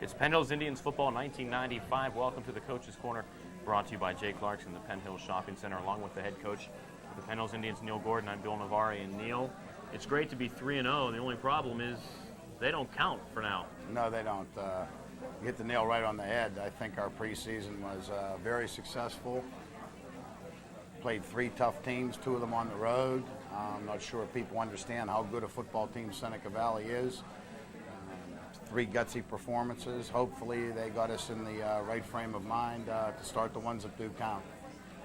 It's Penn Hills Indians football 1995. Welcome to the Coach's Corner, brought to you by Jay Clarkson, the Penn Hills Shopping Center, along with the head coach of the Penn Hills Indians, Neil Gordon. I'm Bill Navari. And Neil, it's great to be 3-0. The only problem is they don't count for now. No, they don't. You hit the nail right on the head. I think our preseason was very successful. Played 3 tough teams, 2 of them on the road. I'm not sure if people understand how good a football team Seneca Valley is. 3 gutsy performances. Hopefully they got us in the right frame of mind to start the ones that do count.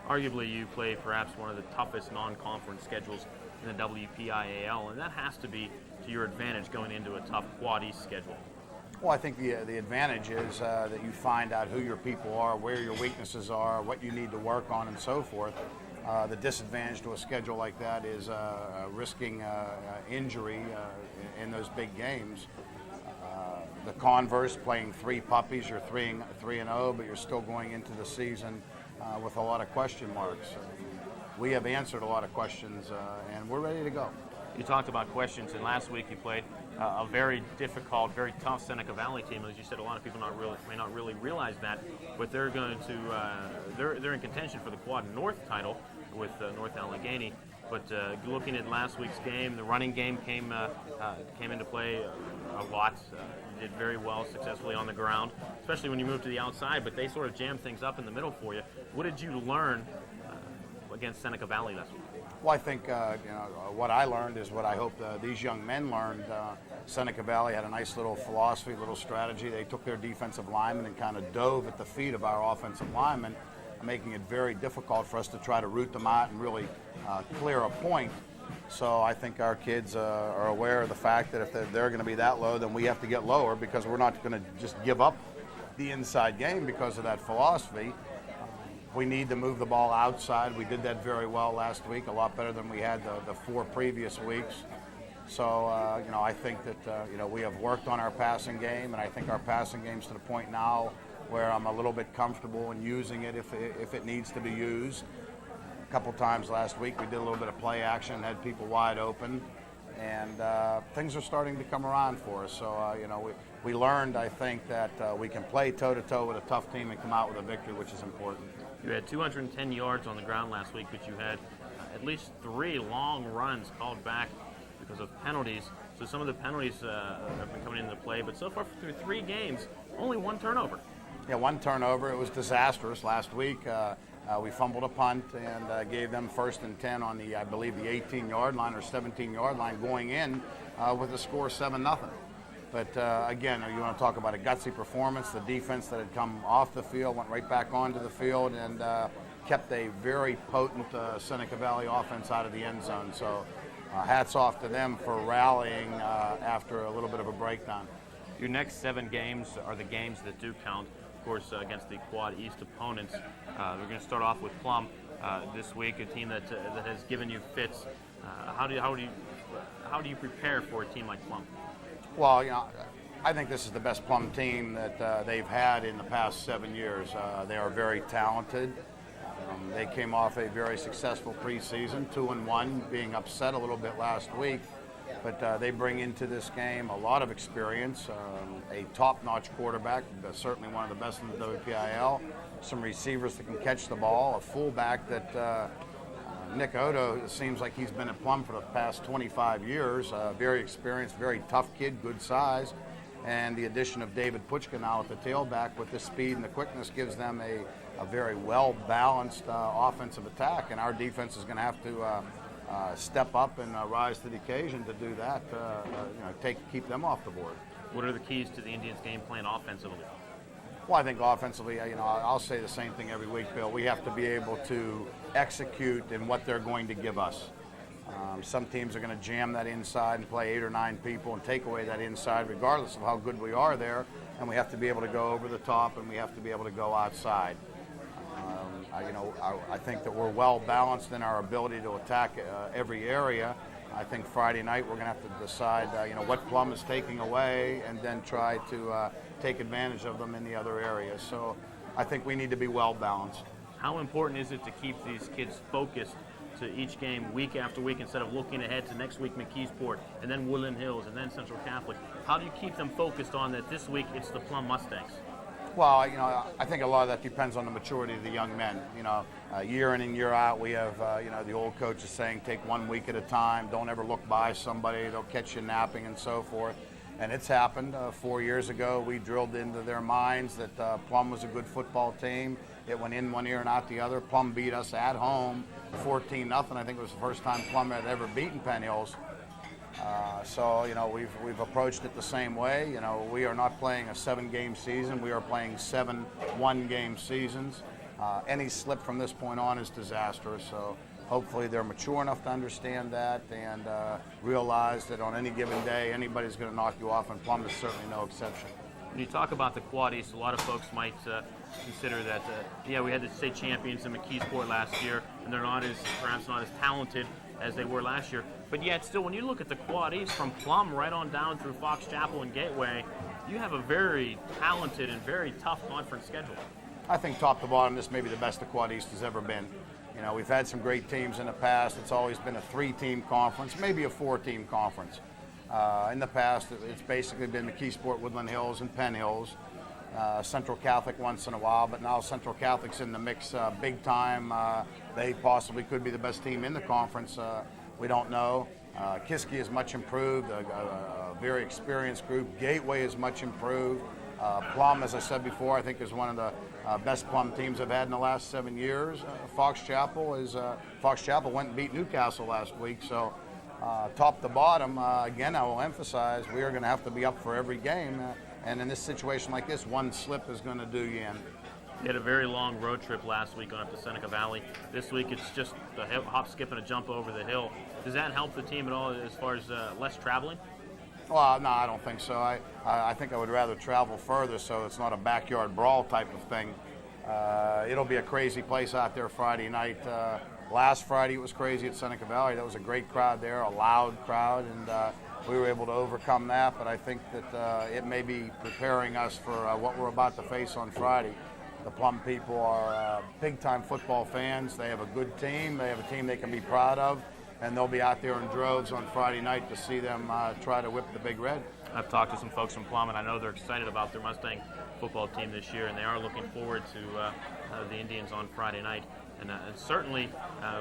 Arguably, you play perhaps one of the toughest non-conference schedules in the WPIAL, and that has to be to your advantage going into a tough Quad A schedule. Well, I think the advantage is that you find out who your people are, where your weaknesses are, what you need to work on, and so forth. The disadvantage to a schedule like that is risking injury in those big games. The converse, playing 3 puppies, you're 3-0, but you're still going into the season with a lot of question marks. We have answered a lot of questions, and we're ready to go. You talked about questions, and last week you played a very difficult, very tough Seneca Valley team. As you said, a lot of people may not really realize that, but they're going to they're in contention for the Quad North title with North Allegheny. But looking at last week's game, the running game came into play a lot. You did very well, successfully on the ground, especially when you moved to the outside. But they sort of jammed things up in the middle for you. What did you learn against Seneca Valley last week? Well, I think what I learned is what I hope these young men learned. Seneca Valley had a nice little philosophy, little strategy. They took their defensive linemen and kind of dove at the feet of our offensive linemen, making it very difficult for us to try to root them out and really clear a point. So I think our kids are aware of the fact that if they're going to be that low, then we have to get lower, because we're not going to just give up the inside game because of that philosophy. We need to move the ball outside. We did that very well last week, a lot better than we had the 4 previous weeks. So, I think that, we have worked on our passing game, and I think our passing game's to the point now where I'm a little bit comfortable in using it if it needs to be used. A couple times last week we did a little bit of play action, had people wide open, and things are starting to come around for us. So, we learned, I think, that we can play toe-to-toe with a tough team and come out with a victory, which is important. You had 210 yards on the ground last week, but you had at least 3 long runs called back because of penalties. So some of the penalties have been coming into play, but so far through 3 games, only 1 turnover. Yeah, 1 turnover. It was disastrous last week. We fumbled a punt and gave them 1st and 10 on the, I believe, the 18-yard line or 17-yard line, going in with a score 7-0. But again, you want to talk about a gutsy performance. The defense that had come off the field went right back onto the field and kept a very potent Seneca Valley offense out of the end zone. So hats off to them for rallying after a little bit of a breakdown. Your next 7 games are the games that do count, of course, against the Quad East opponents. We're going to start off with Plum this week, a team that has given you fits. How do you prepare for a team like Plum? Well, I think this is the best Plum team that they've had in the past 7 years. They are very talented. They came off a very successful preseason, 2-1, being upset a little bit last week. But they bring into this game a lot of experience, a top-notch quarterback, certainly one of the best in the WPIAL, some receivers that can catch the ball, a fullback that Nick Odo seems like he's been at Plum for the past 25 years, very experienced, very tough kid, good size, and the addition of David Puchka now at the tailback with the speed and the quickness gives them a very well-balanced offensive attack, and our defense is going to have to step up and rise to the occasion to do that, keep them off the board. What are the keys to the Indians' game plan offensively? Well, I think offensively, I'll say the same thing every week, Bill. We have to be able to execute in what they're going to give us. Some teams are going to jam that inside and play 8 or 9 people and take away that inside regardless of how good we are there, and we have to be able to go over the top and we have to be able to go outside. I think that we're well balanced in our ability to attack every area. I think Friday night we're going to have to decide, what Plum is taking away and then try to take advantage of them in the other areas. So I think we need to be well balanced. How important is it to keep these kids focused to each game week after week instead of looking ahead to next week McKeesport and then Woodland Hills and then Central Catholic? How do you keep them focused on that this week it's the Plum Mustangs? Well, I think a lot of that depends on the maturity of the young men. Year in and year out, we have, the old coaches saying, take 1 week at a time. Don't ever look by somebody. They'll catch you napping and so forth. And it's happened. 4 years ago, we drilled into their minds that Plum was a good football team. It went in one ear and out the other. Plum beat us at home 14-0. I think it was the first time Plum had ever beaten Penn Hills. So we've approached it the same way. We are not playing a 7-game season. We are playing 7 one-game seasons. Any slip from this point on is disastrous. So hopefully they're mature enough to understand that and realize that on any given day anybody's going to knock you off, and Plum is certainly no exception. When you talk about the Quad East, a lot of folks might consider that, we had the state champions in McKeesport last year, and they're perhaps not as talented as they were last year. But yet still, when you look at the Quad East from Plum right on down through Fox Chapel and Gateway, you have a very talented and very tough conference schedule. I think top to bottom, this may be the best the Quad East has ever been. We've had some great teams in the past. It's always been a 3-team conference, maybe a 4-team conference. In the past, it's basically been McKeesport, Woodland Hills, and Penn Hills. Central Catholic once in a while, but now Central Catholic's in the mix big time. They possibly could be the best team in the conference. We don't know. Kiski is much improved, a very experienced group. Gateway is much improved. Plum, as I said before, I think is one of the best Plum teams I've had in the last 7 years. Fox Chapel went and beat Newcastle last week, so top to bottom, again, I will emphasize, we are going to have to be up for every game. And in this situation like this, one slip is going to do you in. You had a very long road trip last week going up to Seneca Valley. This week it's just a hop, skip, and a jump over the hill. Does that help the team at all as far as less traveling? Well, no, I don't think so. I think I would rather travel further so it's not a backyard brawl type of thing. It'll be a crazy place out there Friday night. Last Friday it was crazy at Seneca Valley. That was a great crowd there, a loud crowd, and we were able to overcome that. But I think that it may be preparing us for what we're about to face on Friday. The Plum people are big-time football fans. They have a good team. They have a team they can be proud of, and they'll be out there in droves on Friday night to see them try to whip the Big Red. I've talked to some folks from Plum, and I know they're excited about their Mustang football team this year, and they are looking forward to the Indians on Friday night. And certainly,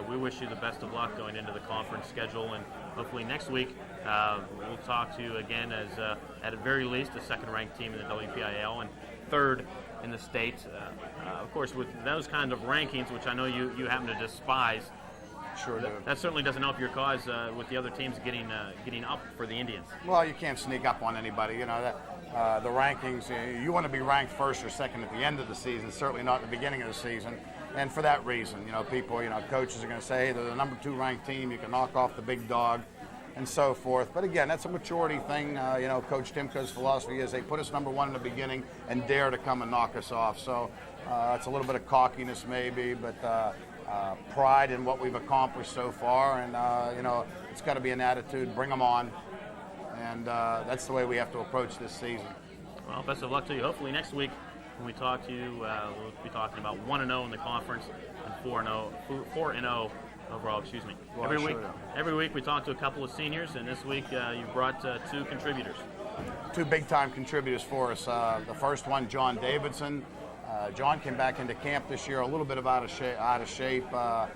we wish you the best of luck going into the conference schedule, and hopefully next week we'll talk to you again as, at the very least, a second-ranked team in the WPIAL and third in the state. Of course, with those kind of rankings, which I know you happen to despise, Sure do. That certainly doesn't help your cause with the other teams getting up for the Indians. Well, you can't sneak up on anybody. The rankings, you want to be ranked first or second at the end of the season, certainly not at the beginning of the season. And for that reason, people, coaches are going to say, hey, they're the number 2 ranked team, you can knock off the big dog, and so forth. But again, that's a maturity thing. Coach Timko's philosophy is they put us number 1 in the beginning and dare to come and knock us off. So it's a little bit of cockiness maybe, but pride in what we've accomplished so far. And, it's got to be an attitude, bring them on. And that's the way we have to approach this season. Well, best of luck to you. Hopefully next week when we talk to you, we'll be talking about 1-0 in the conference and 4-0 overall, excuse me. Well, every week we talk to a couple of seniors, and this week you brought 2 contributors. 2 big-time contributors for us. The first one, John Davidson. John came back into camp this year a little bit out of shape. A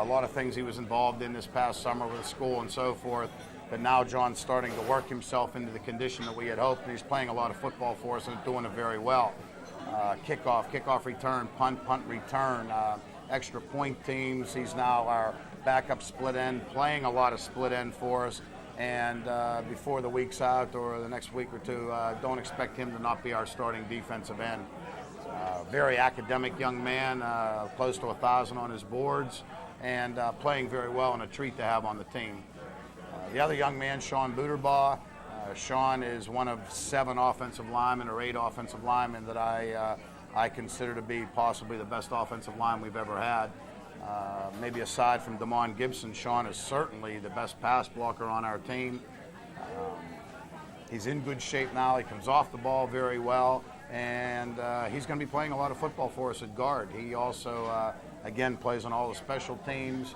lot of things he was involved in this past summer with school and so forth. But now John's starting to work himself into the condition that we had hoped, and he's playing a lot of football for us and doing it very well. Kickoff return, punt return, extra point teams. He's now our backup split end, playing a lot of split end for us. And before the week's out or the next week or 2, don't expect him to not be our starting defensive end. Very academic young man, close to 1,000 on his boards, and playing very well, and a treat to have on the team. The other young man, Sean Buterbaugh. Sean is one of 7 offensive linemen or 8 offensive linemen that I consider to be possibly the best offensive line we've ever had. Maybe aside from Damon Gibson, Sean is certainly the best pass blocker on our team. He's in good shape now. He comes off the ball very well, and he's going to be playing a lot of football for us at guard. He also, again, plays on all the special teams.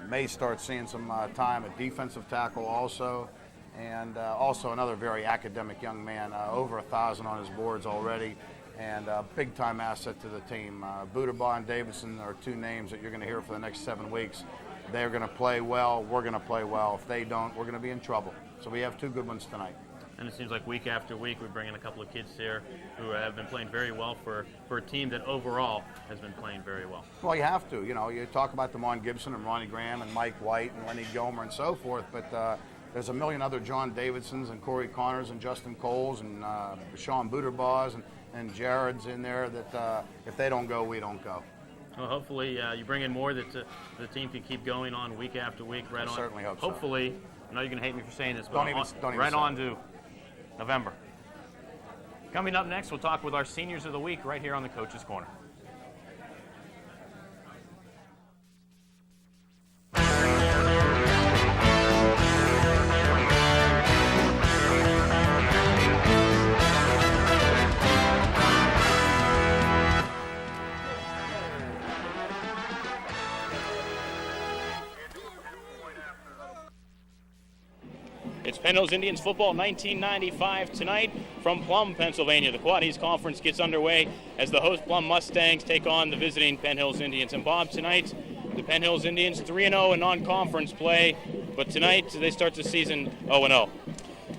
may start seeing some time at defensive tackle also. And also another very academic young man, over 1,000 on his boards already, and a big-time asset to the team. Buildup and Davidson are two names that you're going to hear for the next 7 weeks. They're going to play well. We're going to play well. If they don't, we're going to be in trouble. So we have two good ones tonight. And it seems like week after week we bring in a couple of kids here who have been playing very well for a team that overall has been playing very well. Well, you have to. You know, you talk about Damon Gibson and Ronnie Graham and Mike White and Lenny Gilmer and so forth, but there's a million other John Davidsons and Corey Connors and Justin Coles and Sean Buterbaz and Jared's in there that if they don't go, we don't go. Well, hopefully you bring in more that the team can keep going on week after week. Right on. Certainly hope so. Hopefully, I know you're going to hate me for saying this, but Don't even right say on it. to November. Coming up next, we'll talk with our seniors of the week right here on the Coach's Corner. It's Penn Hills Indians football 1995 tonight from Plum, Pennsylvania. The Quad East Conference gets underway as the host Plum Mustangs take on the visiting Penn Hills Indians. And Bob, tonight the Penn Hills Indians 3-0 in non-conference play, but tonight they start the season 0-0.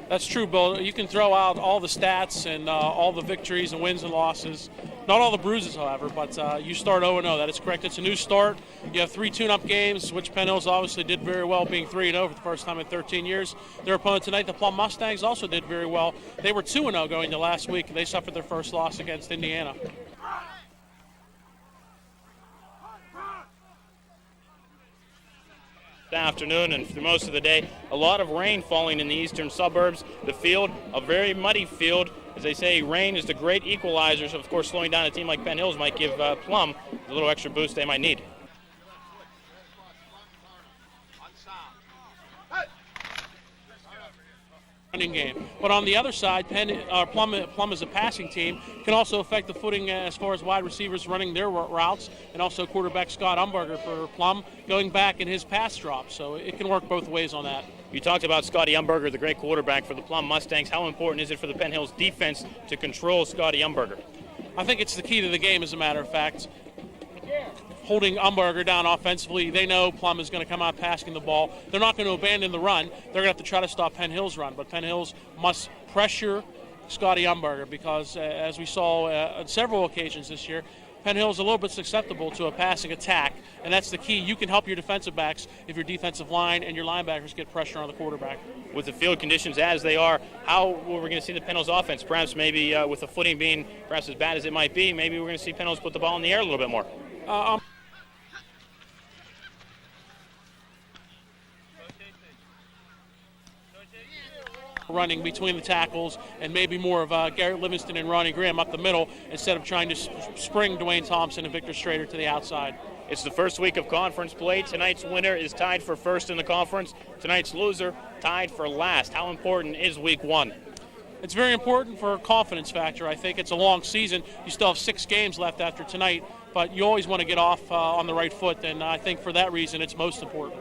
That's true, Bill. You can throw out all the stats and all the victories and wins and losses. Not all the bruises, however, but you start 0-0. That is correct. It's a new start. You have 3 tune-up games, which Penn Hills obviously did very well, being 3-0 for the first time in 13 years. Their opponent tonight, the Plum Mustangs, also did very well. They were 2-0 going to last week. They suffered their first loss against Indiana. Afternoon and for most of the day, a lot of rain falling in the eastern suburbs. The field, a very muddy field. As they say, rain is the great equalizer, so of course slowing down a team like Penn Hills might give Plum a little extra boost they might need. Running game. But on the other side, Plum is a passing team, can also affect the footing as far as wide receivers running their routes, and also quarterback Scott Umberger for Plum going back in his pass drop. So it can work both ways on that. You talked about Scotty Umberger, the great quarterback for the Plum Mustangs. How important is it for the Penn Hills defense to control Scotty Umberger? I think it's the key to the game, as a matter of fact. Holding Umberger down offensively, they know Plum is going to come out passing the ball. They're not going to abandon the run. They're going to have to try to stop Penn Hills' run. But Penn Hills must pressure Scotty Umberger because, as we saw on several occasions this year, Penn Hills is a little bit susceptible to a passing attack, and that's the key. You can help your defensive backs if your defensive line and your linebackers get pressure on the quarterback. With the field conditions as they are, how are we going to see the Penn Hills offense? Perhaps maybe with the footing being perhaps as bad as it might be, maybe we're going to see Penn Hills put the ball in the air a little bit more. Running between the tackles and maybe more of Garrett Livingston and Ronnie Graham up the middle instead of trying to spring Dwayne Thompson and Victor Strader to the outside. It's the first week of conference play. Tonight's winner is tied for first in the conference. Tonight's loser tied for last. How important is week 1? It's very important for a confidence factor. I think it's a long season. You still have 6 games left after tonight, but you always want to get off on the right foot, and I think for that reason it's most important.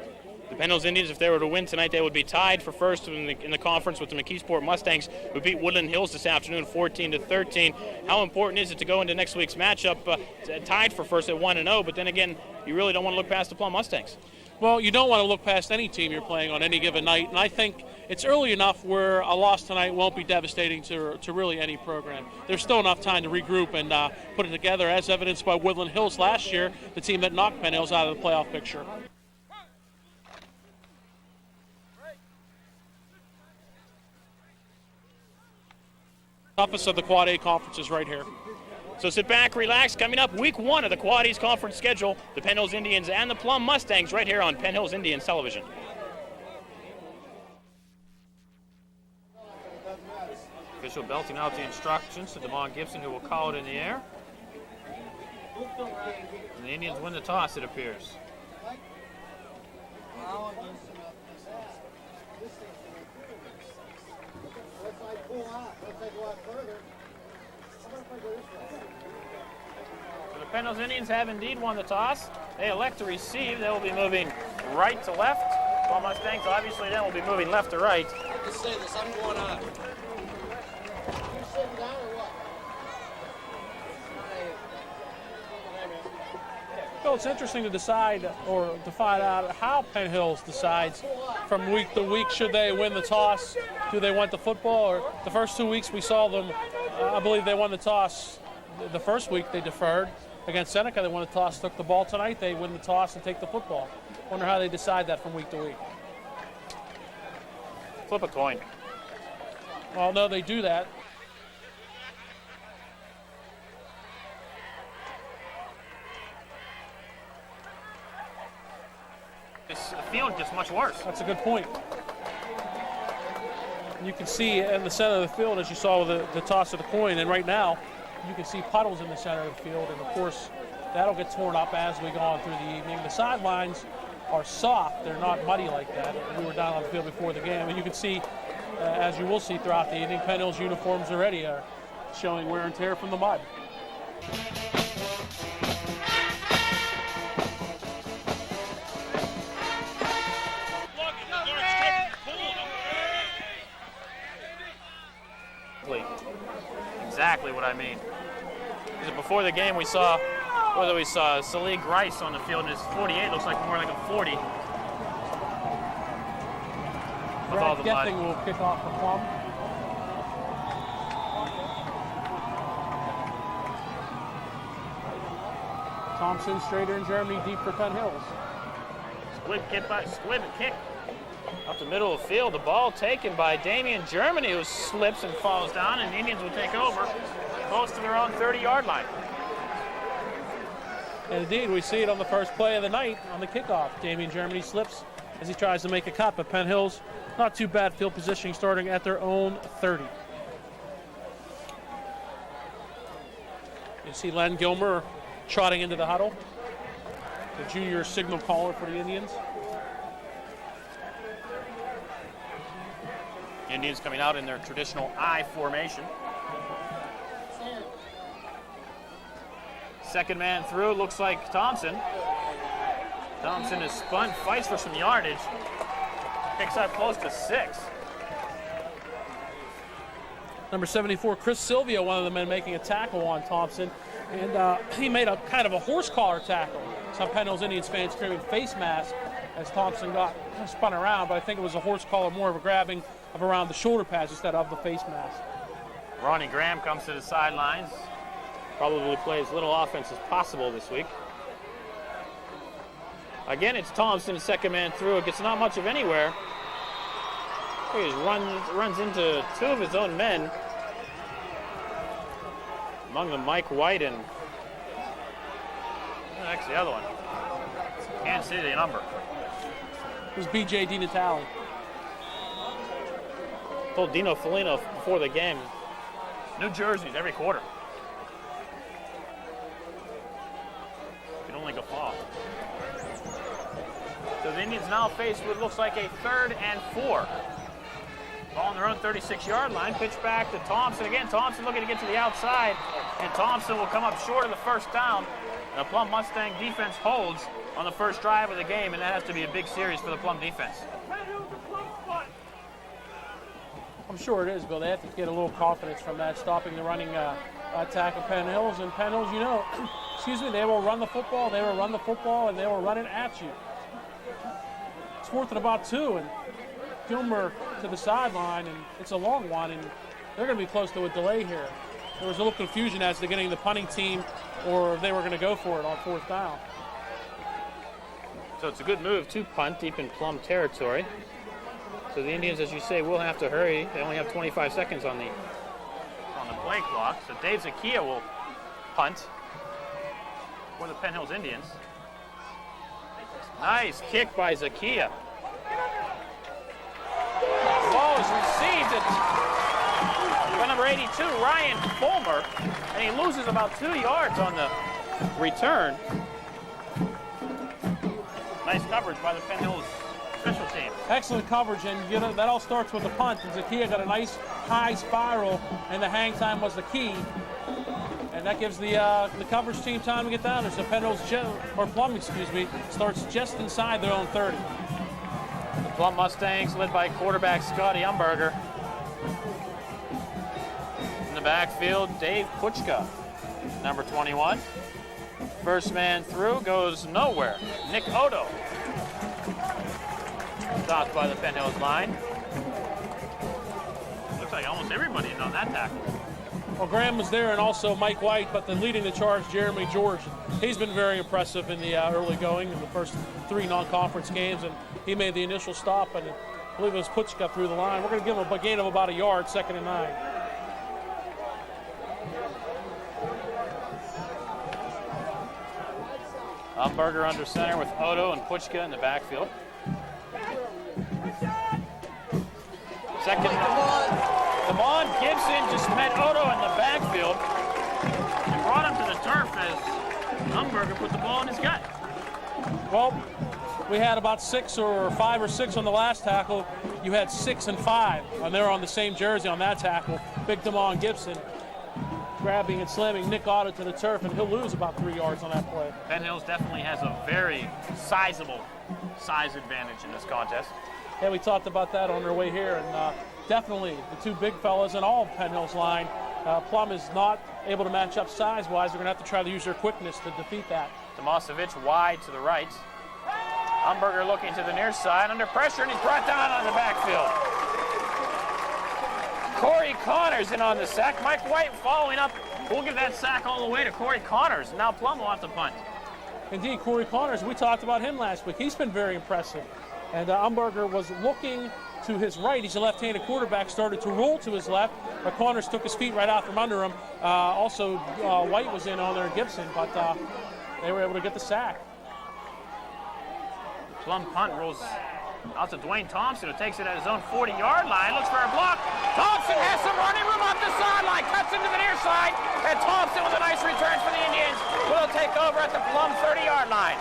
The Penn Hills Indians, if they were to win tonight, they would be tied for first in the conference with the McKeesport Mustangs, who beat Woodland Hills this afternoon 14-13. How important is it to go into next week's matchup tied for first at 1-0, but then again, you really don't want to look past the Plum Mustangs? Well, you don't want to look past any team you're playing on any given night, and I think it's early enough where a loss tonight won't be devastating to really any program. There's still enough time to regroup and put it together, as evidenced by Woodland Hills last year, the team that knocked Penn Hills out of the playoff picture. Toughest of the Quad A conference is right here. So sit back, relax. Coming up, week 1 of the Quad East Conference schedule, the Penn Hills Indians and the Plum Mustangs right here on Penn Hills Indians television. Official belting out the instructions to Damon Gibson, who will call it in the air. And the Indians win the toss, it appears. So the Penn Hills Indians have indeed won the toss. They elect to receive. They will be moving right to left. Plum Mustangs obviously then will be moving left to right. Just say there's something going on. You sitting down or what? Well, it's interesting to decide or to find out how Penn Hills decides from week to week. Should they win the toss? Do they want the football? Or the first 2 weeks we saw them, I believe they won the toss. The first week they deferred. Against Seneca, they won the toss, took the ball tonight. They win the toss and take the football. Wonder how they decide that from week to week. Flip a coin. Well, no, they do that. The field gets much worse. That's a good point. And you can see in the center of the field, as you saw with the toss of the coin, and right now, you can see puddles in the center of the field, and of course, that'll get torn up as we go on through the evening. The sidelines are soft. They're not muddy like that. We were down on the field before the game, and you can see, as you will see throughout the evening, Penn Hills uniforms already are showing wear and tear from the mud. Exactly what I mean. Because before the game we saw Salik Rice on the field, and his 48 looks like more like a 40. With all the mud. Gething will kick off for Plum. Thompson, Strader, and Germany deep for Penn Hills. Squib kick up the middle of the field. The ball taken by Damian Germany, who slips and falls down, and the Indians will take over close to their own 30-yard line. And indeed, we see it on the first play of the night on the kickoff. Damian Germany slips as he tries to make a cut, but Penn Hills, not too bad field positioning, starting at their own 30. You see Len Gilmer trotting into the huddle, the junior signal caller for the Indians. Indians coming out in their traditional I formation. Second man through, looks like Thompson. Thompson is spun, fights for some yardage. Picks up close to 6. Number 74, Chris Silvia, one of the men making a tackle on Thompson. And he made a kind of a horse collar tackle. Some Penn Hills Indians fans screaming face mask as Thompson got spun around, but I think it was a horse collar, more of a grabbing of around the shoulder pads instead of the face mask. Ronnie Graham comes to the sidelines. Probably play as little offense as possible this week. Again, it's Thompson, second man through. It gets not much of anywhere. He just runs into 2 of his own men. Among them, Mike White and actually the other one. Can't see the number. It was B.J. DiNatale. Told Dino Felino before the game, new jerseys every quarter. Can only go fall. So the Indians now faced what looks like a 3rd and 4. Ball on their own 36-yard line. Pitch back to Thompson. Again, Thompson looking to get to the outside, and Thompson will come up short of the first down. And the Plum Mustang defense holds on the first drive of the game, and that has to be a big series for the Plum defense. I'm sure it is, Bill. They have to get a little confidence from that, stopping the running attack of Penn Hills. And Penn Hills, you know, they will run the football, and they will run it at you. It's 4th and about 2, and Gilmer to the sideline, and it's a long one, and they're going to be close to a delay here. There was a little confusion as to getting the punting team, or if they were going to go for it on 4th down. So it's a good move to punt deep in Plum territory. So the Indians, as you say, will have to hurry. They only have 25 seconds on the play clock. So Dave Zakia will punt for the Penn Hills Indians. Nice kick by Zakia. Ball is received by number 82, Ryan Fulmer, and he loses about 2 yards on the return. Nice coverage by the Penn Hills special team. Excellent coverage, and that all starts with the punt. And Zakia got a nice high spiral, and the hang time was the key. And And that gives the coverage team time to get down there. So Penn Hills, Plum, starts just inside their own 30. The Plum Mustangs, led by quarterback Scotty Umberger. In the backfield, Dave Puchka, number 21. First man through goes nowhere. Nick Odo. Stopped by the Penn Hills line. Looks like almost everybody in on that tackle. Well, Graham was there and also Mike White, but then leading the charge, Jeremy George. He's been very impressive in the early going in the first 3 non-conference games, and he made the initial stop, and I believe it was Puchka through the line. We're going to give him a gain of about a yard, 2nd and 9. Umberger under center with Odo and Puchka in the backfield. Second, Damon Gibson just met Odo in the backfield and brought him to the turf as Umberger put the ball in his gut. Well, we had about 5 or 6 on the last tackle. You had 6 and 5, and they're on the same jersey on that tackle. Big Damon Gibson grabbing and slamming Nick Otto to the turf, and he'll lose about 3 yards on that play. Penn Hills definitely has a very sizable size advantage in this contest. Yeah, we talked about that on our way here, and definitely the 2 big fellas and all of Penn Hills line. Plum is not able to match up size-wise. They're going to have to try to use their quickness to defeat that. Tomasevich wide to the right. Umberger looking to the near side, under pressure, and he's brought down on the backfield. Corey Connors in on the sack. Mike White following up. We'll give that sack all the way to Corey Connors. Now Plum will have to punt. Indeed, Corey Connors, we talked about him last week. He's been very impressive. And Umberger was looking to his right. He's a left-handed quarterback, started to roll to his left, but Connors took his feet right out from under him. Also, White was in on there, Gibson, but they were able to get the sack. Plum punt rolls out to Dwayne Thompson, who takes it at his own 40-yard line, looks for a block. Thompson has some running room off the sideline, cuts into the near side, and Thompson with a nice return for the Indians will take over at the Plum 30-yard line.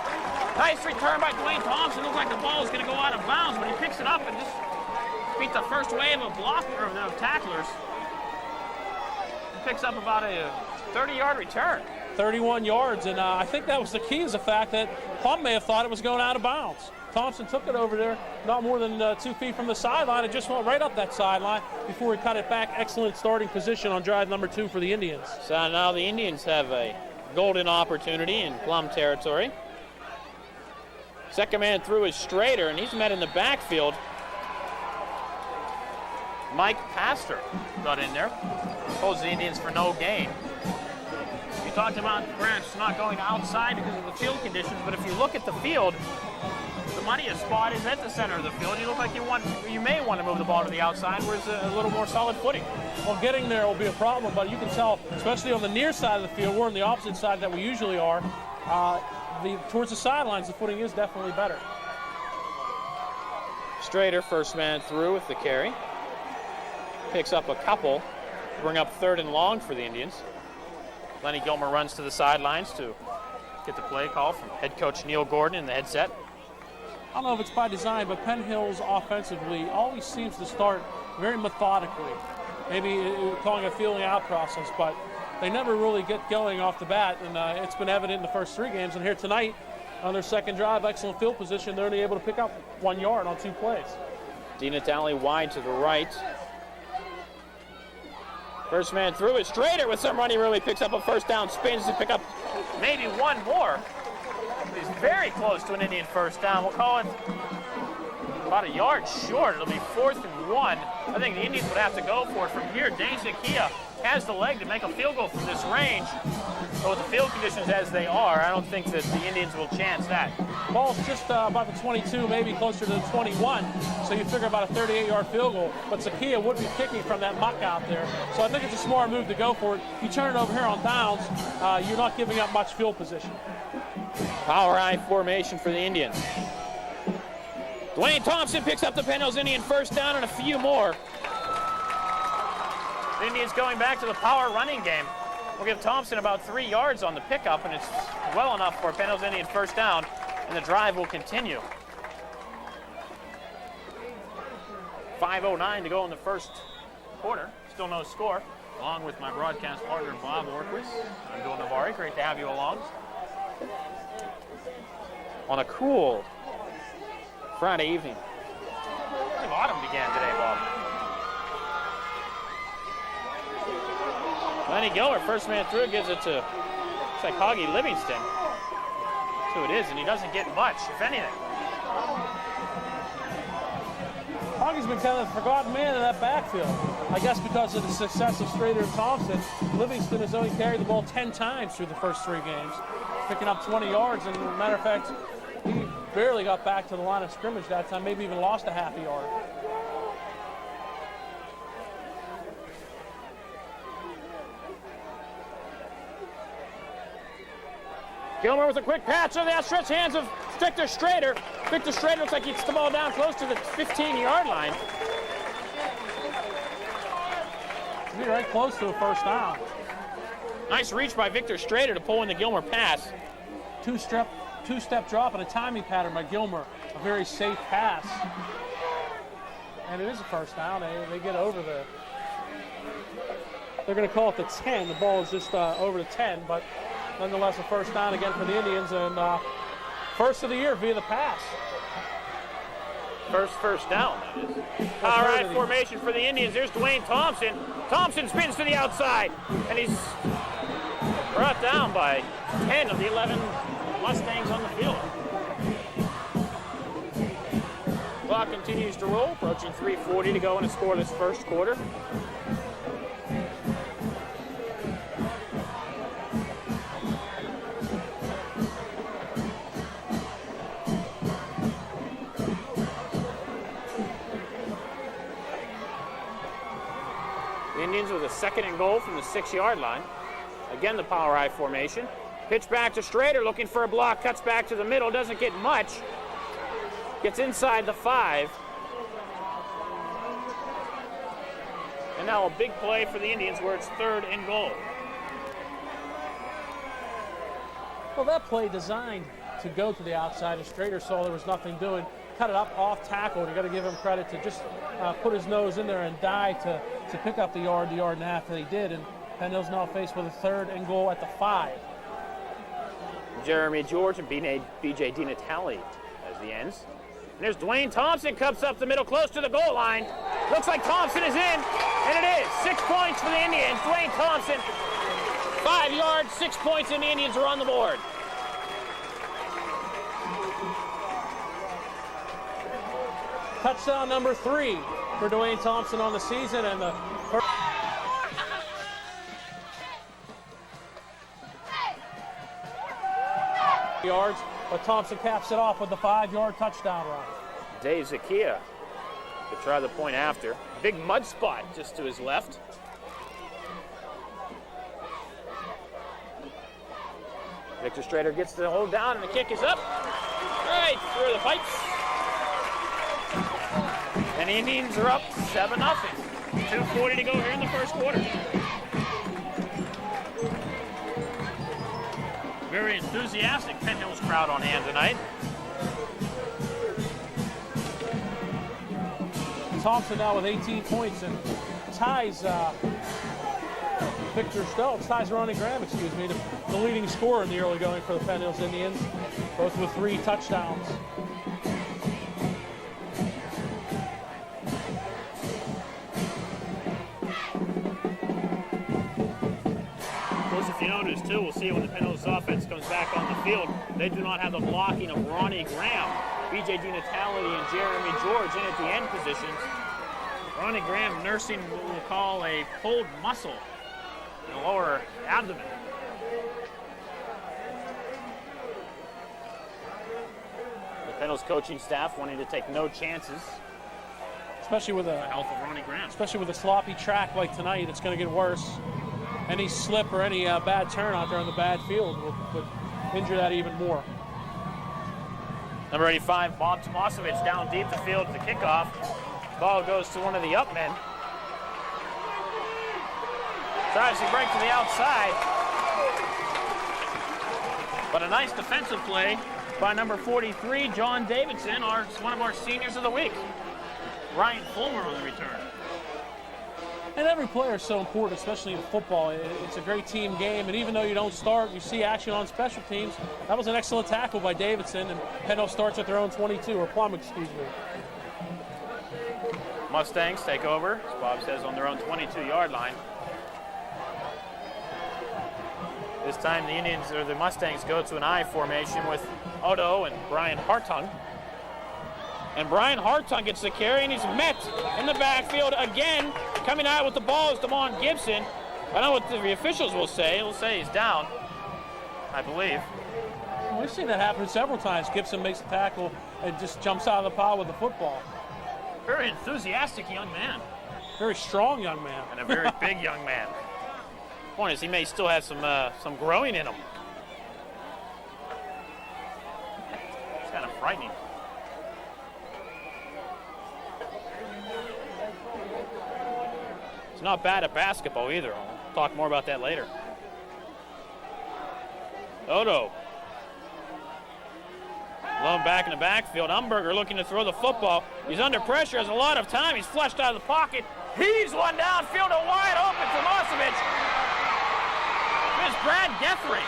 Nice return by Dwayne Thompson. Looks like the ball is going to go out of bounds, but he picks it up and just beat the first wave of tacklers. Picks up about a 30-yard return. 31 yards, and I think that was the key, is the fact that Plum may have thought it was going out of bounds. Thompson took it over there, not more than 2 feet from the sideline, and just went right up that sideline before he cut it back. Excellent starting position on drive number 2 for the Indians. So now the Indians have a golden opportunity in Plum territory. Second man through is Strader, and he's met in the backfield. Mike Pastor got in there. Holds the Indians for no gain. You talked about perhaps not going outside because of the field conditions, but if you look at the field, the muddiest spot is at the center of the field. You look like you may want to move the ball to the outside where it's a little more solid footing. Well, getting there will be a problem, but you can tell, especially on the near side of the field, we're on the opposite side that we usually are. Towards the sidelines, the footing is definitely better. Strader, first man through with the carry. Picks up a couple to bring up 3rd and long for the Indians. Lenny Gilmer runs to the sidelines to get the play call from head coach Neil Gordon in the headset. I don't know if it's by design, but Penn Hills offensively always seems to start very methodically. Maybe calling a feeling out process, but they never really get going off the bat, and it's been evident in the first 3 games. And here tonight, on their second drive, excellent field position, they're only able to pick up 1 yard on 2 plays. Dina Talley wide to the right. First man through is Strader with some running room. He picks up a first down, spins to pick up maybe 1 more. He's very close to an Indian first down. We'll call it about a yard short. It'll be 4th and 1. I think the Indians would have to go for it from here. Dane Zakia has the leg to make a field goal from this range. But with the field conditions as they are, I don't think that the Indians will chance that. Ball's just about the 22, maybe closer to the 21. So you figure about a 38-yard field goal. But Zakia would be kicking from that muck out there. So I think it's a smart move to go for it. You turn it over here on downs, you're not giving up much field position. Power I formation for the Indians. Dwayne Thompson picks up the Penn Hills Indian first down and a few more. The Indians going back to the power running game. We'll give Thompson about 3 yards on the pickup, and it's well enough for Penn Hills Indian first down, and the drive will continue. 5:09 to go in the first quarter. Still no score. along with my broadcast partner, Bob Orquist. I'm Bill Navari. Great to have you along. On a cool Friday evening. The autumn began today, Bob. Lenny Gilmer, first man through, gives it to, looks like Hoggy Livingston. That's who it is, and he doesn't get much, if anything. Hoggy's been kind of the forgotten man in that backfield. I guess because of the success of Strader and Thompson, Livingston has only carried the ball 10 times through the first 3 games, picking up 20 yards, and as a matter of fact, he barely got back to the line of scrimmage that time, maybe even lost a half a yard. Gilmer with a quick patch on the outstretched hands of Victor Strader. Victor Strader looks like he gets the ball down close to the 15-yard line. Be right close to a first down. Nice reach by Victor Strader to pull in the Gilmer pass. Two-step drop and a timing pattern by Gilmer. A very safe pass. And it is a first down. They get over the... They're going to call it the 10. The ball is just over the 10, but nonetheless a first down again for the Indians, and first of the year via the pass. First down, that is. All right, formation for the Indians. There's Dwayne Thompson. Thompson spins to the outside, and he's brought down by 10 of the 11 Mustangs on the field. Clock continues to roll, approaching 3:40 to go in a scoreless first quarter. Indians with a 2nd and goal from the 6-yard line. Again, the power I formation. Pitch back to Strader, looking for a block, cuts back to the middle, doesn't get much. Gets inside the 5. And now a big play for the Indians where it's 3rd and goal. Well, that play designed to go to the outside, and Strader saw there was nothing doing. Cut it up off tackle. You got to give him credit to just put his nose in there and dive to pick up the yard and a half that he did. And Penn Hills now faced with a 3rd and goal at the 5. Jeremy George and B.J. DiNatale as the ends. And there's Dwayne Thompson, cups up the middle, close to the goal line. Looks like Thompson is in, and it is. 6 points for the Indians. Dwayne Thompson, 5 yards, 6 points, and the Indians are on the board. Touchdown number 3 for Dwayne Thompson on the season, and the first yards, but Thompson caps it off with the 5-yard touchdown run. Dave Zakia to try the point after. Big mud spot just to his left. Victor Strader gets the hold down, and the kick is up. Right through the pipes. And the Indians are up 7-0. 2:40 to go here in the first quarter. Very enthusiastic Penn Hills crowd on hand tonight. Thompson now with 18 points and ties Ronnie Graham, the leading scorer in the early going for the Penn Hills Indians, both with 3 touchdowns. If you notice too, we'll see it when the Penn Hills offense comes back on the field. They do not have the blocking of Ronnie Graham, B.J. DiNatale, and Jeremy George in at the end positions. Ronnie Graham nursing what we'll call a pulled muscle in the lower abdomen. The Penn Hills coaching staff wanting to take no chances. Especially with the health of Ronnie Graham. Especially with a sloppy track like tonight, it's going to get worse. Any slip or any bad turn out there on the bad field would injure that even more. Number 85, Bob Tomasevich down deep the field at the kickoff. Ball goes to one of the up men. Tries to break to the outside. But a nice defensive play by number 43, John Davidson, one of our seniors of the week. Ryan Fulmer on the return. And every player is so important, especially in football. It's a great team game, and even though you don't start, you see action on special teams. That was an excellent tackle by Davidson, and Penn Hills starts at their own 22, or Plum, excuse me. Mustangs take over, as Bob says, on their own 22-yard line. This time the Mustangs go to an I formation with Odo and Brian Hartung. And Brian Hartung gets the carry, and he's met in the backfield again. Coming out with the ball is Damon Gibson. I don't know what the officials will say. They'll say he's down, I believe. We've seen that happen several times. Gibson makes a tackle and just jumps out of the pile with the football. Very enthusiastic young man. Very strong young man. And a very big young man. Point is, he may still have some growing in him. It's kind of frightening. He's not bad at basketball either. I'll talk more about that later. Odo. Lone back in the backfield. Umberger looking to throw the football. He's under pressure, has a lot of time. He's flushed out of the pocket. Heaves one downfield, a wide open Tomasevich. Here's Brad Guthrie.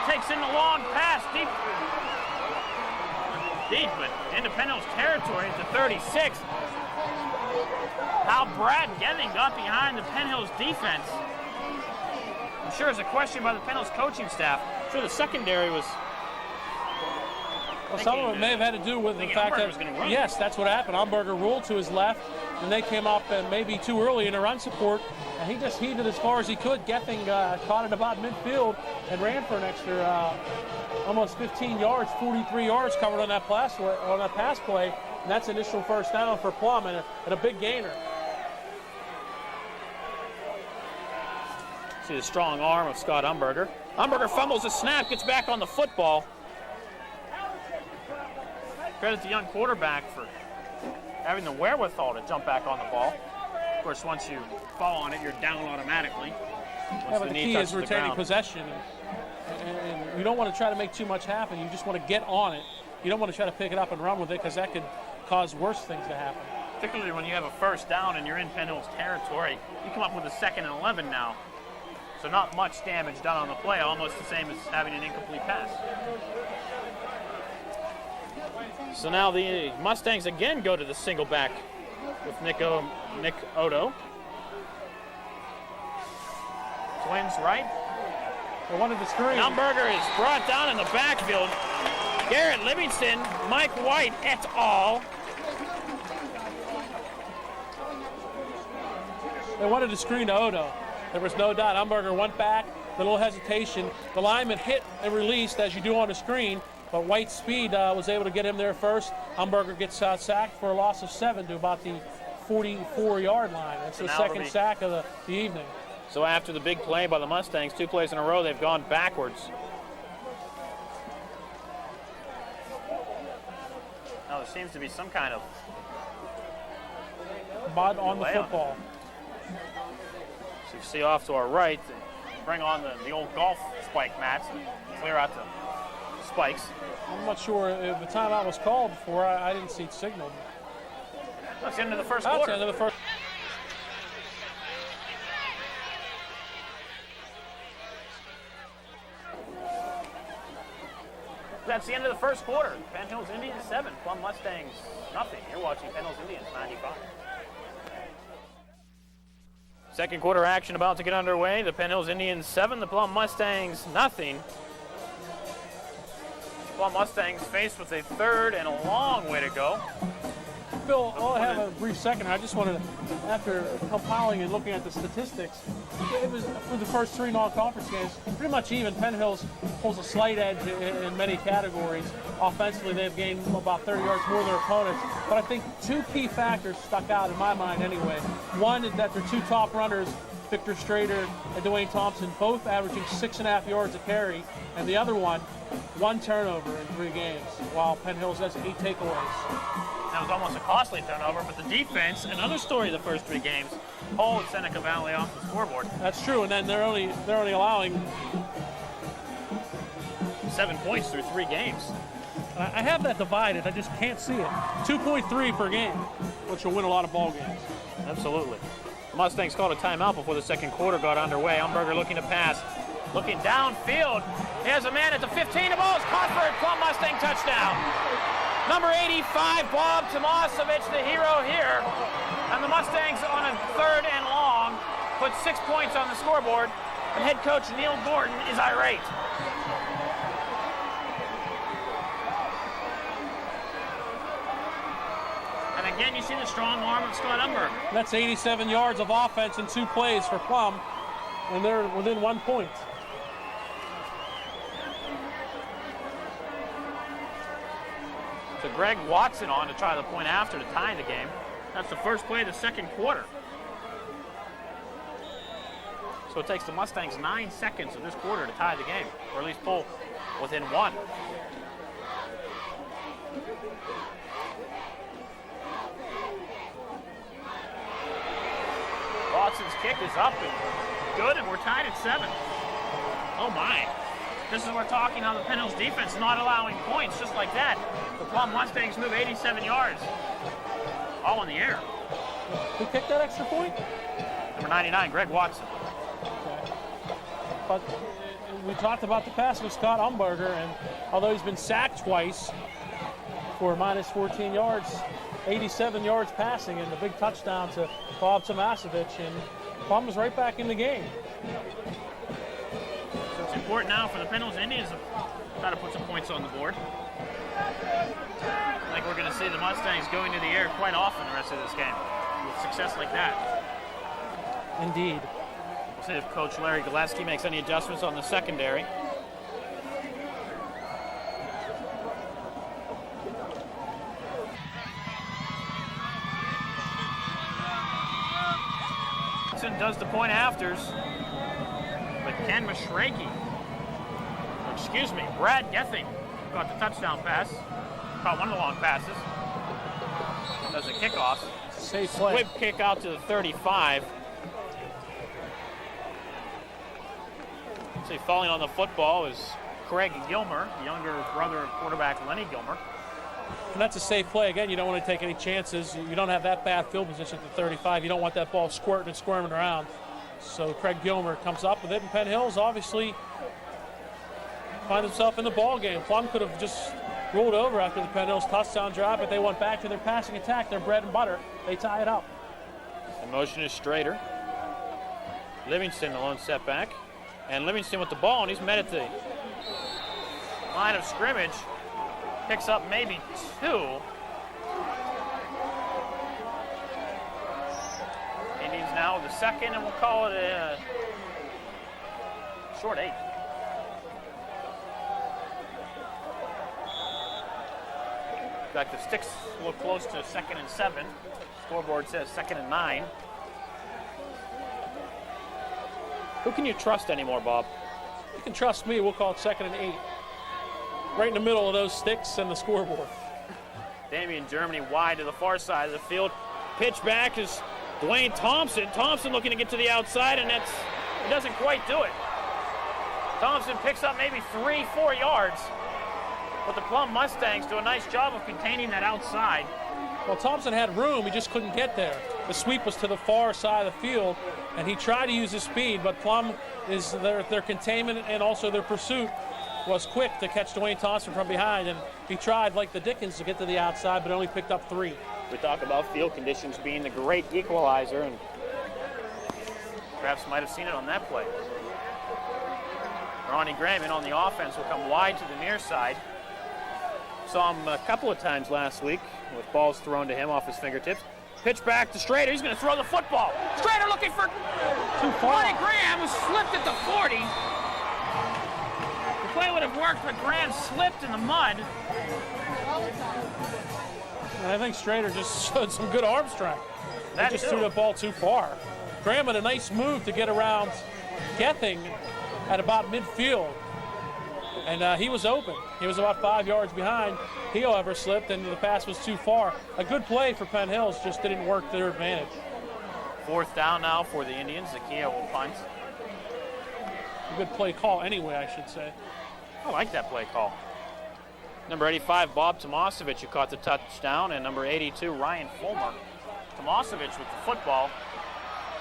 Takes in the long pass deep, but into Penn Hills territory at the 36. How Brad Gething got behind the Penn Hills defense, I'm sure is a question by the Penn Hills coaching staff. I'm sure the secondary was. Well, some of it may have had to do with the fact that, yes, that's what happened. Umberger rolled to his left, and they came up and maybe too early in the run support, and he just heaved as far as he could. Gething caught it about midfield and ran for an extra almost 15 yards, 43 yards covered on that pass play, and that's initial first down for Plum and a big gainer. See the strong arm of Scott Umberger. Umberger fumbles the snap, gets back on the football. Credit the young quarterback for having the wherewithal to jump back on the ball. Of course, once you fall on it, you're down automatically. Yeah, but the key is retaining possession. And you don't want to try to make too much happen. You just want to get on it. You don't want to try to pick it up and run with it, because that could cause worse things to happen. Particularly when you have a first down and you're in Penn Hills territory. You come up with a 2nd and 11 now. So not much damage done on the play, almost the same as having an incomplete pass. So now the Mustangs again go to the single back with Nick Odo. Twins right. They wanted the screen. Umberger is brought down in the backfield. Garrett Livingston, Mike White et al. They wanted the screen to Odo. There was no doubt. Umberger went back, a little hesitation. The lineman hit and released, as you do on the screen, but White's speed was able to get him there first. Umberger gets sacked for a loss of 7 to about the 44-yard line. That's the second sack of the evening. So after the big play by the Mustangs, 2 plays in a row, they've gone backwards. Now there seems to be some kind of mud on the football. So you see off to our right, bring on the old golf spike mats and clear out the spikes. I'm not sure if the timeout was called before. I didn't see it signaled. That's the end of the first quarter. That's the end of the first. That's the end of the first quarter. Penn Hills Indians 7, Plum Mustangs nothing. You're watching Penn Hills Indians 95. Second quarter action about to get underway. The Penn Hills Indians 7, the Plum Mustangs nothing. Plum Mustangs faced with a 3rd and a long way to go. Bill, I'll have a brief second. I just wanted to, after compiling and looking at the statistics, it was for the first 3 non-conference games, pretty much even. Penn Hills holds a slight edge in many categories. Offensively, they've gained about 30 yards more than their opponents. But I think 2 key factors stuck out in my mind anyway. One is that their 2 top runners, Victor Strader and Dwayne Thompson, both averaging 6.5 yards a carry. And the other one turnover in 3 games, while Penn Hills has 8 takeaways. That was almost a costly turnover, but the defense, another story of the first 3 games, hold Seneca Valley off the scoreboard. That's true, and then they're only allowing 7 points through 3 games. I have that divided. I just can't see it. 2.3 per game, which will win a lot of ball games. Absolutely. Mustangs called a timeout before the second quarter got underway. Umberger looking to pass, looking downfield. He has a man at the 15. The ball is caught for a Plum Mustang touchdown. Number 85, Bob Tomasevich, the hero here. And the Mustangs on a 3rd and long put 6 points on the scoreboard. And head coach Neil Gordon is irate. And again, you see the strong arm of Scott Umberger. That's 87 yards of offense in 2 plays for Plum, and they're within 1 point. So Greg Watson on to try the point after to tie the game. That's the first play of the second quarter. So it takes the Mustangs 9 seconds of this quarter to tie the game, or at least pull within 1. Watson's kick is up and good, and we're tied at 7. Oh my. This is what we're talking on the Penn Hills defense, not allowing points just like that. The Plum Mustangs move 87 yards. All in the air. Who kicked that extra point? Number 99, Greg Watson. Okay. But we talked about the pass with Scott Umberger, and although he's been sacked twice for minus 14 yards, 87 yards passing, and the big touchdown to Bob Tomasevich, and Plum was right back in the game. So it's important now for the Penn Hills Indians to try to put some points on the board. I think we're going to see the Mustangs going to the air quite often the rest of this game with success like that. Indeed. We'll see if Coach Larry Gillespie makes any adjustments on the secondary. Does the point afters, but Ken Mashraki, Brad Gething got the touchdown pass, caught one of the long passes, does a kickoff. Safe play. Whip kick out to the 35. See, falling on the football is Craig Gilmer, the younger brother of quarterback Lenny Gilmer. And that's a safe play. Again, you don't want to take any chances. You don't have that bad field position at the 35. You don't want that ball squirting and squirming around. So Craig Gilmer comes up with it, and Penn Hills obviously finds himself in the ball game. Plum could have just rolled over after the Penn Hills touchdown drive, but they went back to their passing attack, their bread and butter. They tie it up. The motion is straighter. Livingston, the lone setback. And Livingston with the ball, and he's met at the line of scrimmage. Picks up maybe 2. Indians now with the second, and we'll call it a short 8. In fact, the sticks look close to 2nd and 7. Scoreboard says 2nd and 9. Who can you trust anymore, Bob? You can trust me. We'll call it 2nd and 8. Right in the middle of those sticks and the scoreboard. Damian Germany wide to the far side of the field. Pitch back is Dwayne Thompson. Thompson looking to get to the outside, and it doesn't quite do it. Thompson picks up maybe 3-4 yards, but the Plum Mustangs do a nice job of containing that outside. Well, Thompson had room. He just couldn't get there. The sweep was to the far side of the field, and he tried to use his speed, but Plum is their containment and also their pursuit was quick to catch Dwayne Thompson from behind, and he tried like the Dickens to get to the outside, but only picked up 3. We talk about field conditions being the great equalizer, and perhaps might have seen it on that play. Ronnie Graham in on the offense will come wide to the near side. Saw him a couple of times last week with balls thrown to him off his fingertips. Pitch back to Strader. He's going to throw the football. Strader looking for Ronnie Graham, who slipped at the 40. The play would have worked, but Graham slipped in the mud. And I think Strader just showed some good arm strength. He just threw the ball too far. Graham had a nice move to get around Gething at about midfield. And he was open. He was about 5 yards behind. He, however, slipped, and the pass was too far. A good play for Penn Hills, just didn't work to their advantage. 4th down now for the Indians. Zakia will punt. A good play call anyway, I should say. I like that play call. Number 85, Bob Tomasevich, who caught the touchdown, and number 82, Ryan Fulmer. Tomasevich with the football.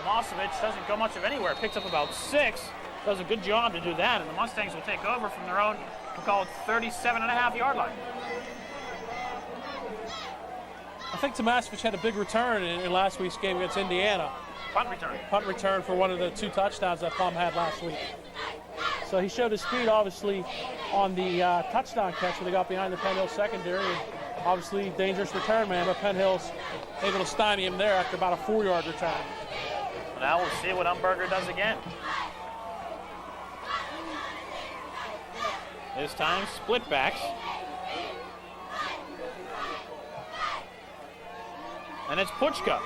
Tomasevich doesn't go much of anywhere. Picks up about 6. Does a good job to do that, and the Mustangs will take over from their own, we'll call it 37.5-yard line. I think Tomasevich had a big return in last week's game against Indiana. Punt return for one of the 2 touchdowns that Plum had last week. So he showed his speed, obviously, on the touchdown catch when they got behind the Penn Hills secondary. And obviously, dangerous return, man, but Penn Hills able to stymie him there after about a 4-yard return. Now we'll see what Umberger does again. This time, split backs. And it's Puchka.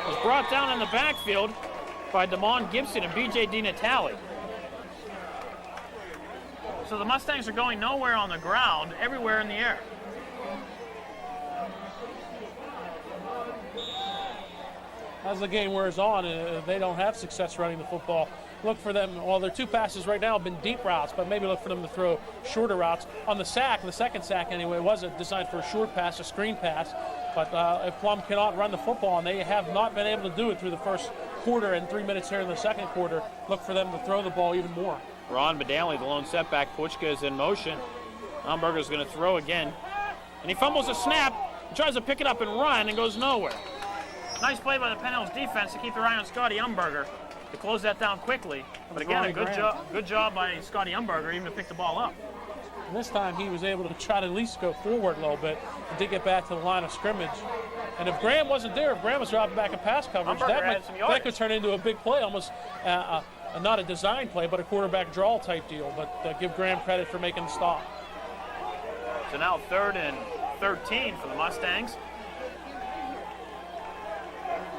Was brought down in the backfield by Damon Gibson and B.J. DiNatale. So the Mustangs are going nowhere on the ground, everywhere in the air. As the game wears on, they don't have success running the football. Look for them, well, their 2 passes right now have been deep routes, but maybe look for them to throw shorter routes. On the sack, the second sack anyway, wasn't designed for a short pass, a screen pass. But if Plum cannot run the football, and they have not been able to do it through the first quarter and 3 minutes here in the second quarter, look for them to throw the ball even more. Ron Medalli, the lone setback. Puchka is in motion. Umberger's going to throw again. And he fumbles a snap, tries to pick it up and run, and goes nowhere. Nice play by the Penn Hills defense to keep their eye on Scotty Umberger to close that down quickly. But again, a good job by Scotty Umberger even to pick the ball up. And this time he was able to try to at least go forward a little bit and did get back to the line of scrimmage. And if Graham wasn't there, if Graham was dropping back in pass coverage, that could turn into a big play, almost not a design play, but a quarterback draw type deal. But give Graham credit for making the stop. So now 3rd and 13 for the Mustangs.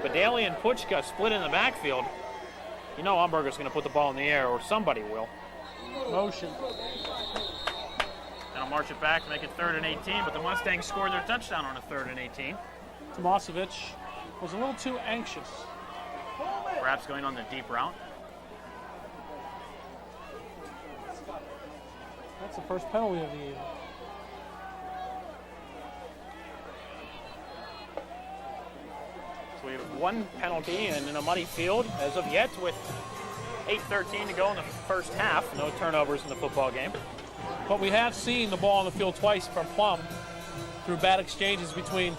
Badali and Puchka split in the backfield. You know Umberger's going to put the ball in the air, or somebody will. Motion. Now march it back to make it 3rd and 18, but the Mustangs scored their touchdown on a 3rd and 18. Tomasevich was a little too anxious. Perhaps going on the deep route. That's the first penalty of the year. So we have 1 penalty and in a muddy field as of yet with 8:13 to go in the first half. No turnovers in the football game. But we have seen the ball on the field twice from Plum through bad exchanges between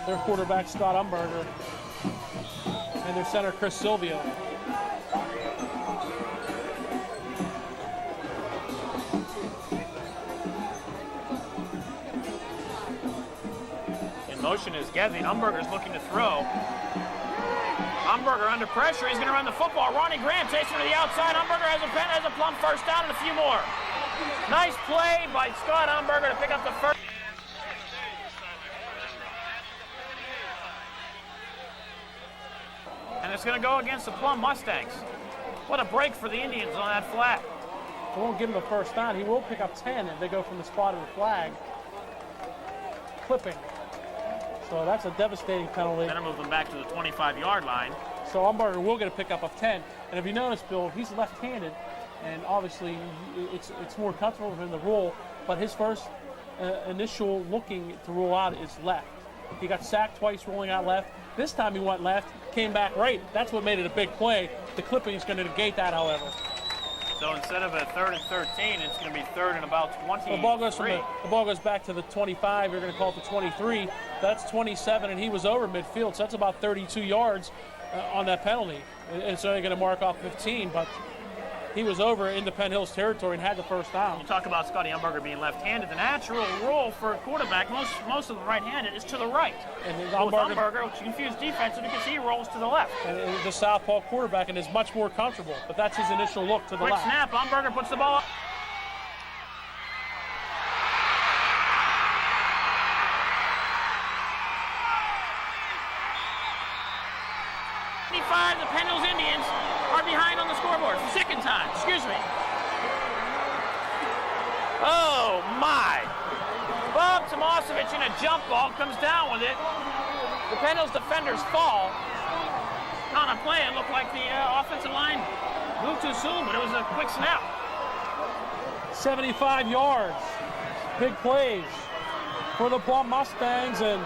their quarterback, Scott Umberger, and their center, Chris Silvio. In motion is Gevin. Umberger's looking to throw. Umberger under pressure. He's going to run the football. Ronnie Graham chasing to the outside. Umberger has a Plum first down and a few more. Nice play by Scott Umberger to pick up the first. And it's going to go against the Plum Mustangs. What a break for the Indians on that flag. They won't give him a first down. He will pick up 10 if they go from the spot of the flag. Clipping. So that's a devastating penalty. Then move them back to the 25-yard line. So Umberger will get a pickup of 10. And if you notice, Bill, he's left-handed, and obviously it's more comfortable for him to roll. But his first initial looking to roll out is left. He got sacked twice rolling out left. This time he went left, came back right. That's what made it a big play. The clipping is going to negate that, however. So instead of a 3rd and 13, it's going to be 3rd and about 23. The ball goes back to the 25. You're going to call it the 23. That's 27, and he was over midfield. So that's about 32 yards on that penalty. It's only going to mark off 15, but he was over into Penn Hills territory and had the first down. You talk about Scotty Umberger being left-handed. The natural role for a quarterback, most of the right-handed, is to the right. And with Umberger, which confused defense, and you can see he rolls to the left. And the southpaw quarterback and is much more comfortable. But that's his initial look to the left. Quick snap. Umberger puts the ball up. The Penn Hills Indians are behind on the scoreboard for the second time. Excuse me. Oh, my. Bob Tomasevich in a jump ball comes down with it. The Penn Hills defenders fall. On a play, it looked like the offensive line moved too soon, but it was a quick snap. 75 yards. Big plays for the Plum Mustangs, and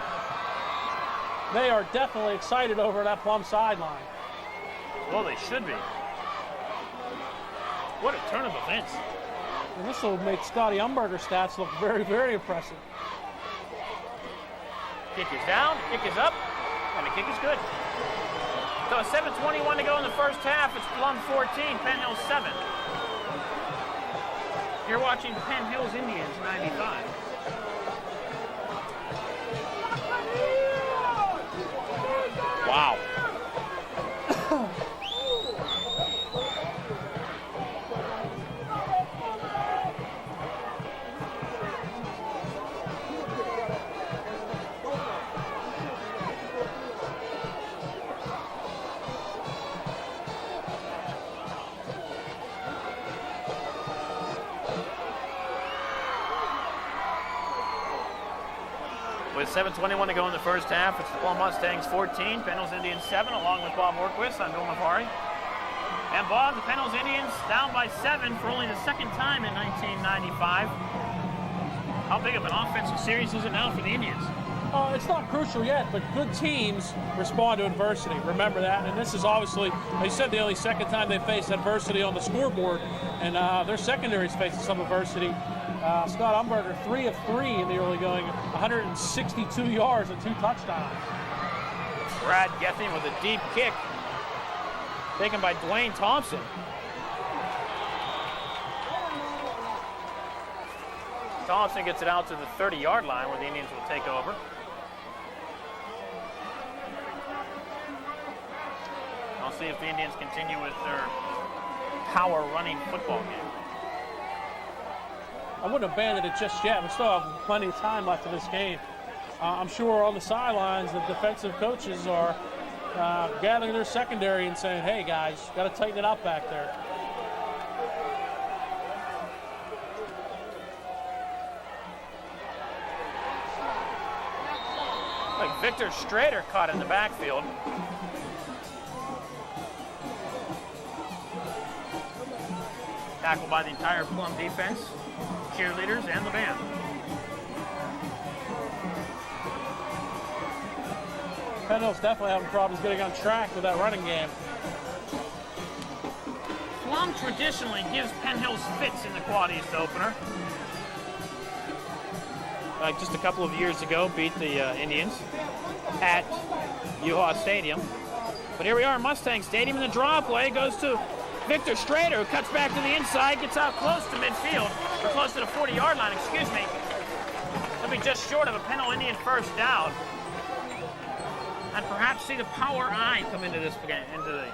they are definitely excited over that Plum sideline. Well, they should be. What a turn of events. And this will make Scotty Umberger's stats look very, very impressive. Kick is down, kick is up, and the kick is good. So 7:21 to go in the first half. It's Plum 14, Penn Hills 7. You're watching Penn Hills Indians 95. Wow. With 7:21 to go in the first half, it's the Plum Mustangs 14, Penn Hills Indians 7, along with Bob Orquist. I'm Bill Mavari. And Bob, the Penn Hills Indians down by 7 for only the second time in 1995. How big of an offensive series is it now for the Indians? It's not crucial yet, but good teams respond to adversity. Remember that. And this is obviously, they said, the only second time they faced adversity on the scoreboard. And their secondary's facing some adversity. Scott Umberger, 3 of 3 in the early going, 162 yards and 2 touchdowns. Brad Gethin with a deep kick, taken by Dwayne Thompson. Thompson gets it out to the 30-yard line where the Indians will take over. I'll see if the Indians continue with their power running football game. I wouldn't abandon it just yet. We still have plenty of time left in this game. I'm sure on the sidelines, the defensive coaches are gathering their secondary and saying, hey, guys, got to tighten it up back there. Like Victor Strader caught in the backfield. Tackled by the entire Plum defense, cheerleaders, and the band. Penn Hills definitely having problems getting on track with that running game. Plum traditionally gives Penn Hills fits in the Quad East opener. Like just a couple of years ago, beat the Indians at U-Haul Stadium. But here we are in Mustang Stadium, and the draw play goes to Victor Strader, who cuts back to the inside, gets out close to midfield, or close to the 40-yard line, excuse me. That'll be just short of a Penn Hills Indian first down. And perhaps see the power eye come into this into the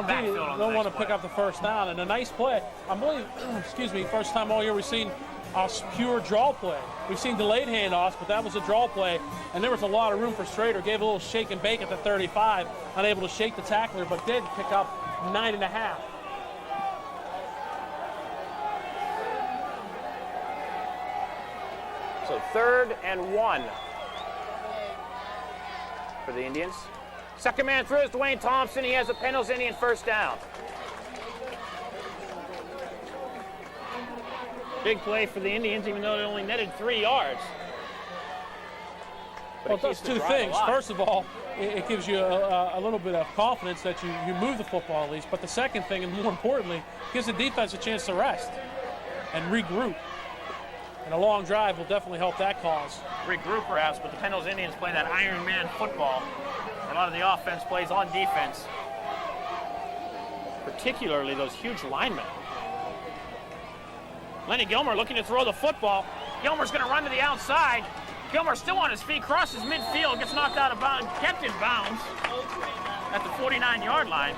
backfield on the don't want to play. pick up the first down. And a nice play. I believe, excuse me, first time all year we've seen a pure draw play. We've seen delayed handoffs, but that was a draw play. And there was a lot of room for Strader. Gave a little shake and bake at the 35. Unable to shake the tackler, but did pick up 9.5. So 3rd and 1 for the Indians. Second man through is Dwayne Thompson. He has a Penn Hills Indian first down. Big play for the Indians, even though they only netted 3 yards. But Well, it does two things. First of all, it gives you a little bit of confidence that you move the football at least. But the second thing, and more importantly, gives the defense a chance to rest and regroup. And a long drive will definitely help that cause. Regroup perhaps, but the Penn Hills Indians play that Iron Man football. A lot of the offense plays on defense, particularly those huge linemen. Lenny Gilmer looking to throw the football. Gilmer's going to run to the outside. Gilmer still on his feet, crosses midfield, gets knocked out of bounds, kept in bounds at the 49-yard line.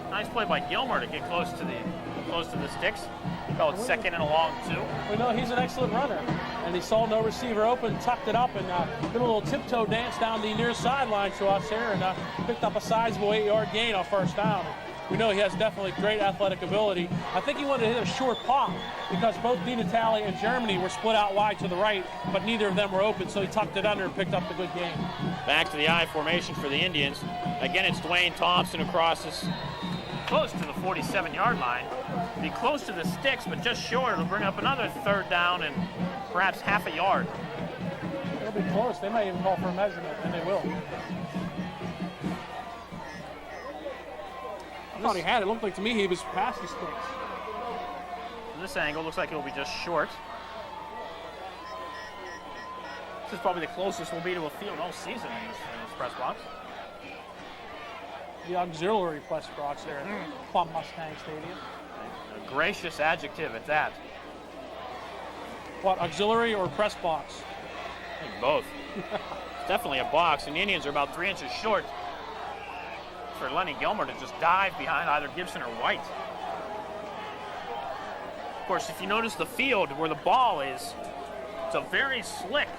Nice play by Gilmer to get close to the sticks. He called it 2nd and a long 2. We know he's an excellent runner, and he saw no receiver open, tucked it up, and did a little tiptoe dance down the near sideline to us here, and picked up a sizable 8-yard gain on first down. We know he has definitely great athletic ability. I think he wanted to hit a short pop because both Di Natale and Germany were split out wide to the right, but neither of them were open, so he tucked it under and picked up the good gain. Back to the I formation for the Indians. Again, it's Dwayne Thompson who crosses close to the 47-yard line. Be close to the sticks, but just short. It'll bring up another 3rd down and perhaps half a yard. It'll be close. They might even call for a measurement, and they will. thought he had it. Looked like to me he was past the sticks. From this angle, looks like it will be just short. This is probably the closest we'll be to a field all season in this press box. The auxiliary press box there at Plum Mustang Stadium. A gracious adjective at that. What, auxiliary or press box? I think both. It's definitely a box, and the Indians are about 3 inches short for Lenny Gilmer to just dive behind either Gibson or White. Of course, if you notice the field where the ball is, it's a very slick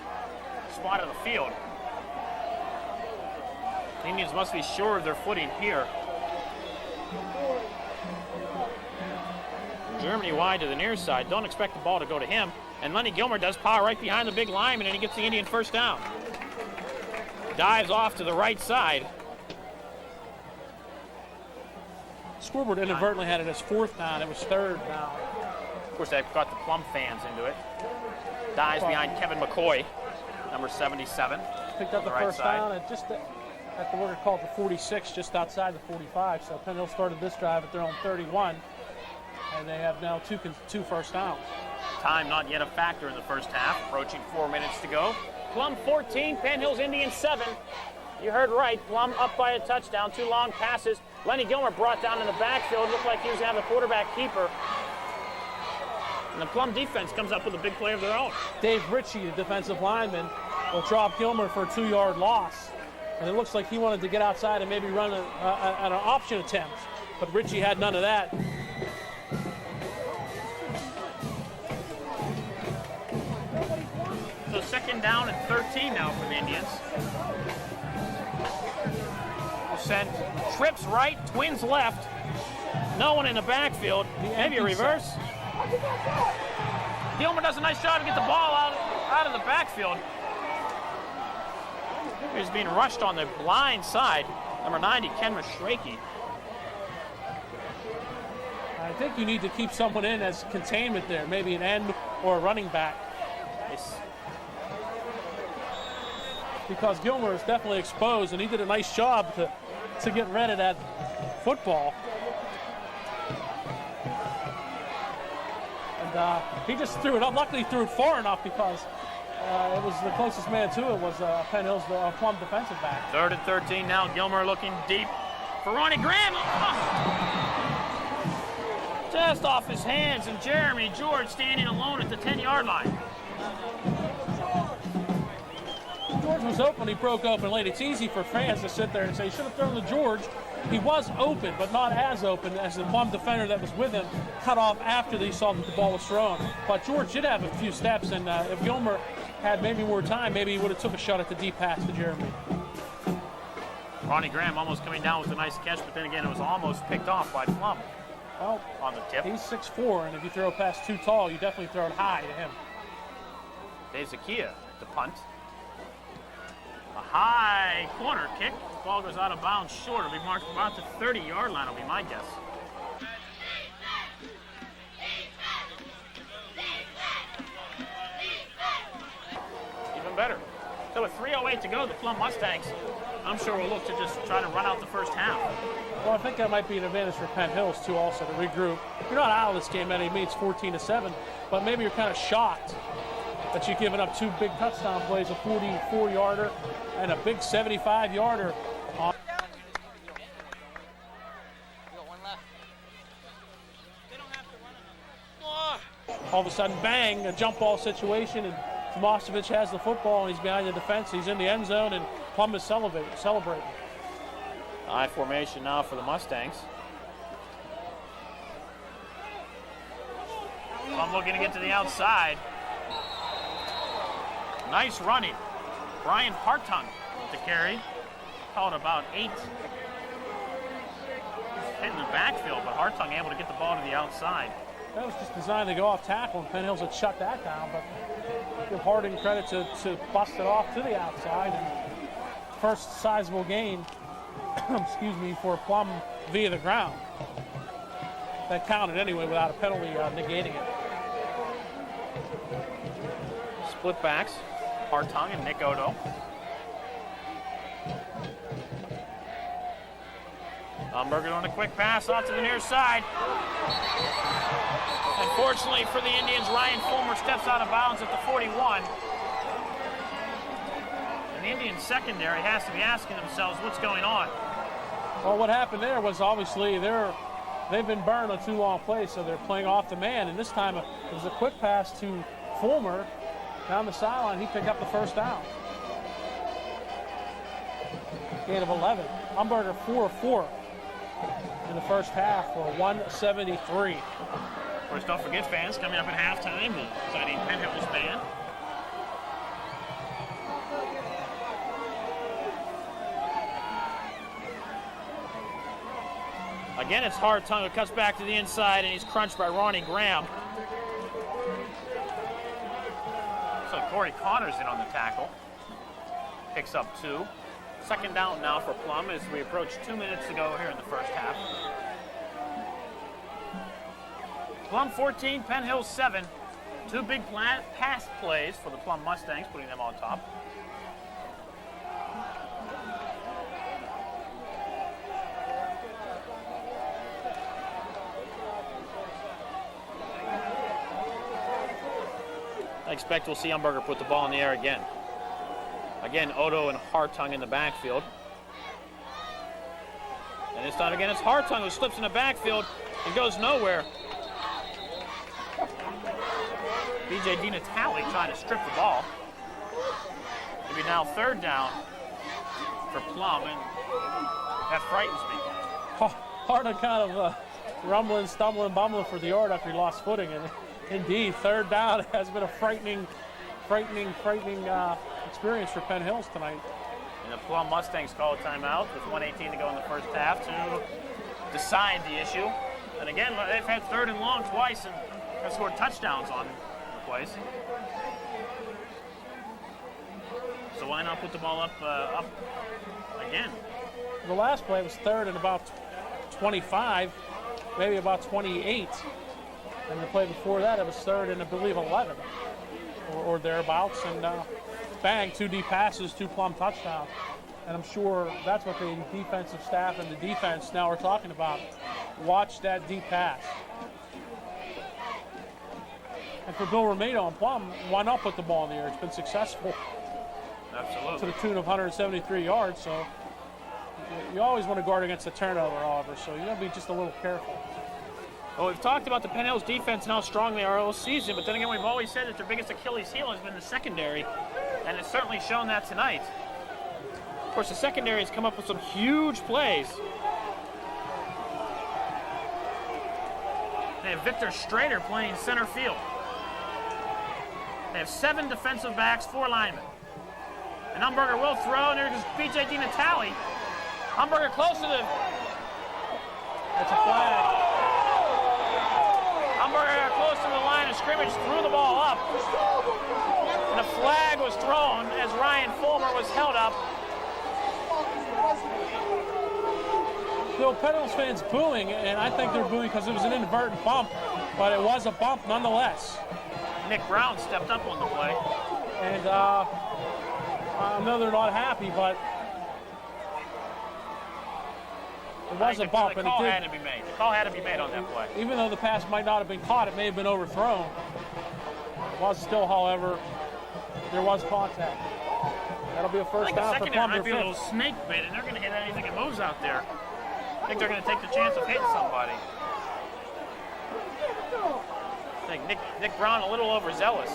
spot of the field. The Indians must be sure of their footing here. Germany wide to the near side. Don't expect the ball to go to him. And Lenny Gilmer does power right behind the big lineman, and he gets the Indian first down. Dives off to the right side. Scoreboard inadvertently had it as 4th down. It was 3rd down. Of course, they've got the Plum fans into it. Dives behind Kevin McCoy, number 77. Picked up the right first side. down at just at the what are called the 46, just outside the 45. So Penn Hill started this drive at their own 31, and they have now two first downs. Time not yet a factor in the first half. Approaching 4 minutes to go. Plum 14, Penn Hills Indians 7. You heard right. Plum up by a touchdown. 2 long passes. Lenny Gilmer brought down in the backfield. Looked like he was going to have a quarterback keeper. And the Plum defense comes up with a big play of their own. Dave Ritchie, the defensive lineman, will drop Gilmer for a 2-yard loss. And it looks like he wanted to get outside and maybe run an option attempt. But Ritchie had none of that. So 2nd down and 13 now for the Indians. We'll send trips right, twins left. No one in the backfield. Maybe a reverse. Gilmer does a nice job to get the ball out of the backfield. He's being rushed on the blind side. Number 90, Ken Mashrakey. I think you need to keep someone in as containment there, maybe an end or a running back. Because Gilmer is definitely exposed, and he did a nice job to get rid of that football. And he just threw it up. Luckily, he threw it far enough because it was the closest man to it was Penn Hills, the Plum defensive back. 3rd and 13 now. Gilmer looking deep for Ronnie Graham. Just off his hands, and Jeremy George standing alone at the 10-yard line. George was open, he broke open late. It's easy for fans to sit there and say, should have thrown to George. He was open, but not as open as the Plum defender that was with him cut off after he saw that the ball was thrown. But George did have a few steps, and if Gilmer had maybe more time, maybe he would have took a shot at the deep pass to Jeremy. Ronnie Graham almost coming down with a nice catch, but then again, it was almost picked off by Plum Well, on the tip. He's 6'4", and if you throw past too tall, you definitely throw it high to him. Dave Zakia to punt. A high corner kick. Ball goes out of bounds short. It'll be marked about the 30-yard line, will be my guess. Even better. So with 3:08 to go, the Plum Mustangs, I'm sure will look to just try to run out the first half. Well, I think that might be an advantage for Penn Hills, too, also, to regroup. You're not out of this game, Eddie. It's 14-7, but maybe you're kind of shocked that you've given up 2 big touchdown plays, a 44-yarder and a big 75-yarder. All of a sudden, bang, a jump ball situation, and Tomasevich has the football, and he's behind the defense. He's in the end zone, and Plum is celebrating. I formation now for the Mustangs. Plum looking to get to the outside. Nice running. Brian Hartung to carry. Called about 8. Hit in the backfield, but Hartung able to get the ball to the outside. That was just designed to go off tackle, and Penn Hills had shut that down, but give Harding credit to bust it off to the outside. And first sizable gain, excuse me, for Plum via the ground. That counted anyway without a penalty negating it. Split backs, Hartung and Nick Odo. Umberger on a quick pass off to the near side. Unfortunately for the Indians, Ryan Fulmer steps out of bounds at the 41. And the Indian secondary has to be asking themselves what's going on. Well, what happened there was obviously they've been burned on 2 long plays, so they're playing off the man. And this time it was a quick pass to Fulmer down the sideline. He picked up the first down. Gain of 11. Umberger 4 of 4 in the first half for 173. Of course, don't forget, fans, coming up at halftime, the exciting Penn Hills band. Again, it's Hartung who cuts back to the inside, and he's crunched by Ronnie Graham. So Corey Connors in on the tackle. Picks up 2. Second down now for Plum as we approach 2 minutes to go here in the first half. Plum 14, Penn Hills 7. 2 big pass plays for the Plum Mustangs, putting them on top. I expect we'll see Umberger put the ball in the air again. Again, Odo and Hartung in the backfield. And this time again, it's Hartung who slips in the backfield and goes nowhere. B.J. DiNatale trying to strip the ball. Maybe now 3rd down for Plum, and that frightens me. Hartung kind of rumbling, stumbling, bumbling for the yard after he lost footing. And indeed, 3rd down has been a frightening experience for Penn Hills tonight. And the Plum Mustangs call a timeout with 1:18 to go in the first half to decide the issue. And again, they've had 3rd and long twice and have scored touchdowns on the plays. So why not put the ball up again? The last play was 3rd and about 25, maybe about 28. And the play before that, it was 3rd and I believe 11 or thereabouts. And bang, 2 deep passes, 2 Plum touchdowns. And I'm sure that's what the defensive staff and the defense now are talking about. Watch that deep pass. And for Bill Romano and Plum, why not put the ball in the air? It's been successful. Absolutely. To the tune of 173 yards. So you always want to guard against a turnover, however. So you got to be just a little careful. Well, we've talked about the Penn Hills defense and how strong they are all season, but then again, we've always said that their biggest Achilles heel has been the secondary, and it's certainly shown that tonight. Of course, the secondary has come up with some huge plays. They have Victor Strader playing center field. They have 7 defensive backs, 4 linemen. And Umberger will throw, and there's B.J. DiNatale. Umberger close to the... It's a flag. Umberger close to the line of scrimmage, threw the ball up. And a flag was thrown as Ryan Fulmer was held up. Bill, Penn Hills fans booing, and I think they're booing because it was an inadvertent bump, but it was a bump nonetheless. Nick Brown stepped up on the play. And I know they're not happy, but it was a bump. The call had to be made. The call had to be made on that play. Even though the pass might not have been caught, it may have been overthrown. It was still, however, there was contact. That'll be a first down for Plum. Might be a little snake bait, and they're going to hit anything that moves out there. I think they're going to take the chance of hitting somebody. I think Nick Brown a little overzealous.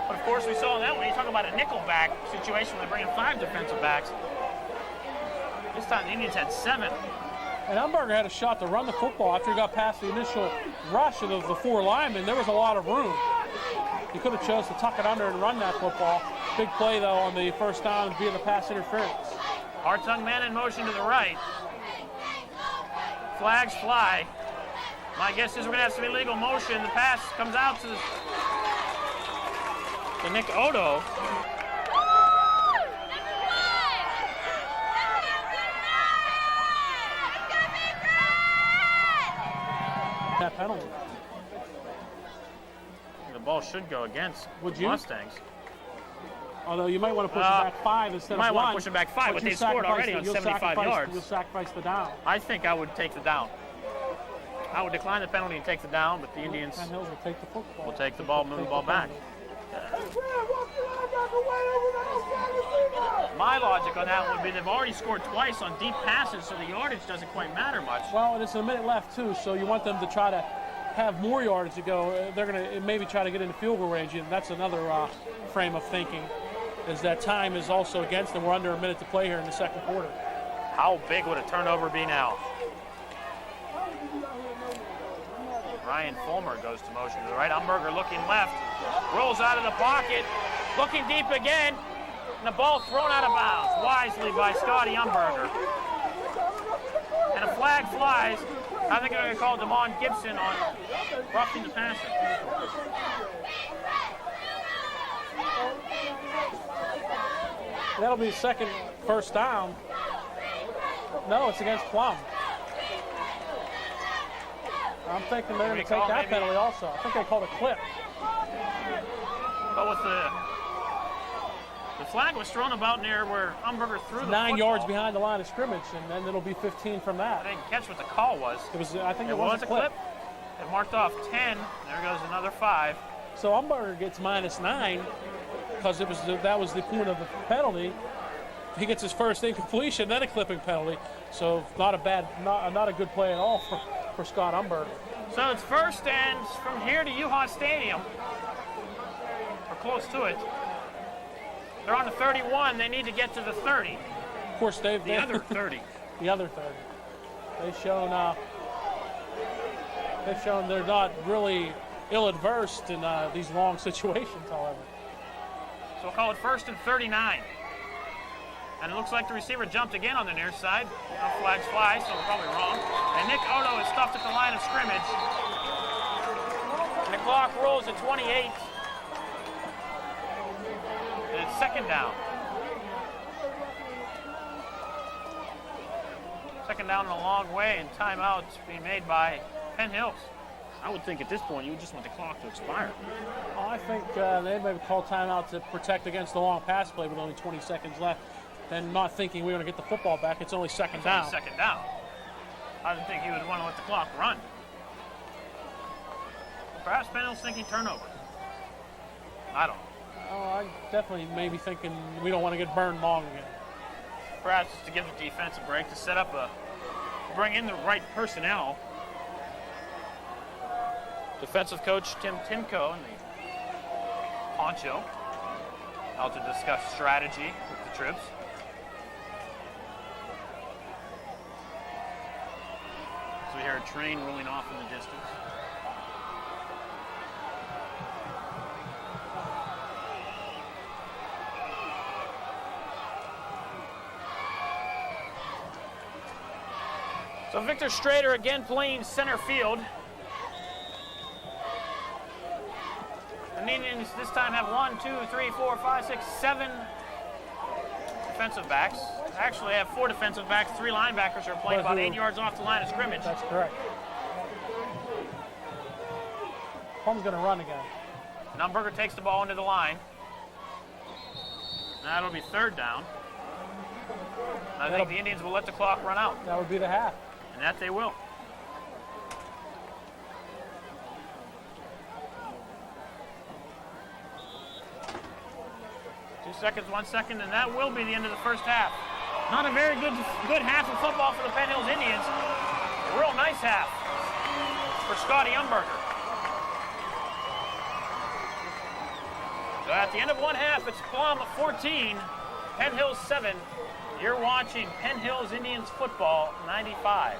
But of course, we saw that when you talk about a nickel back situation where they bring in 5 defensive backs. This time the Indians had 7. And Umberger had a shot to run the football after he got past the initial rush of the 4 linemen. There was a lot of room. He could have chose to tuck it under and run that football. Big play, though, on the first down via the pass interference. Hartung man in motion to the right. Flags fly. My guess is we're going to have some illegal motion. The pass comes out to Nick Odo. That penalty. The ball should go against the Mustangs. Although you might want to push it back 5 instead of 1. You might want to push it back 5, but they scored already on 75 yards. You'll sacrifice the down. I think I would take the down. I would decline the penalty and take the down, but the Indians Penn Hills will take the football. will take the ball, move the ball back. My logic on that would be they've already scored twice on deep passes, so the yardage doesn't quite matter much. Well, and it's a minute left, too, so you want them to try to have more yardage to go. They're going to maybe try to get into field goal range, and that's another frame of thinking, is that time is also against them. We're under a minute to play here in the second quarter. How big would a turnover be now? Ryan Fulmer goes to motion to the right. Umberger looking left, rolls out of the pocket, looking deep again, and the ball thrown out of bounds wisely by Scotty Umberger. And a flag flies. I think they're going to call DeMond Gibson on roughing the passer. That'll be second first down. No, it's against Plum. I'm thinking they're going to take that penalty also. I think they called a clip. But with the flag was thrown about near where Umberger threw the 9 football. yards behind the line of scrimmage, and then it'll be 15 from that. I didn't catch what the call was. It was. I think It was a clip. It marked off 10. There goes another 5. So Umberger gets -9 because that was the point of the penalty. He gets his first incompletion, then a clipping penalty. So not a good play at all for Scott Umberger. So it's first and from here to UHA Stadium, or close to it. They're on the 31. They need to get to the 30. Of course, The other 30. The other 30. They've shown they're not really ill-adversed in these long situations, however. So we'll call it first and 39. And it looks like the receiver jumped again on the near side. No flags fly, so we're probably wrong. And Nick Odo is stuffed at the line of scrimmage. And the clock rolls at 28. And it's second down. Second down in a long way, and timeout being made by Penn Hills. I would think at this point you would just want the clock to expire. Oh, I think they may call timeout to protect against the long pass play with only 20 seconds left. And not thinking we're going to get the football back. It's only second down. Second down. I didn't think he would want to let the clock run. Perhaps Penn Hills thinking turnover. I don't know. Oh, I definitely maybe thinking we don't want to get burned long again. Perhaps just to give the defense a break, to set up bring in the right personnel. Defensive coach Tim Timko and the poncho out to discuss strategy with the troops. So we hear a train rolling off in the distance. So Victor Strader again playing center field. The Indians this time have 7 defensive backs. Actually, they have 4 defensive backs, 3 linebackers who are playing about 8 yards off the line of scrimmage. That's correct. Plum's going to run again. Umberger takes the ball into the line. That'll be third down. I think the Indians will let the clock run out. That would be the half. And that they will. Seconds, 1 second, and that will be the end of the first half. Not a very good half of football for the Penn Hills Indians. A real nice half for Scotty Umberger. So at the end of one half, it's Plum 14, Penn Hills 7. You're watching Penn Hills Indians football 95.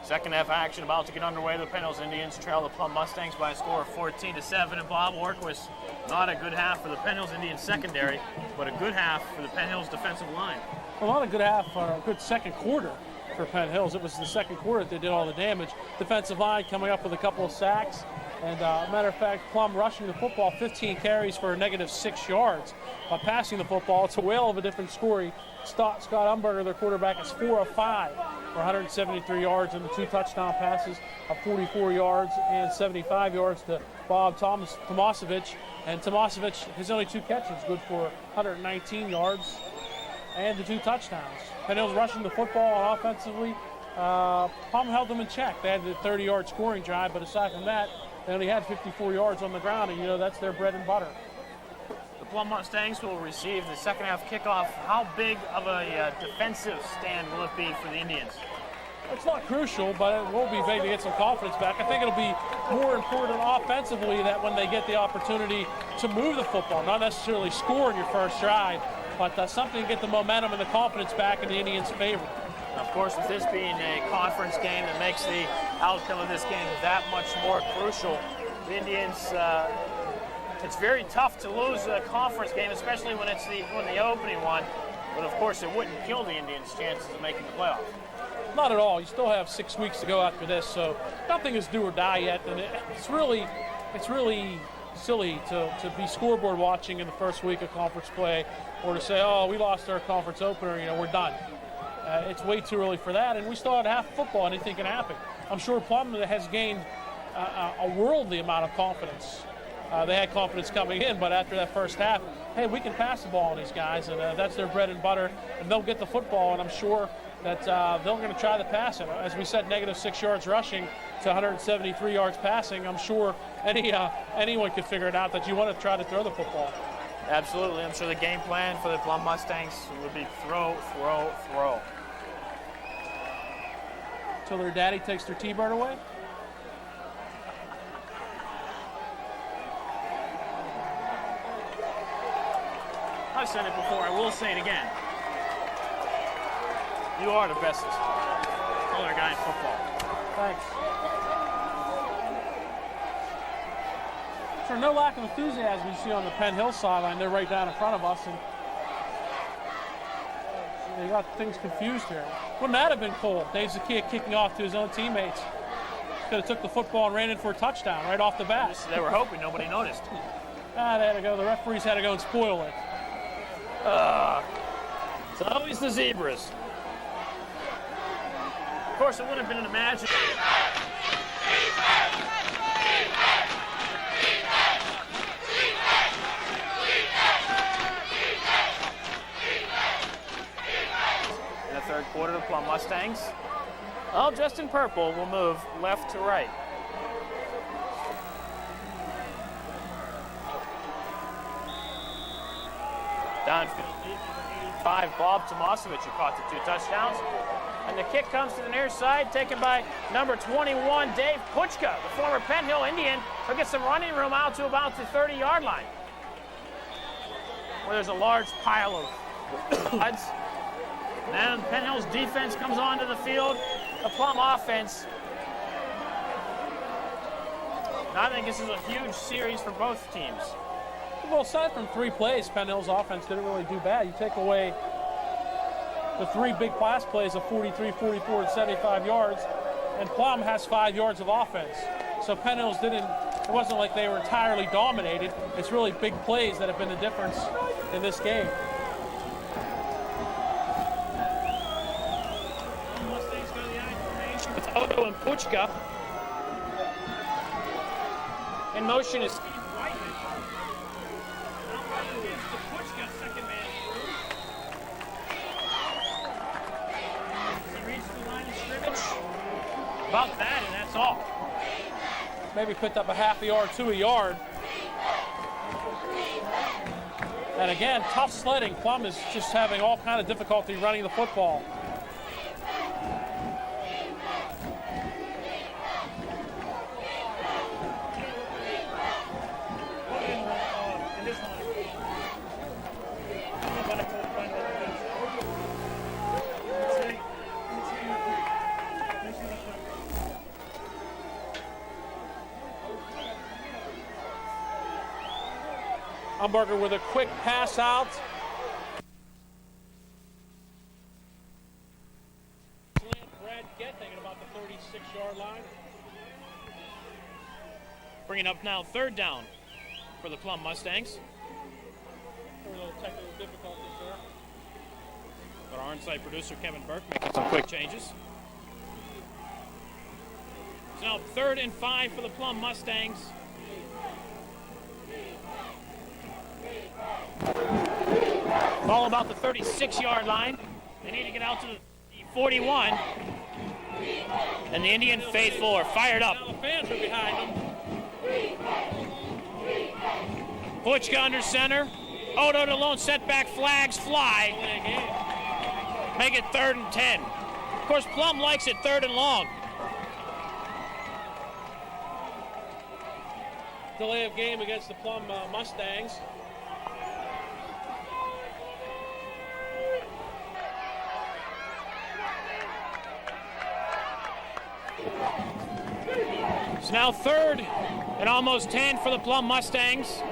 Second half action about to get underway. The Penn Hills Indians trail the Plum Mustangs by a score of 14-7. And Bob Orquist, not a good half for the Penn Hills Indians secondary, but a good half for the Penn Hills defensive line. Well, not a good half, a good second quarter for Penn Hills. It was the second quarter that they did all the damage. Defensive line coming up with a couple of sacks. And matter of fact, Plum rushing the football, 15 carries for a -6 yards. Passing the football, it's a whale of a different story. Scott Umberger, their quarterback, is 4 of 5 for 173 yards and the 2 touchdown passes of 44 yards and 75 yards to Bob Tomasevich. And Tomasevich, his only 2 catches, good for 119 yards and the 2 touchdowns. Penn Hills rushing the football offensively. Plum held them in check. They had the 30-yard scoring drive, but aside from that, they only had 54 yards on the ground, and that's their bread and butter. The Plum Mustangs will receive the second half kickoff. How big of a defensive stand will it be for the Indians? It's not crucial, but it will be big to get some confidence back. I think it'll be more important offensively that when they get the opportunity to move the football, not necessarily score in your first drive, but something to get the momentum and the confidence back in the Indians' favor. Of course, with this being a conference game, that makes the outcome of this game that much more crucial. The Indians, it's very tough to lose a conference game, especially when it's the opening one. But of course, it wouldn't kill the Indians' chances of making the playoffs. Not at all. You still have 6 weeks to go after this, so nothing is do or die yet. And it's really silly to be scoreboard watching in the first week of conference play, or to say, oh, we lost our conference opener, we're done. It's way too early for that, and we still had half football. Anything can happen. I'm sure Plum has gained a worldly amount of confidence. They had confidence coming in, but after that first half, hey, we can pass the ball on these guys, and that's their bread and butter, and they'll get the football, and I'm sure that they're going to try the passing. As we said, -6 yards rushing to 173 yards passing. I'm sure anyone could figure it out that you want to try to throw the football. Absolutely. I'm sure the game plan for the Plum Mustangs would be throw. Till their daddy takes their T-bird away? I've said it before, I will say it again. You are the best color guy in football. Thanks. For no lack of enthusiasm you see on the Penn Hills sideline, they're right down in front of us, and they got things confused here. Wouldn't that have been cool? Dave Zakia kicking off to his own teammates. Could have took the football and ran in for a touchdown right off the bat. They were hoping nobody noticed. They had to go. The referees had to go and spoil it. It's always the zebras. Of course, it would have been an imaginary. In the third quarter, the Plum Mustangs, all dressed in purple, will move left to right. Downfield, 5, Bob Tomasevich, who caught the 2 touchdowns. And the kick comes to the near side, taken by number 21, Dave Puchka, the former Penn Hill Indian, who gets some running room out to about the 30-yard line, where there's a large pile of buds. Then Penn Hill's defense comes onto the field. The Plum offense. I think this is a huge series for both teams. Well, aside from 3 plays, Penn Hill's offense didn't really do bad. You take away the 3 big pass plays of 43, 44, and 75 yards, and Plum has 5 yards of offense. So Penn Hills it wasn't like they were entirely dominated. It's really big plays that have been the difference in this game. It's Otto and Puchka. In motion is Steve Whiteman. Puchka, second man through. He reached the line of scrimmage. About that, and that's all. Maybe picked up a half a yard to a yard. And again, tough sledding. Plum is just having all kind of difficulty running the football. Umberger with a quick pass out. Brad Getting at about the 36-yard line. Bringing up now 3rd down for the Plum Mustangs. A little technical difficulties there. But our on-site producer Kevin Burke making some quick changes. It's now 3rd and 5 for the Plum Mustangs. Ball about the 36-yard line. They need to get out to the 41. And the Indian faithful are fired up. Now the fans are behind them. Puchka under center. Odo to lone setback, flags fly. Make it 3rd and 10. Of course, Plum likes it 3rd and long. Delay of game against the Plum Mustangs. It's now 3rd and almost 10 for the Plum Mustangs.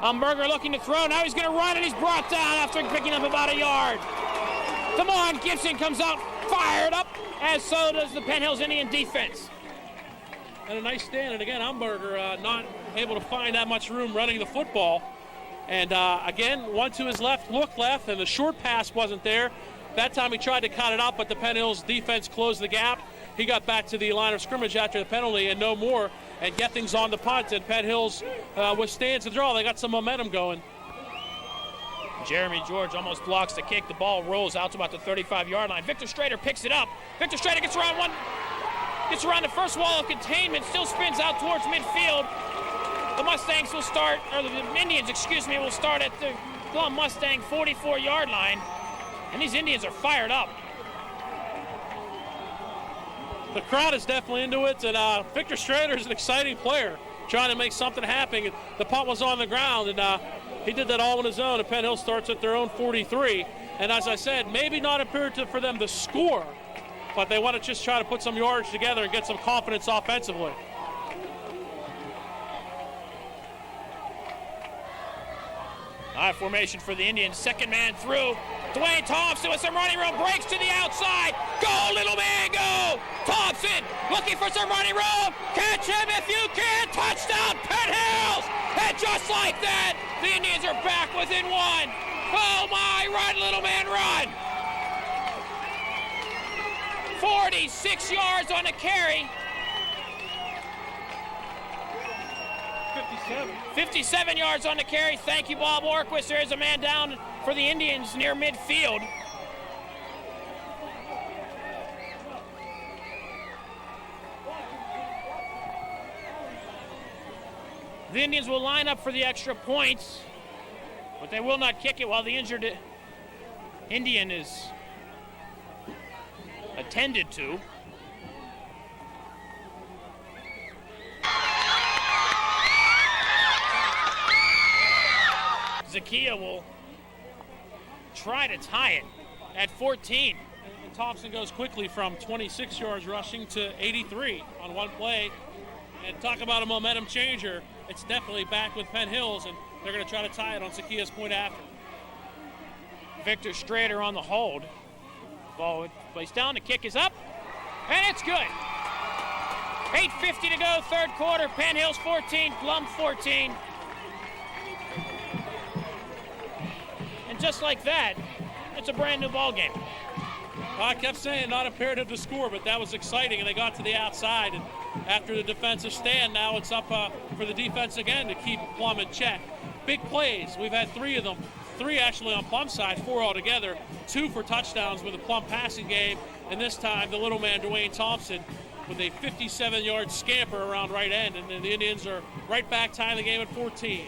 Umberger looking to throw. Now he's going to run, and he's brought down after picking up about a yard. Come on, Gibson comes out fired up, as so does the Penn Hills Indian defense. And a nice stand. And again, Umberger not able to find that much room running the football. And again, one to his left, look left, and the short pass wasn't there. That time he tried to cut it out, but the Penn Hills defense closed the gap. He got back to the line of scrimmage after the penalty and no more. And Gethings on the punt, and Penn Hills withstands the draw. They got some momentum going. Jeremy George almost blocks the kick. The ball rolls out to about the 35-yard line. Victor Strader picks it up. Victor Strader gets around the first wall of containment, still spins out towards midfield. The Mustangs will start, or the Indians, will start at the Plum Mustang 44-yard line. And these Indians are fired up. The crowd is definitely into it, and Victor Strader is an exciting player, trying to make something happen. The punt was on the ground, and he did that all on his own, and Penn Hill starts at their own 43. And as I said, maybe not imperative for them to score, but they want to just try to put some yardage together and get some confidence offensively. I formation for the Indians. Second man through. Dwayne Thompson with some running room. Breaks to the outside. Go, little man, go! Thompson looking for some running room. Catch him if you can. Touchdown, Penn Hills! And just like that, the Indians are back within one. Oh my, run, little man, run! 46 yards on the carry. 57 yards on the carry. Thank you, Bob Orquist. There is a man down for the Indians near midfield. The Indians will line up for the extra points, but they will not kick it while the injured Indian is attended to. Zakia will try to tie it at 14. And Thompson goes quickly from 26 yards rushing to 83 on one play. And talk about a momentum changer. It's definitely back with Penn Hills, and they're going to try to tie it on Zakia's point after. Victor Strader on the hold. Ball placed down, the kick is up, and it's good. 8:50 to go, third quarter. Penn Hills 14, Plum 14. And just like that, it's a brand new ball game. I kept saying not imperative to score, but that was exciting, and they got to the outside. And after the defensive stand, now it's up for the defense again to keep Plum in check. Big plays. We've had three of them. Three actually on Plum's side, four altogether. Two for touchdowns with the Plum passing game. And this time, the little man, Dwayne Thompson, with a 57-yard scamper around right end. And then the Indians are right back tying the game at 14.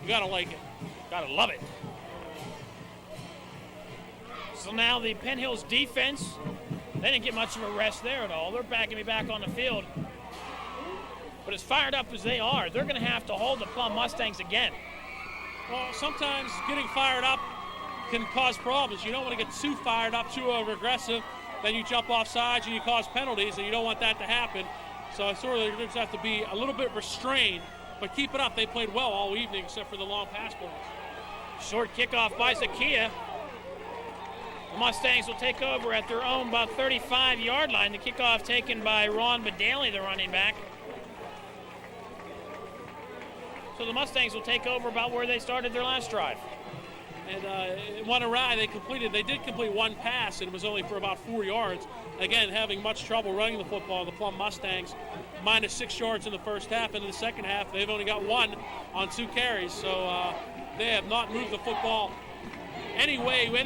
You got to like it. Got to love it. So now the Penn Hills defense, they didn't get much of a rest there at all. They're backing me back on the field. But as fired up as they are, they're going to have to hold the Plum Mustangs again. Well, sometimes getting fired up can cause problems. You don't want to get too fired up, too over-aggressive. Then you jump off sides and you cause penalties, and you don't want that to happen. So I sort of just have to be a little bit restrained, but keep it up. They played well all evening except for the long pass plays. Short kickoff by Zakia. The Mustangs will take over at their own about 35-yard line. The kickoff taken by Ron Bedaly, the running back. So the Mustangs will take over about where they started their last drive. And it went awry. They did complete one pass, and it was only for about 4 yards. Again, having much trouble running the football. The Plum Mustangs minus 6 yards in the first half. And in the second half, they've only got one on 2 carries. So they have not moved the football any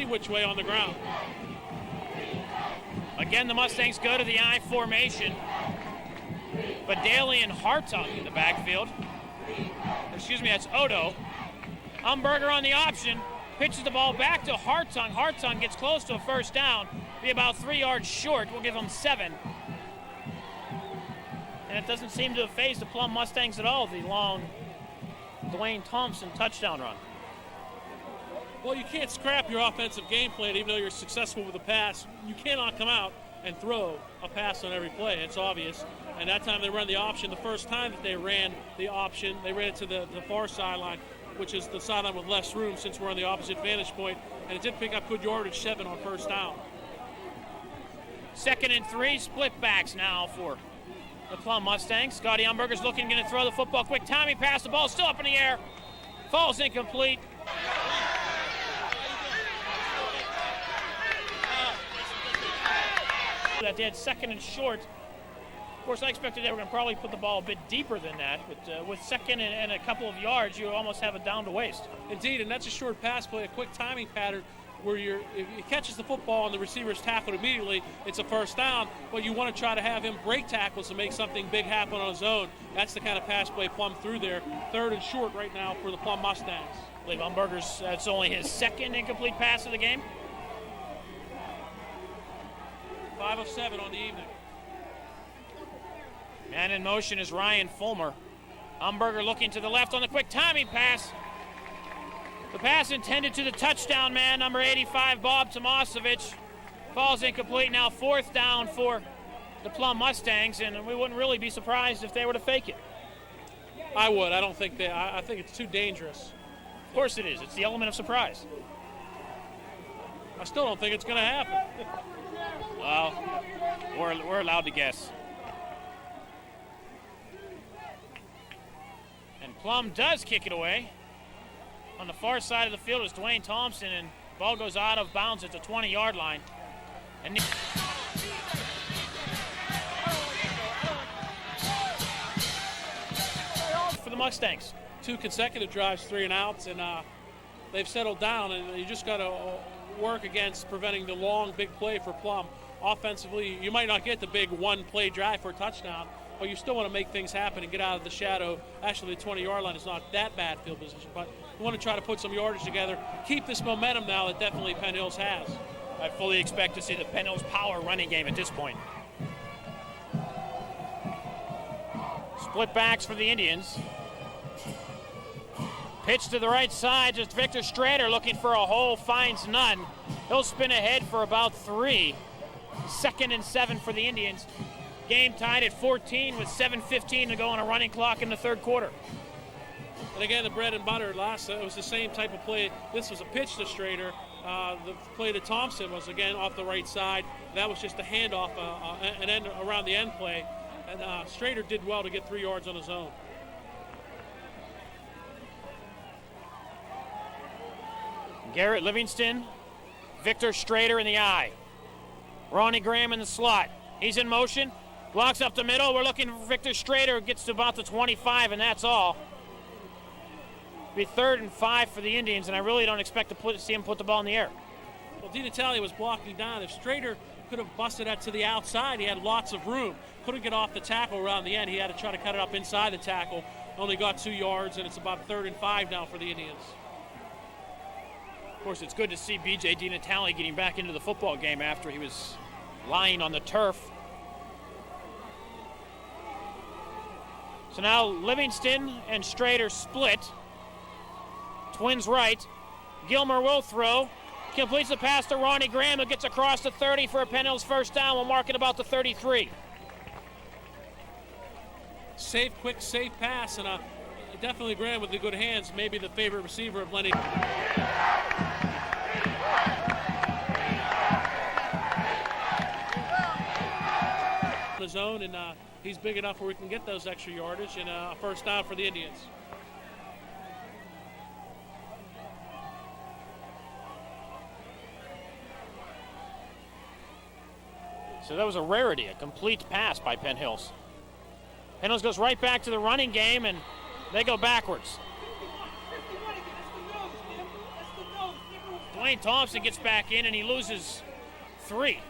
which way on the ground. Again, the Mustangs go to the I formation. Bedaly and Hartung in the backfield. Excuse me, that's Odo. Umberger on the option. Pitches the ball back to Hartung. Hartung gets close to a first down. Be about 3 yards short. We'll give him 7. And it doesn't seem to have phased the Plum Mustangs at all, the long Dwayne Thompson touchdown run. Well, you can't scrap your offensive game plan even though you're successful with a pass. You cannot come out and throw a pass on every play. It's obvious. And that time they ran the option. The first time that they ran the option, they ran it to the far sideline, which is the sideline with less room since we're on the opposite vantage point. And it did pick up good yardage, 7 on first down. 2nd and 3, split backs now for the Plum Mustangs. Scotty Umberger's looking, going to throw the football. Quick timing pass, the ball still up in the air. Falls incomplete. That they had 2nd and short. Of course, I expected they were going to probably put the ball a bit deeper than that, but with 2nd and a couple of yards, you almost have it down to waste. Indeed, and that's a short pass play, a quick timing pattern where if he catches the football and the receiver's tackled immediately, it's a first down, but you want to try to have him break tackles and make something big happen on his own. That's the kind of pass play Plum threw there. 3rd and short right now for the Plum Mustangs. I believe Umberger's, that's only his 2nd incomplete pass of the game. 5 of 7 on the evening. Man in motion is Ryan Fulmer. Umberger looking to the left on the quick timing pass. The pass intended to the touchdown man, number 85, Bob Tomasevich. Falls incomplete. Now 4th down for the Plum Mustangs, and we wouldn't really be surprised if they were to fake it. I would. I don't think I think it's too dangerous. Of course it is. It's the element of surprise. I still don't think it's going to happen. Well, we're allowed to guess. And Plum does kick it away. On the far side of the field is Dwayne Thompson, and the ball goes out of bounds at the 20-yard line. And for the Mustangs. 2 consecutive drives, 3 and outs, and they've settled down, and you just got to work against preventing the long, big play for Plum. Offensively, you might not get the big one-play drive for a touchdown, but you still want to make things happen and get out of the shadow. Actually, the 20-yard line is not that bad field position, but you want to try to put some yardage together, keep this momentum now that definitely Penn Hills has. I fully expect to see the Penn Hills power running game at this point. Split backs for the Indians. Pitch to the right side, just Victor Strader looking for a hole, finds none. He'll spin ahead for about 3. 2nd and 7 for the Indians. Game tied at 14 with 7:15 to go on a running clock in the 3rd quarter. And again, the bread and butter it was the same type of play. This was a pitch to Strader. The play to Thompson was, again, off the right side. That was just a handoff, an end around the end play. And Strader did well to get 3 yards on his own. Garrett Livingston, Victor Strader in the eye. Ronnie Graham in the slot. He's in motion, blocks up the middle. We're looking for Victor Strader, gets to about the 25, and that's all. Be 3rd and 5 for the Indians, and I really don't expect to see him put the ball in the air. Well, DiNatale was blocking down. If Strader could have busted that to the outside, he had lots of room. Couldn't get off the tackle around the end. He had to try to cut it up inside the tackle. Only got 2 yards, and it's about 3rd and 5 now for the Indians. Of course, it's good to see B.J. DiNatale getting back into the football game after he was lying on the turf. So now Livingston and Strader split. Twins right. Gilmer will throw. Completes the pass to Ronnie Graham, who gets across the 30 for a Penn Hills 1st down. We'll mark it about the 33. Safe, quick, safe pass, and definitely Graham with the good hands, maybe the favorite receiver of Lenny. The zone, and he's big enough where we can get those extra yardage, and a 1st down for the Indians. So that was a rarity, a complete pass by Penn Hills. Penn Hills goes right back to the running game, and they go backwards. Dwayne Thompson gets back in, and he loses 3.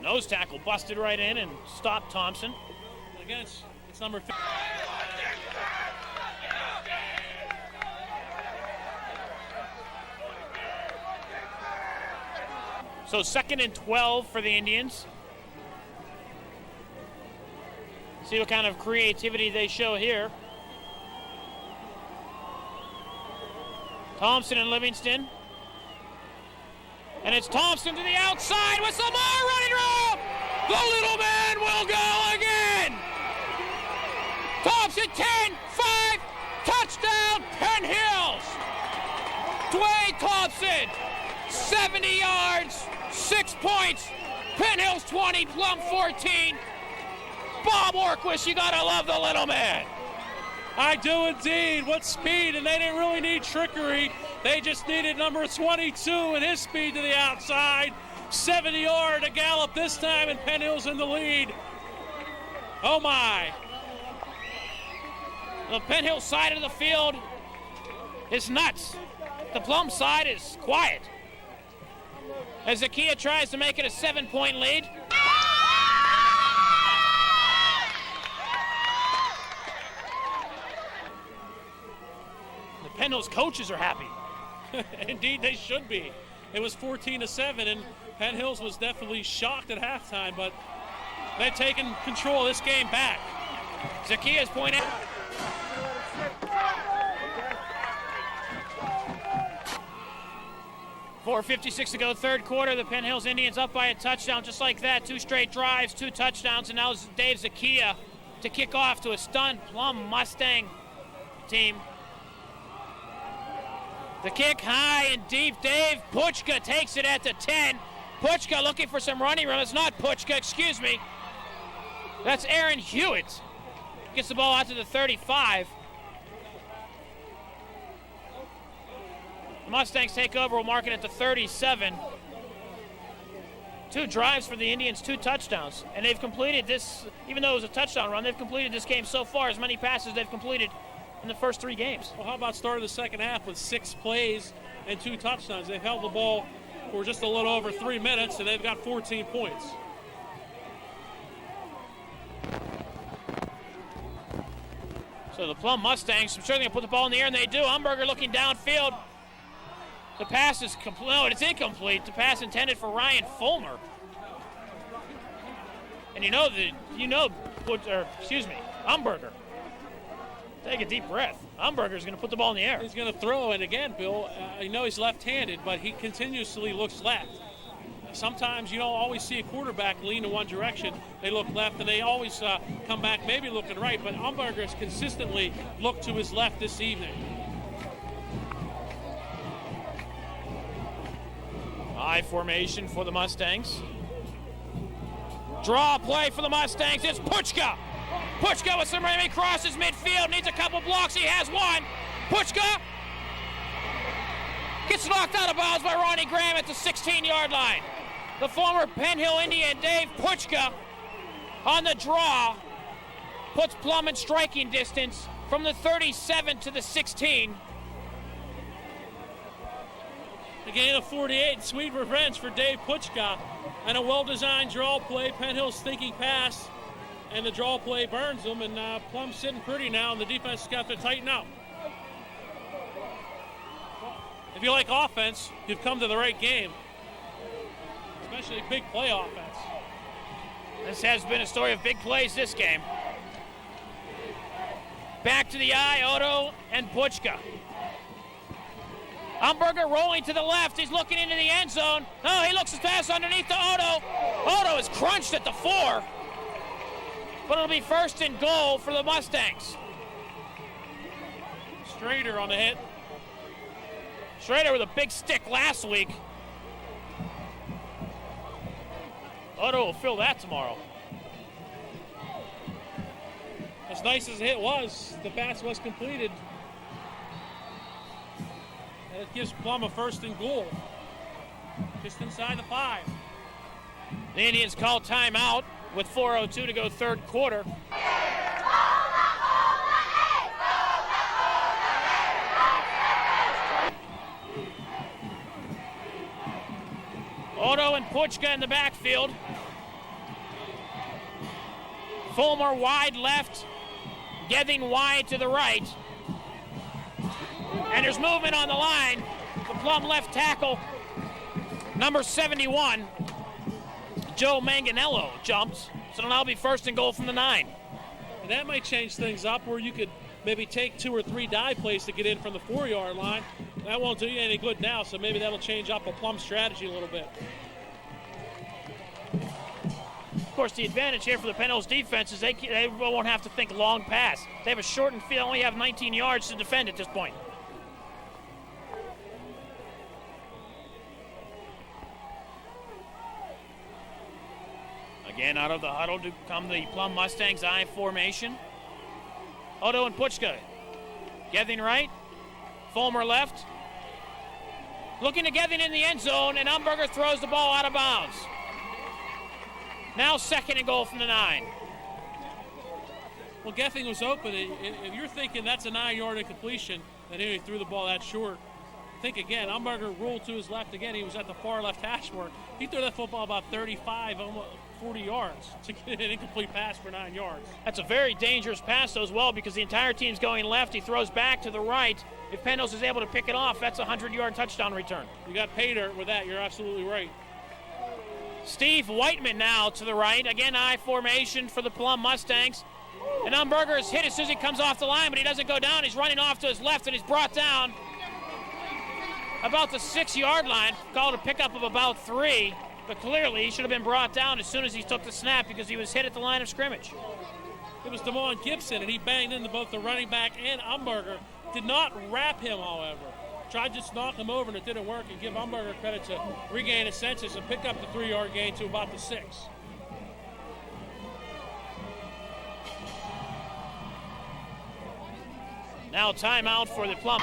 Nose tackle busted right in and stopped Thompson. Again, it's number 50. So 2nd and 12 for the Indians. See what kind of creativity they show here. Thompson and Livingston. And it's Thompson to the outside with some more running room. The little man will go again. Thompson 10, 5, touchdown Penn Hills. Dwayne Thompson, 70 yards, 6 points. Penn Hills 20, Plum 14. Bob Orquist, you gotta love the little man. I do indeed. What speed, and they didn't really need trickery. They just needed number 22 and his speed to the outside. 70-yard to gallop this time, and Penn Hills in the lead. Oh my. The Penn Hills side of the field is nuts. The Plum side is quiet. As Zakia tries to make it a 7-point lead. The Penn Hills coaches are happy. Indeed, they should be. It was 14-7, and Penn Hills was definitely shocked at halftime, but they've taken control of this game back. Zakia's point out. 4:56 to go, third quarter. The Penn Hills Indians up by a touchdown, just like that. 2 straight drives, 2 touchdowns, and now it's Dave Zakia to kick off to a stunned Plum Mustang team. The kick high and deep. Dave Puchka takes it at the 10. Puchka looking for some running room. It's not Puchka, excuse me. That's Aaron Hewitt. Gets the ball out to the 35. The Mustangs take over. We'll mark it at the 37. 2 drives for the Indians, 2 touchdowns. And they've completed this, even though it was a touchdown run, they've completed this game so far as many passes they've completed in the first 3 games. Well, how about start of the second half with 6 plays and 2 touchdowns? They've held the ball for just a little over 3 minutes, and they've got 14 points. So the Plum Mustangs certainly going to put the ball in the air, and they do. Umberger looking downfield. The pass is complete. No, it's incomplete. The pass intended for Ryan Fulmer. And Umberger. Take a deep breath. Umberger's going to put the ball in the air. He's going to throw, and again, Bill, he's left-handed, but he continuously looks left. Sometimes you don't always see a quarterback lean in one direction. They look left, and they always come back maybe looking right, but Umberger has consistently looked to his left this evening. High formation for the Mustangs. Draw play for the Mustangs. It's Puchka. Puchka with some running crosses midfield. Needs a couple blocks. He has one. Puchka gets knocked out of bounds by Ronnie Graham at the 16-yard line. The former Penn Hill Indian Dave Puchka on the draw puts Plum in striking distance from the 37 to the 16. A gain of 48, sweet revenge for Dave Puchka, and a well-designed draw play. Penn Hill's thinking pass, and the draw play burns them, and Plum's sitting pretty now, and the defense has got to tighten up. If you like offense, you've come to the right game, especially big play offense. This has been a story of big plays this game. Back to the eye, Odo and Puchka. Umberger rolling to the left. He's looking into the end zone. Oh, he looks his pass underneath to Odo. Odo is crunched at the 4. But it'll be first and goal for the Mustangs. Strader on the hit. Strader with a big stick last week. Odo will fill that tomorrow. As nice as the hit was, the pass was completed. And it gives Plum a first and goal. Just inside the 5. The Indians call timeout with 4:02 to go third quarter. Odo and Puchka in the backfield. Fulmer wide left, Gething wide to the right. And there's movement on the line. The Plum left tackle, number 71, Joe Manganello, jumps. So it'll now be first and goal from the 9. And that might change things up where you could maybe take 2 or 3 dive plays to get in from the 4-yard line. That won't do you any good now, so maybe that'll change up a Plum strategy a little bit. Of course, the advantage here for the Penn Hills defense is they won't have to think long pass. They have a shortened field, only have 19 yards to defend at this point. Again, out of the huddle to come the Plum Mustangs I formation. Odo and Puchka. Gething right. Fulmer left. Looking to Gething in the end zone, and Umberger throws the ball out of bounds. Now second and goal from the 9. Well, Gething was open. If you're thinking that's a 9-yard incompletion, that he threw the ball that short, think again. Umberger rolled to his left again. He was at the far left hash mark. He threw that football about 35, almost 40 yards to get an incomplete pass for 9 yards. That's a very dangerous pass, though, as well, because the entire team's going left. He throws back to the right. If Penn Hills is able to pick it off, that's a 100-yard touchdown return. You got pay dirt with that. You're absolutely right. Steve Whiteman now to the right. Again, I formation for the Plum Mustangs. And Umberger is hit as soon as he comes off the line, but he doesn't go down. He's running off to his left, and he's brought down about the 6-yard line, called a pickup of about 3, but clearly he should have been brought down as soon as he took the snap because he was hit at the line of scrimmage. It was Devon Gibson, and he banged into both the running back and Umberger. Did not wrap him, however. Tried to just knock him over, and it didn't work, and give Umberger credit to regain his senses and pick up the 3-yard gain to about the 6. Now timeout for the Plum.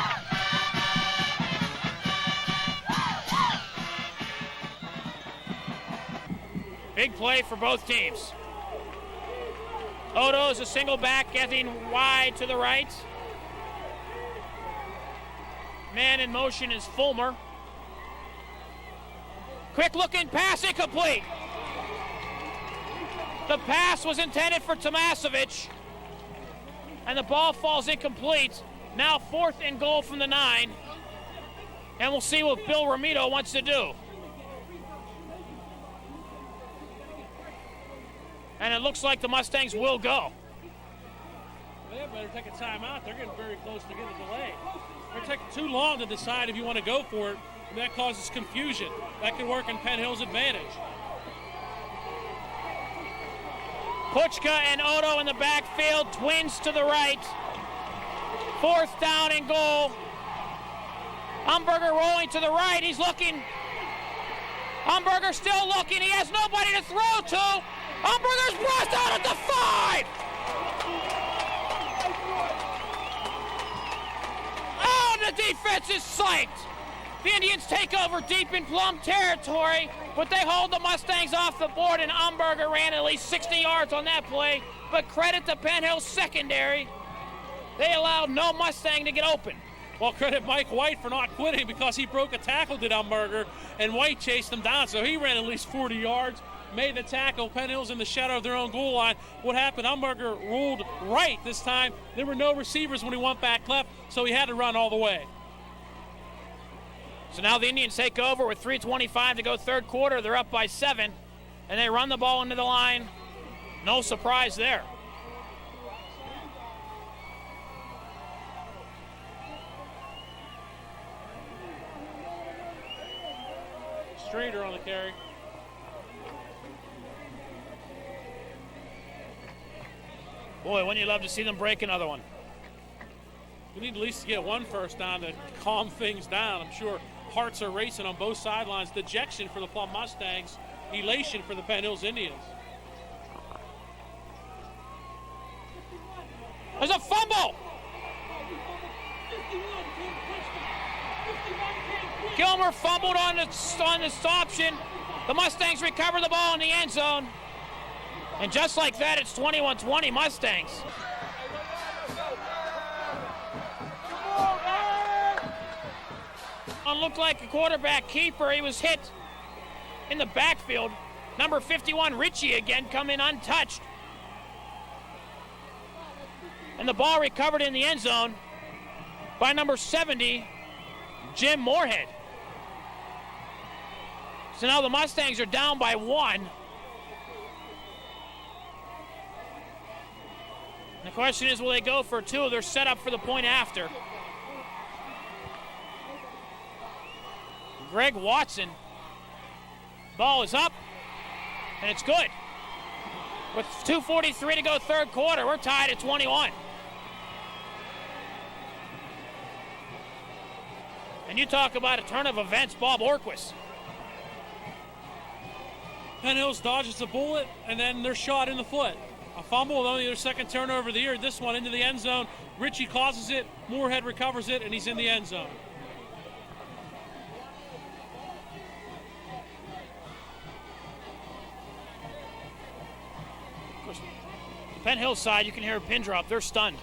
Big play for both teams. Odo is a single back getting wide to the right. Man in motion is Fulmer. Quick looking pass, incomplete. The pass was intended for Tomasevich, and the ball falls incomplete. Now 4th and goal from the 9, and we'll see what Bill Romito wants to do. And it looks like the Mustangs will go. They better take a timeout. They're getting very close to getting a delay. They're taking too long to decide if you want to go for it, and that causes confusion. That could work in Penn Hills' advantage. Puchka and Odo in the backfield, twins to the right. 4th down and goal. Umberger rolling to the right, he's looking. Umberger still looking, he has nobody to throw to. Umberger's brought out at the 5! Oh, the defense is psyched. The Indians take over deep in Plum territory, but they hold the Mustangs off the board, and Umberger ran at least 60 yards on that play. But credit to Penn Hills secondary. They allowed no Mustang to get open. Well, credit Mike White for not quitting because he broke a tackle, did Umberger, and White chased him down, so he ran at least 40 yards. Made the tackle. Penn Hills in the shadow of their own goal line. What happened? Umberger rolled right this time. There were no receivers when he went back left, so he had to run all the way. So now the Indians take over with 3:25 to go third quarter. They're up by 7, and they run the ball into the line. No surprise there. Streeter on the carry. Boy, wouldn't you love to see them break another one? We need at least get one first down to calm things down. I'm sure hearts are racing on both sidelines. Dejection for the Plum Mustangs, elation for the Penn Hills Indians. There's a fumble! Gilmer fumbled on this option. The Mustangs recover the ball in the end zone. And just like that, it's 21-20 Mustangs. It looked like a quarterback keeper. He was hit in the backfield. Number 51, Ritchie, again, come in untouched. And the ball recovered in the end zone by number 70, Jim Moorhead. So now the Mustangs are down by 1. And the question is, will they go for 2? They're set up for the point after. Greg Watson. Ball is up, and it's good. With 2:43 to go third quarter, we're tied at 21. And you talk about a turn of events, Bob Orquist. Penn Hills dodges a bullet, and then they're shot in the foot. A fumble, only their second turnover of the year. This one into the end zone. Ritchie causes it, Moorhead recovers it, and he's in the end zone. Penn Hills side, you can hear a pin drop. They're stunned.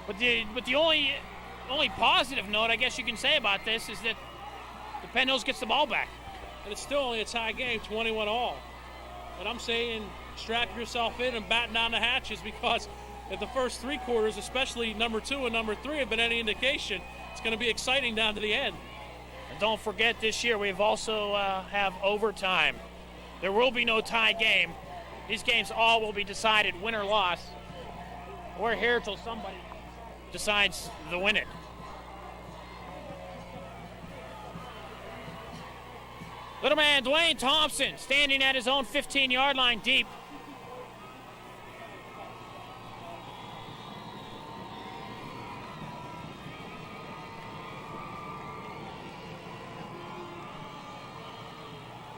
But the only positive note I guess you can say about this is that the Penn Hills gets the ball back. And it's still only a tie game, 21-all. But I'm saying strap yourself in and batten down the hatches, because if the first 3 quarters, especially number 2 and number 3, have been any indication, it's going to be exciting down to the end. And don't forget, this year we've also have overtime. There will be no tie game. These games all will be decided win or loss. We're here till somebody decides to win it. Little man Dwayne Thompson standing at his own 15-yard line deep.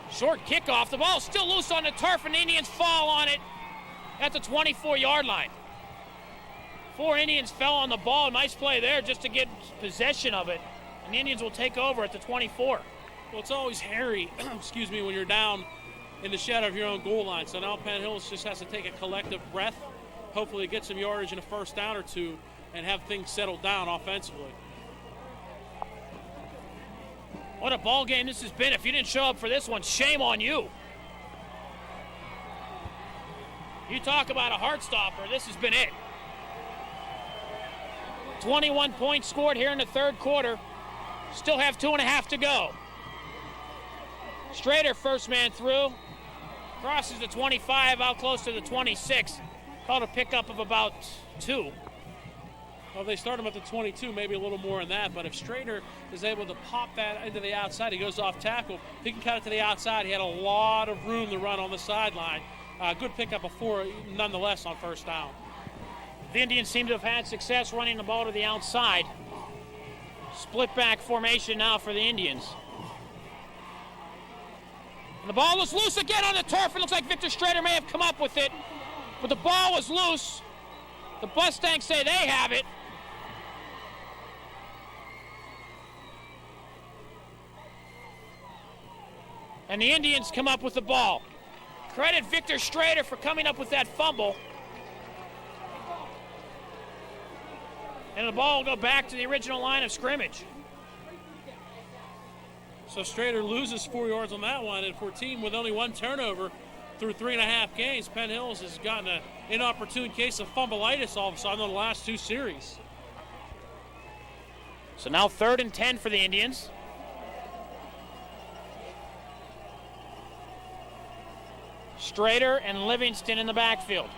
Short kickoff. The ball's still loose on the turf, and the Indians fall on it at the 24-yard line. 4 Indians fell on the ball. Nice play there just to get possession of it. And the Indians will take over at the 24. Well, it's always hairy, excuse me, when you're down in the shadow of your own goal line. So now Penn Hills just has to take a collective breath, hopefully get some yardage in a first down or two, and have things settled down offensively. What a ball game this has been. If you didn't show up for this one, shame on you. You talk about a heart stopper, this has been it. 21 points scored here in the third quarter. Still have 2.5 to go. Strader, first man through. Crosses the 25, out close to the 26. Called a pickup of about 2. Well, they start him at the 22, maybe a little more than that. But if Strader is able to pop that into the outside, he goes off tackle. He can cut it to the outside. He had a lot of room to run on the sideline. Good pickup of 4, nonetheless, on first down. The Indians seem to have had success running the ball to the outside. Split back formation now for the Indians. And the ball was loose again on the turf. It looks like Victor Strader may have come up with it, but the ball was loose. The Mustangs say they have it. And the Indians come up with the ball. Credit Victor Strader for coming up with that fumble. And the ball will go back to the original line of scrimmage. So Strader loses 4 yards on that one, and for a team with only 1 turnover through 3.5 games, Penn Hills has gotten an inopportune case of fumbleitis all of a sudden on the last 2 series. So now 3rd and 10 for the Indians. Strader and Livingston in the backfield.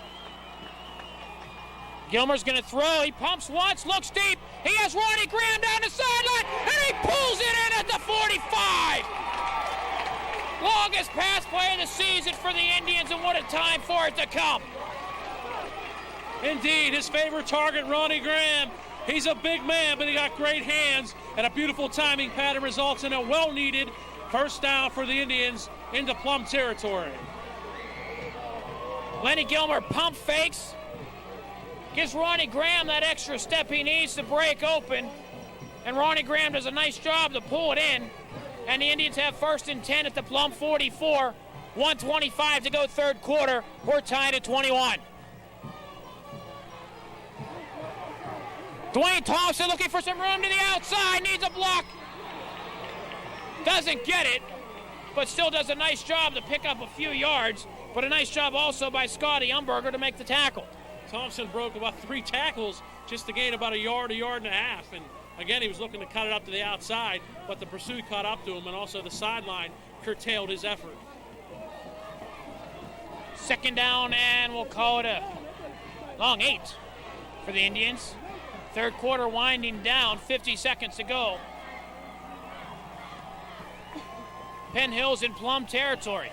Gilmer's going to throw. He pumps once, looks deep. He has Ronnie Graham down the sideline, and he pulls it in at the 45. Longest pass play of the season for the Indians, and what a time for it to come. Indeed, his favorite target, Ronnie Graham. He's a big man, but he got great hands, and a beautiful timing pattern results in a well-needed first down for the Indians into Plum territory. Lenny Gilmer pump fakes. Gives Ronnie Graham that extra step he needs to break open. And Ronnie Graham does a nice job to pull it in. And the Indians have 1st and 10 at the Plum 44. 1:25 to go third quarter. We're tied at 21. Dwayne Thompson looking for some room to the outside. Needs a block. Doesn't get it, but still does a nice job to pick up a few yards. But a nice job also by Scotty Umberger to make the tackle. Thompson broke about 3 tackles just to gain about a yard and a half. And again, he was looking to cut it up to the outside, but the pursuit caught up to him, and also the sideline curtailed his effort. 2nd down, and we'll call it a long 8 for the Indians. Third quarter winding down, 50 seconds to go. Penn Hills in Plum territory.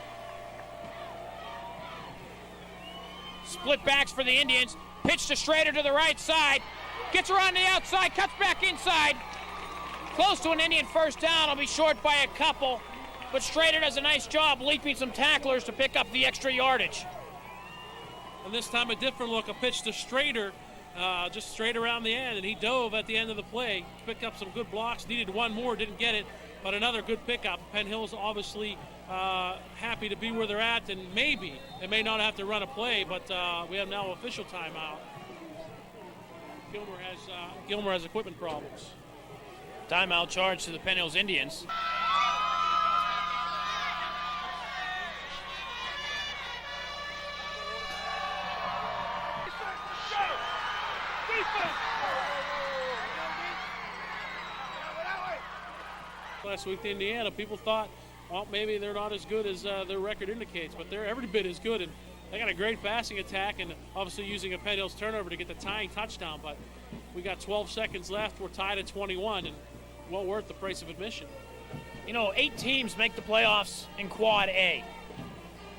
Split backs for the Indians. Pitch to Strader to the right side. Gets around the outside, cuts back inside. Close to an Indian first down. Will be short by a couple. But Strader does a nice job leaping some tacklers to pick up the extra yardage. And this time a different look. A pitch to Strader, just straight around the end. And he dove at the end of the play. Picked up some good blocks. Needed one more, didn't get it. But another good pickup. Penn Hills obviously happy to be where they're at, and maybe they may not have to run a play, but we have now official timeout. Gilmer has equipment problems. Timeout charge to the Penn Hills Indians. Last week to Indiana, people thought, well, maybe they're not as good as their record indicates, but they're every bit as good, and they got a great passing attack, and obviously using a Penn Hills turnover to get the tying touchdown. But we got 12 seconds left. We're tied at 21, and well worth the price of admission. 8 teams make the playoffs in Quad A.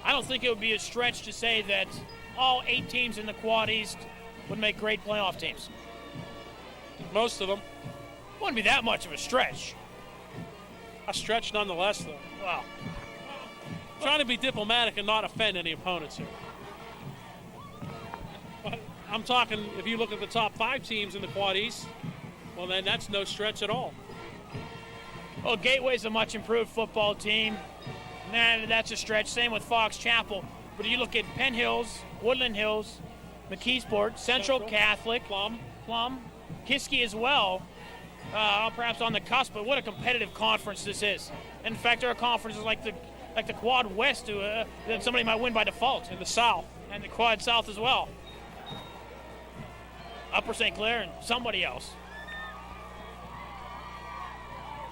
I don't think it would be a stretch to say that all 8 teams in the Quad East would make great playoff teams. Most of them. Wouldn't be that much of a stretch. A stretch nonetheless, though. Wow. Trying to be diplomatic and not offend any opponents here. But I'm talking, if you look at the top 5 teams in the Quad East, well, then that's no stretch at all. Well, Gateway's a much improved football team. Nah, that's a stretch. Same with Fox Chapel. But you look at Penn Hills, Woodland Hills, McKeesport, Central Catholic, Plum, Kiski as well. Perhaps on the cusp, but what a competitive conference this is. In fact, there are conferences like the Quad West that somebody might win by default. In the South. And the Quad South as well. Upper St. Clair and somebody else.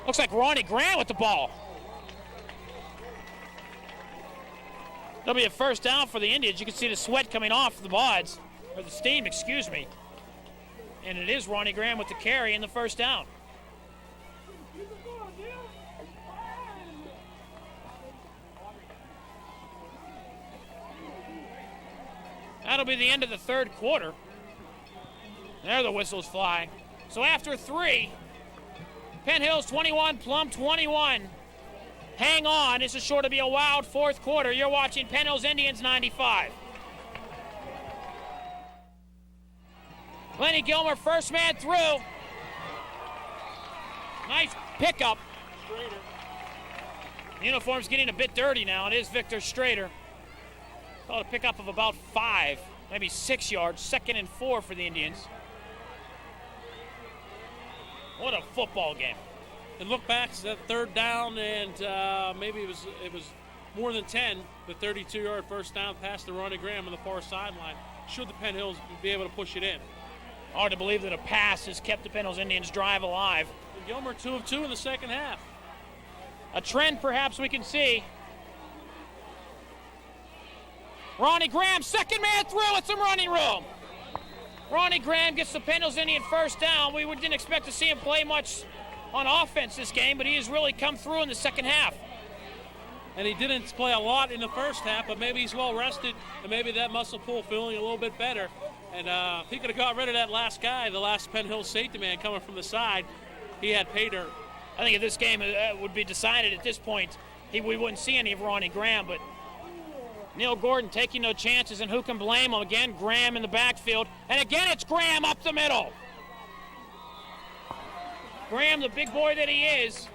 Looks like Ronnie Grant with the ball. There'll be a first down for the Indians. You can see the sweat coming off the buds, or the steam, excuse me. And it is Ronnie Graham with the carry in the first down. That'll be the end of the third quarter. There the whistles fly. So after 3, Penn Hills 21, Plum 21. Hang on, this is sure to be a wild fourth quarter. You're watching Penn Hills Indians 95. Lenny Gilmer, first man through. Nice pickup. Strader. Uniform's getting a bit dirty now. It is Victor Strader. Called a pickup of about 5, maybe 6 yards. 2nd and 4 for the Indians. What a football game. And look back to that third down, and maybe it was more than 10. The 32-yard first down pass to Ronnie Graham on the far sideline. Should the Penn Hills be able to push it in? Hard to believe that a pass has kept the Penn Hills Indians drive alive. And Gilmer 2 of 2 in the second half. A trend perhaps we can see. Ronnie Graham, second man through with some running room. Ronnie Graham gets the Penn Hills Indian first down. We didn't expect to see him play much on offense this game, but he has really come through in the second half. And he didn't play a lot in the first half, but maybe he's well rested, and maybe that muscle pull feeling a little bit better. And if he could have got rid of that last guy, the last Penn Hills safety man coming from the side, he had pay dirt. I think if this game would be decided at this point, we wouldn't see any of Ronnie Graham, but Neil Gordon taking no chances, and who can blame him? Again, Graham in the backfield, and again it's Graham up the middle. Graham, the big boy that he is,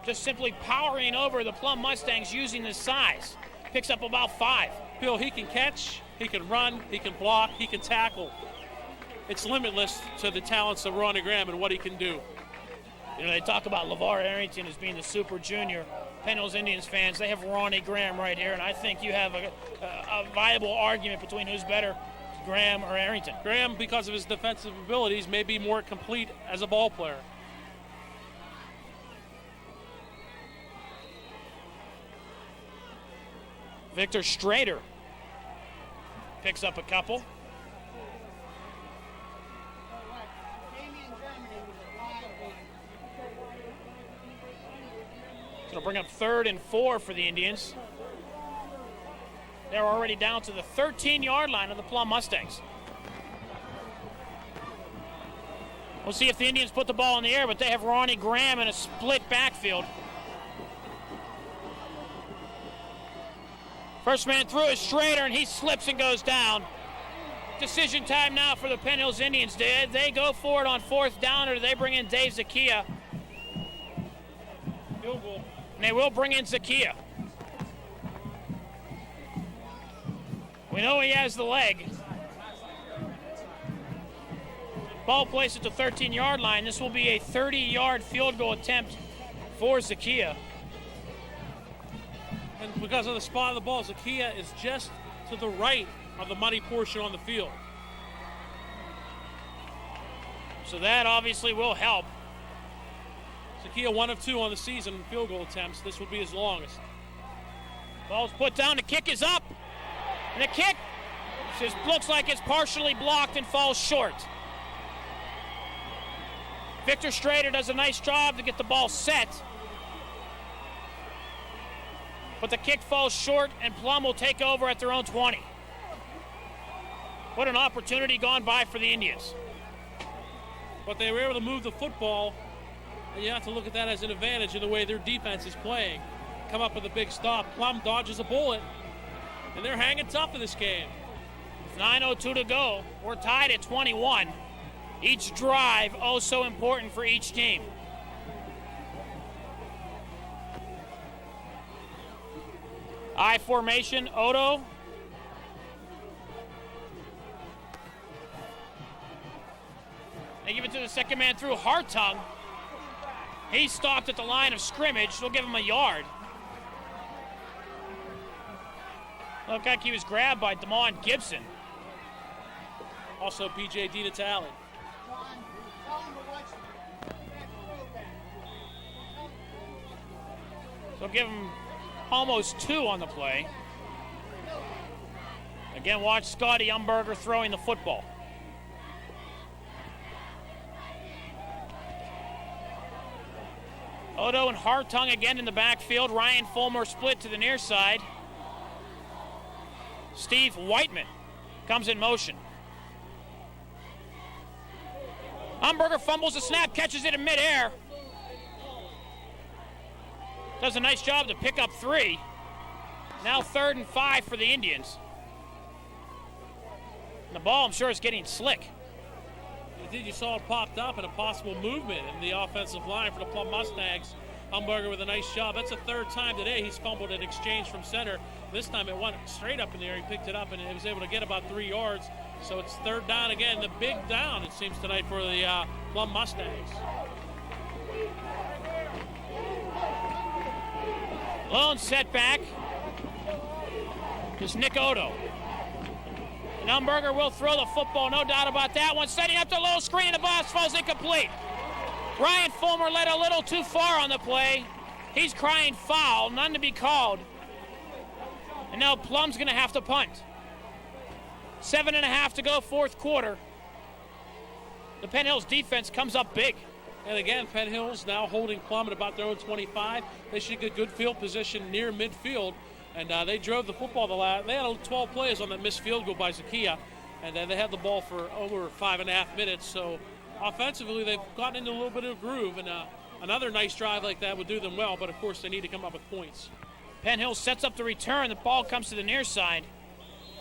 just simply powering over the Plum Mustangs using his size. Picks up about 5. Bill, he can catch, he can run, he can block, he can tackle. It's limitless to the talents of Ronnie Graham and what he can do. They talk about LeVar Arrington as being the super junior. Penn Hills Indians fans, they have Ronnie Graham right here, and I think you have a viable argument between who's better, Graham or Arrington. Graham, because of his defensive abilities, may be more complete as a ball player. Victor Strader picks up a couple. It's going to bring up 3rd and 4 for the Indians. They're already down to the 13-yard line of the Plum Mustangs. We'll see if the Indians put the ball in the air, but they have Ronnie Graham in a split backfield. First man through is Strader, and he slips and goes down. Decision time now for the Penn Hills Indians. They go for it on 4th down, or do they bring in Dave Zakia? Field goal. And they will bring in Zakia. We know he has the leg. Ball placed at the 13-yard line. This will be a 30-yard field goal attempt for Zakia. And because of the spot of the ball, Zakia is just to the right of the muddy portion on the field. So that obviously will help. Zakia 1 of 2 on the season in field goal attempts. This would be his longest. Ball's put down. The kick is up. And the kick just looks like it's partially blocked and falls short. Victor Strader does a nice job to get the ball set. but the kick falls short, and Plum will take over at their own 20. What an opportunity gone by for the Indians. But they were able to move the football, and you have to look at that as an advantage in the way their defense is playing. Come up with a big stop. Plum dodges a bullet, and they're hanging tough in this game. 9:02 to go. We're tied at 21. Each drive, oh so important for each team. I formation, Odo. They give it to the second man through, Hartung. He stopped at the line of scrimmage. They'll give him a yard. Looked like he was grabbed by Damon Gibson. Also P.J. DiNatale. They'll give him almost 2 on the play. Again, watch Scotty Umberger throwing the football. Odo and Hartung again in the backfield. Ryan Fulmer split to the near side. Steve Whiteman comes in motion. Umberger fumbles the snap, catches it in midair. Does a nice job to pick up 3. Now 3rd and 5 for the Indians. And the ball, I'm sure, is getting slick. Indeed, you saw it popped up and a possible movement in the offensive line for the Plum Mustangs. Umberger with a nice job. That's the 3rd time today he's fumbled an exchange from center. This time it went straight up in the air. He picked it up and he was able to get about 3 yards. So it's 3rd down again. The big down, it seems, tonight for the Plum Mustangs. Lone setback is Nick Odo. And Umberger will throw the football, no doubt about that one. Setting up the low screen, the pass falls incomplete. Ryan Fulmer led a little too far on the play. He's crying foul, none to be called. And now Plum's going to have to punt. 7.5 to go, 4th quarter. The Penn Hills defense comes up big. And again, Penn Hills now holding Plum at about their own 25. They should get good field position near midfield. And they drove the football they had 12 plays on that missed field goal by Zakia. And they had the ball for over 5.5 minutes. So offensively, they've gotten into a little bit of a groove. And another nice drive like that would do them well. But, of course, they need to come up with points. Penn Hills sets up the return. The ball comes to the near side.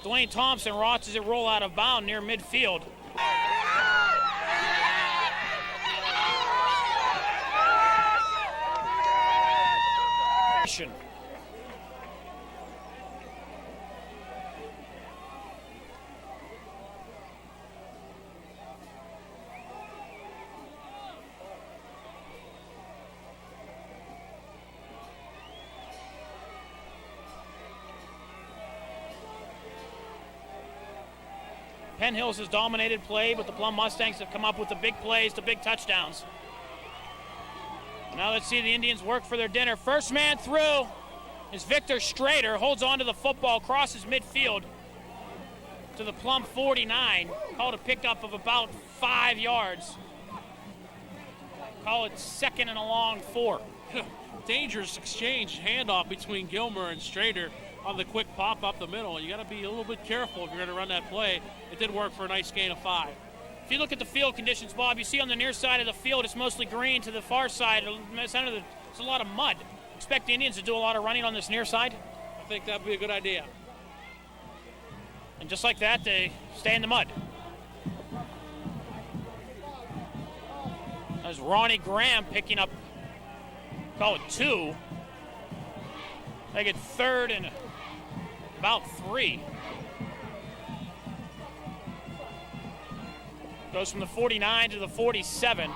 Dwayne Thompson watches it roll out of bounds near midfield. Penn Hills has dominated play, but the Plum Mustangs have come up with the big plays, the big touchdowns. Now let's see the Indians work for their dinner. First man through is Victor Strader, holds on to the football, crosses midfield to the Plum 49. Called a pickup of about 5 yards. Call it 2nd and a long 4. Dangerous exchange, handoff between Gilmer and Strader on the quick pop up the middle. You got to be a little bit careful if you're going to run that play. It did work for a nice gain of 5. If you look at the field conditions, Bob, you see on the near side of the field it's mostly green. To the far side, it's a lot of mud. Expect the Indians to do a lot of running on this near side. I think that would be a good idea. And just like that, they stay in the mud. There's Ronnie Graham picking up, call it 2. They get 3rd and about 3. Goes from the 49 to the 47.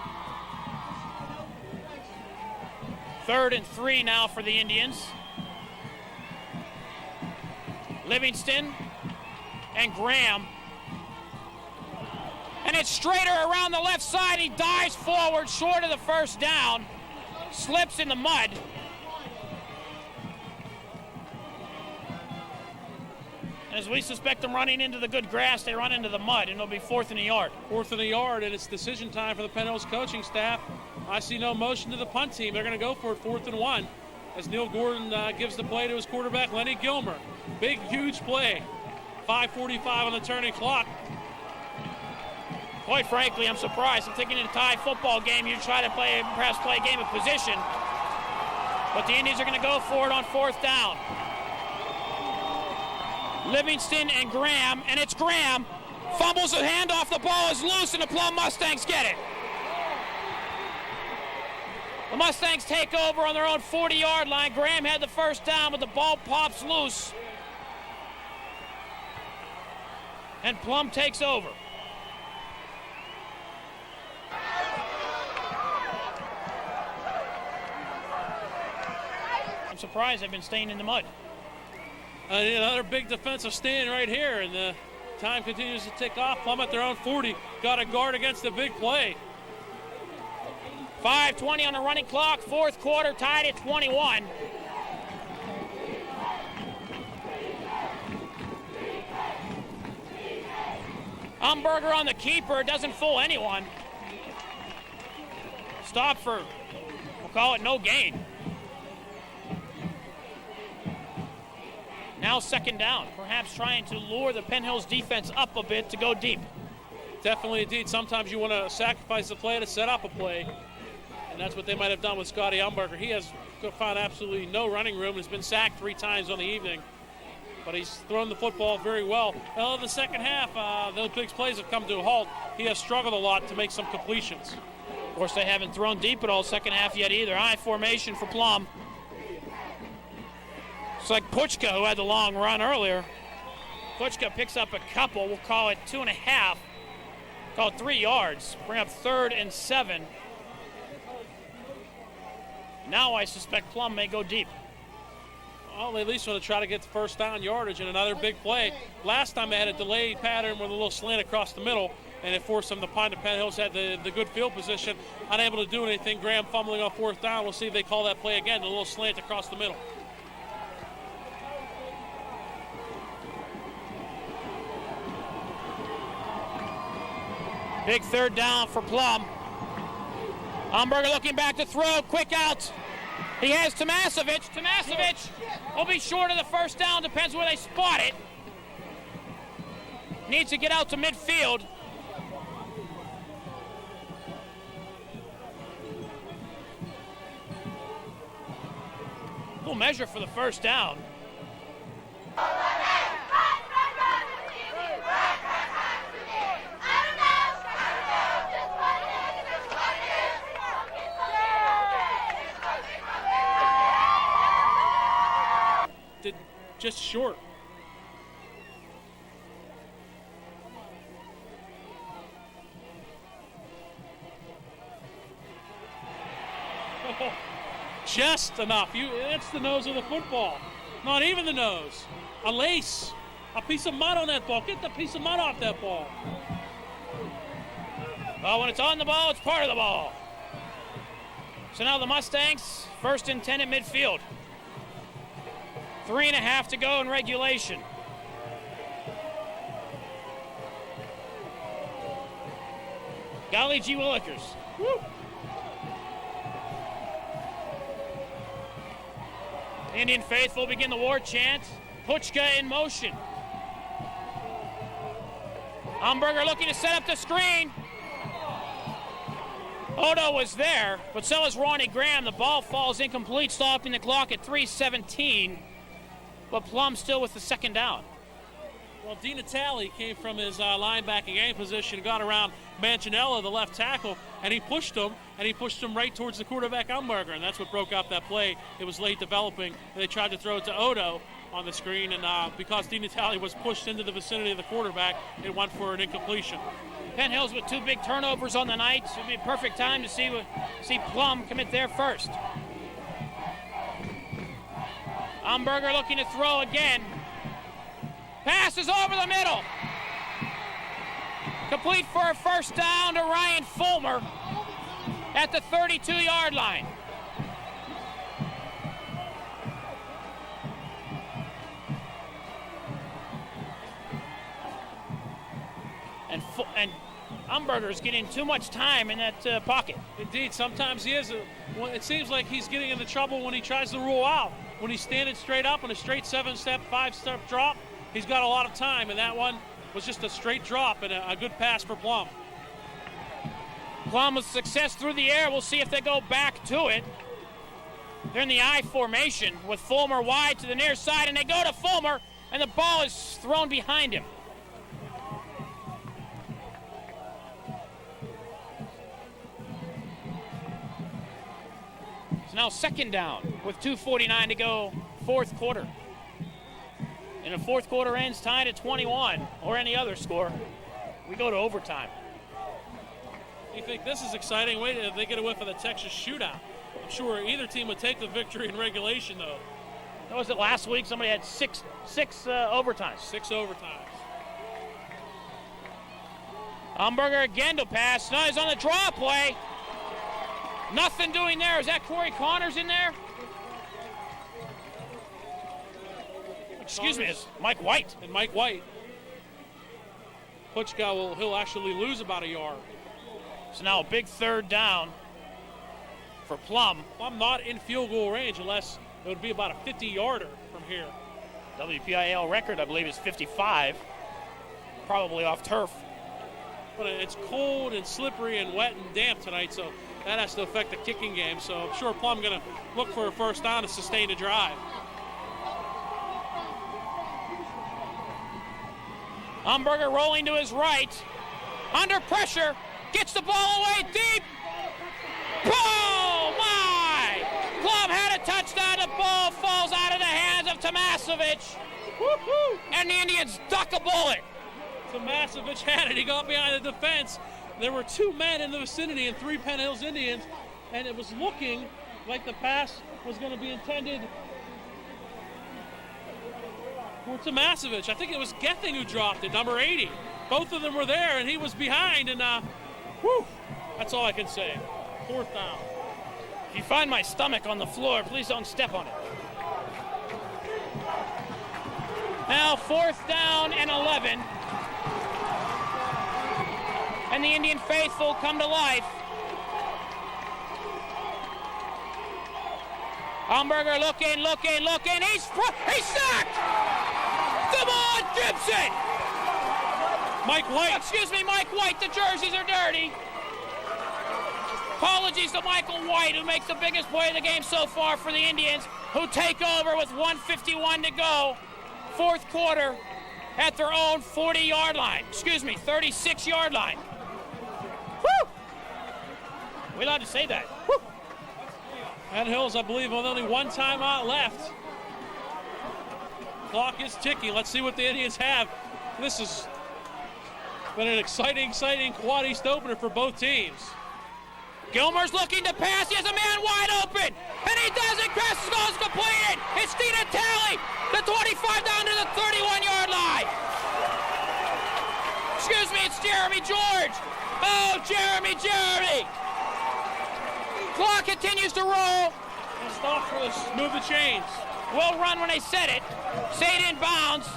3rd and 3 now for the Indians. Livingston and Graham. And it's Strader around the left side. He dives forward short of the first down. Slips in the mud. And as we suspect them running into the good grass, they run into the mud, and it'll be 4th and a yard. 4th and a yard, and it's decision time for the Penn Hills coaching staff. I see no motion to the punt team. They're going to go for it 4th and 1. as Neil Gordon gives the play to his quarterback, Lenny Gilmer. Big, huge play. 5:45 on the turning clock. Quite frankly, I'm surprised. I'm thinking in a tie football game, you try to perhaps play a game of position. But the Indians are going to go for it on 4th down. Livingston and Graham, and it's Graham. Fumbles the handoff, the ball is loose, and the Plum Mustangs get it. The Mustangs take over on their own 40-yard line. Graham had the first down, but the ball pops loose. And Plum takes over. I'm surprised they've been staying in the mud. Another big defensive stand right here, and the time continues to tick off. Plum at their own 40. Got a guard against a big play. 5:20 on the running clock. 4th quarter, tied at 21. Umberger on the keeper, doesn't fool anyone. Stop for, we'll call it no gain. Now 2nd down, perhaps trying to lure the Penn Hills defense up a bit to go deep. Definitely, indeed. Sometimes you want to sacrifice the play to set up a play, and that's what they might have done with Scotty Umberger. He has found absolutely no running room. He's been sacked 3 times on the evening, but he's thrown the football very well. Well, in the second half, those big plays have come to a halt. He has struggled a lot to make some completions. Of course, they haven't thrown deep at all second half yet either. High formation for Plum. It's like Puchka, who had the long run earlier. Puchka picks up a couple. We'll call it 2.5. Call it 3 yards. Bring up 3rd and 7. Now I suspect Plum may go deep. Well, they at least want to try to get the first down yardage and another big play. Last time they had a delayed pattern with a little slant across the middle, and it forced them to punt. Penn Hills had the good field position, unable to do anything. Graham fumbling on 4th down. We'll see if they call that play again, the little slant across the middle. Big 3rd down for Plum. Umberger looking back to throw. Quick out. He has Tomasevich. Tomasevich will be short of the first down. Depends where they spot it. Needs to get out to midfield. Full measure for the first down. Just short. Just enough. It's the nose of the football. Not even the nose. A lace. A piece of mud on that ball. Get the piece of mud off that ball. Well, when it's on the ball, it's part of the ball. So now the Mustangs, 1st and 10 at midfield. 3.5 to go in regulation. Golly gee willikers. Woo. Indian faithful begin the war chant. Puchka in motion. Umberger looking to set up the screen. Odo was there, but so is Ronnie Graham. The ball falls incomplete, stopping the clock at 3:17. But Plum still with the 2nd down. Well, Di Natale came from his linebacking aim position, got around Mancinella, the left tackle, and he pushed him right towards the quarterback Umberger, and that's what broke up that play. It was late developing, and they tried to throw it to Odo on the screen, and because Di Natale was pushed into the vicinity of the quarterback, it went for an incompletion. Penn Hills with 2 big turnovers on the night. It would be a perfect time to see Plum commit there first. Umberger looking to throw again. Passes over the middle. Complete for a first down to Ryan Fulmer at the 32-yard line. And Umberger's getting too much time in that pocket. Indeed, sometimes he is. It seems like he's getting into trouble when he tries to roll out. When he's standing straight up on a straight 7-step, 5-step drop, he's got a lot of time, and that one was just a straight drop and a good pass for Plum. Plum with success through the air. We'll see if they go back to it. They're in the I formation with Fulmer wide to the near side, and they go to Fulmer, and the ball is thrown behind him. It's now second down with 2:49 to go, fourth quarter. And the fourth quarter ends tied at 21, or any other score. We go to overtime. You think this is exciting? Wait if they get a whiff of the Texas shootout. I'm sure either team would take the victory in regulation, though. What was it last week? Somebody had six overtimes. 6 overtimes. Umberger again to pass. Now he's on the draw play. Nothing doing there. Is that Corey Connors in there? Excuse me, it's Mike White. And Mike White. Puchka he'll actually lose about a yard. So now a big third down for Plum. Plum not in field goal range unless it would be about a 50-yarder from here. WPIAL record, I believe, is 55. Probably off turf. But it's cold and slippery and wet and damp tonight, so that has to affect the kicking game. So I'm sure Plum going to look for a first down to sustain a drive. Umberger rolling to his right. Under pressure. Gets the ball away deep. Oh, my! Plum had a touchdown. The ball falls out of the hands of Tomasevich. Woo-hoo! And the Indians duck a bullet. Tomasevich had it. He got behind the defense. There were 2 men in the vicinity and 3 Penn Hills Indians, and it was looking like the pass was going to be intended for Tomasevich. I think it was Gething who dropped it, number 80. Both of them were there, and he was behind, and that's all I can say. Fourth down. If you find my stomach on the floor, please don't step on it. Now fourth down and 11. And the Indian faithful come to life. Umberger looking. He's sacked! Devon Gibson! Mike White. Excuse me, Mike White. The jerseys are dirty. Apologies to Michael White, who makes the biggest play of the game so far for the Indians, who take over with 1:51 to go. Fourth quarter at their own 40-yard line. 36-yard line. Woo! We allowed to say that. Woo! Penn Hills, I believe, with only 1 timeout left. Clock is ticking. Let's see what the Indians have. This has been an exciting Quad East opener for both teams. Gilmer's looking to pass. He has a man wide open. And he does it. Pass goes completed. It's Dina Talley. The 25 down to the 31-yard line. Excuse me, it's Jeremy George. Oh, Jeremy. Clock continues to roll. And stop for this. Move the chains. Will run when they set it. Stayed in bounds.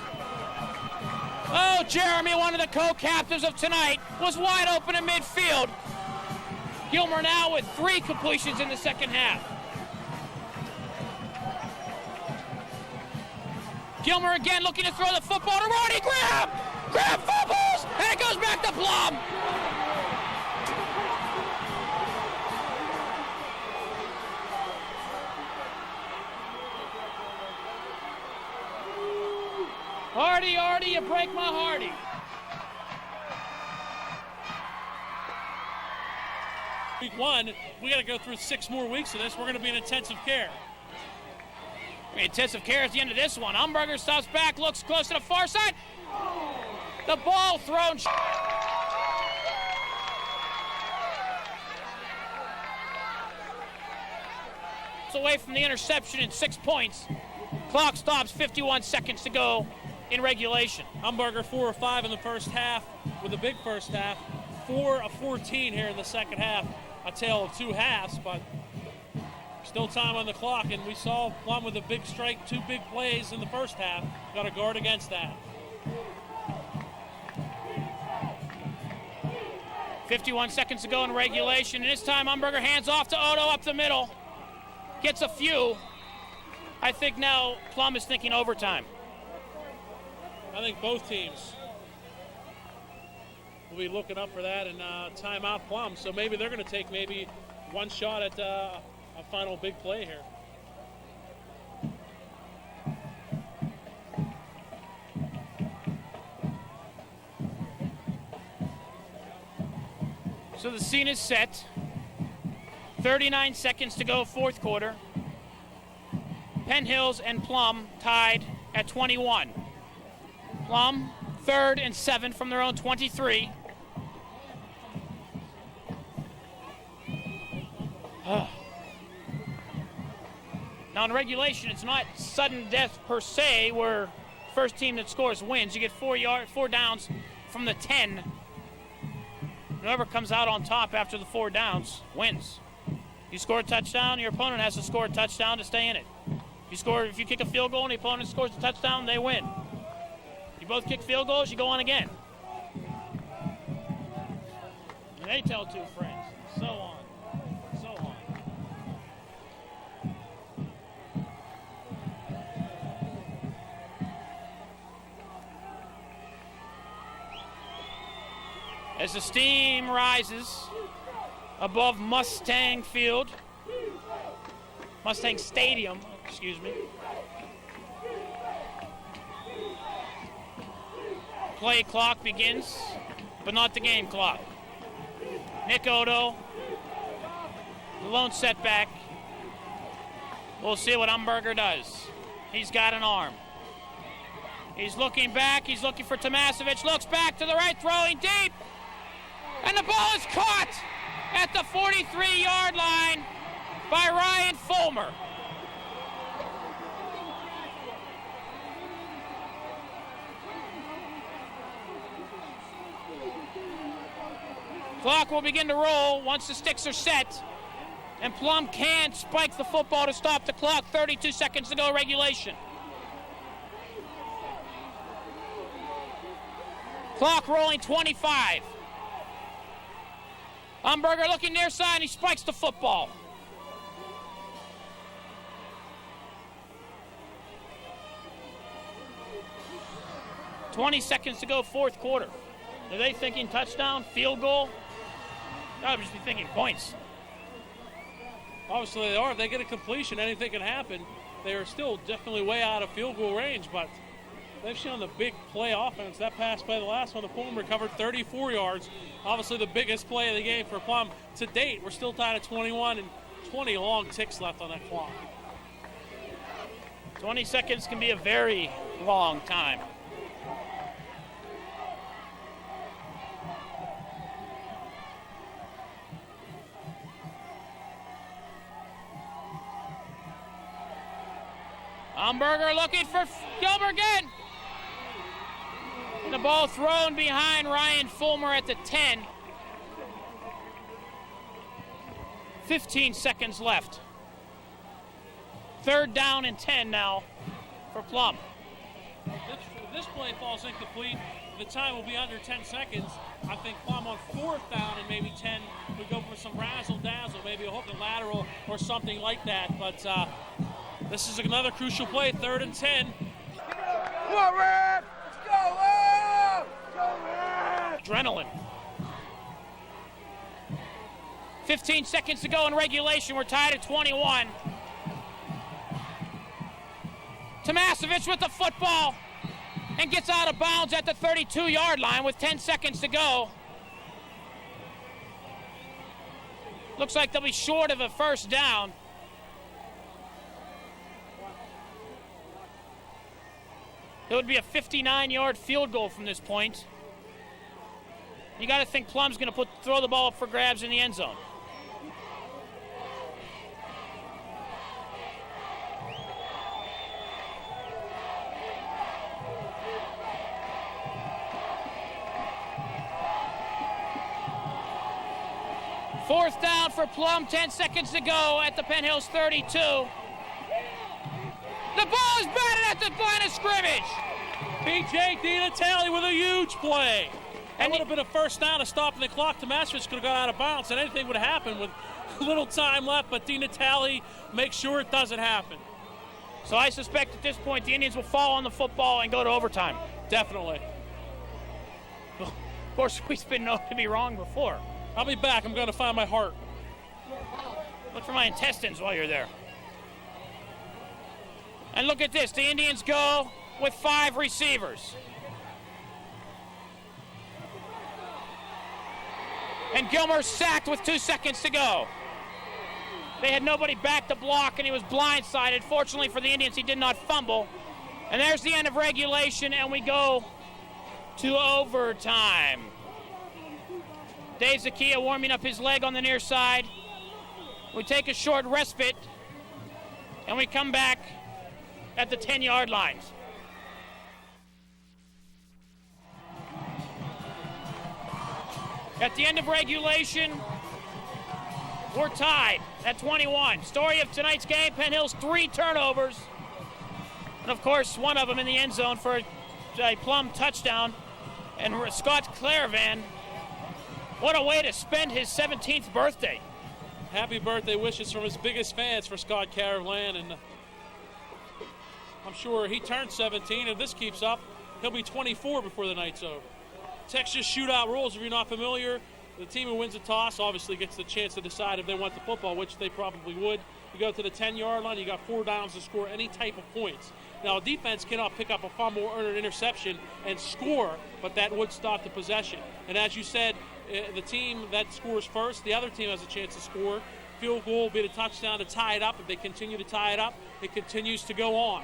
Oh, Jeremy, one of the co-captains of tonight, was wide open in midfield. Gilmer now with 3 completions in the second half. Gilmer again looking to throw the football to Ronnie Graham. Graham fumbles, and it goes back to Plum. Hardy, you break my Hardy. Week 1, we got to go through 6 more weeks of this. We're going to be in intensive care. Intensive care at the end of this one. Umberger stops back, looks close to the far side. The ball thrown. It's away from the interception and 6 points. Clock stops, 51 seconds to go in regulation. Umberger 4 of 5 in the first half with a big first half. 4 of 14 here in the second half. A tale of 2 halves, but still time on the clock, and we saw Plum with a big strike, 2 big plays in the first half. Got to guard against that. 51 seconds to go in regulation, and this time Umberger hands off to Odo up the middle. Gets a few. I think now Plum is thinking overtime. I think both teams will be looking up for that and timeout Plum. So maybe they're going to take maybe one shot at a final big play here. So the scene is set. 39 seconds to go, fourth quarter. Penn Hills and Plum tied at 21. Plum, 3rd and 7 from their own 23. Now in regulation, it's not sudden death per se, where first team that scores wins. You get 4 downs from the 10. Whoever comes out on top after the 4 downs wins. You score a touchdown, your opponent has to score a touchdown to stay in it. If you kick a field goal and the opponent scores a touchdown, they win. You both kick field goals, you go on again. And they tell 2 friends, so on, so on. As the steam rises above Mustang Stadium, excuse me. Play clock begins, but not the game clock. Nick Odo, the lone setback. We'll see what Umberger does. He's got an arm. He's looking back, he's looking for Tomasevich, looks back to the right, throwing deep. And the ball is caught at the 43-yard line by Ryan Fulmer. Clock will begin to roll once the sticks are set. And Plum can spike the football to stop the clock. 32 seconds to go, regulation. Clock rolling, 25. Umberger looking near side, and he spikes the football. $20 seconds to go, fourth quarter. Are they thinking touchdown, field goal? I would just be thinking points. Obviously they are. If they get a completion, anything can happen. They are still definitely way out of field goal range, but they've shown the big play offense. That pass play, the last one, the Plum recovered 34 yards. Obviously the biggest play of the game for Plum to date. We're still tied at 21 and 20 long ticks left on that clock. 20 seconds can be a very long time. Umberger looking for Gilbert again. And the ball thrown behind Ryan Fulmer at the 10. 15 seconds left. 3rd down and 10 now for Plum. If this play falls incomplete, the time will be under 10 seconds. I think Plum on 4th down and maybe 10 would go for some razzle-dazzle, maybe a hook and lateral or something like that. But this is another crucial play, 3rd and 10. Come on, Red! Let's go, Red! Go, Red! Adrenaline. 15 seconds to go in regulation. We're tied at 21. Tomasevich with the football and gets out of bounds at the 32-yard line with 10 seconds to go. Looks like they'll be short of a 1st down. It would be a 59-yard field goal from this point. You got to think Plum's going to throw the ball up for grabs in the end zone. Fourth down for Plum, 10 seconds to go at the Penn Hills 32. The ball is batted at the line of scrimmage. B.J. DiNatale with a huge play. That would have been a first down, a stopping the clock. Tomasevich could have got out of bounds, and anything would have happened with little time left, but Di Natale makes sure it doesn't happen. So I suspect at this point the Indians will fall on the football and go to overtime. Definitely. Of course, we've been known to be wrong before. I'll be back. I'm going to find my heart. Look for my intestines while you're there. And look at this. The Indians go with 5 receivers. And Gilmer's sacked with 2 seconds to go. They had nobody back to block, and he was blindsided. Fortunately for the Indians, he did not fumble. And there's the end of regulation, and we go to overtime. Dave Zakia warming up his leg on the near side. We take a short respite, and we come back at the 10-yard lines. At the end of regulation, we're tied at 21. Story of tonight's game, Penn Hills 3 turnovers. And of course, one of them in the end zone for a Plum touchdown. And Scott Clairvan, what a way to spend his 17th birthday. Happy birthday wishes from his biggest fans for Scott Caravan, and I'm sure he turned 17. If this keeps up, he'll be 24 before the night's over. Texas shootout rules, if you're not familiar, the team who wins the toss obviously gets the chance to decide if they want the football, which they probably would. You go to the 10-yard line, you got 4 downs to score any type of points. Now, a defense cannot pick up a fumble or earn an interception and score, but that would stop the possession. And as you said, the team that scores first, the other team has a chance to score. Field goal will be the touchdown to tie it up. If they continue to tie it up, it continues to go on.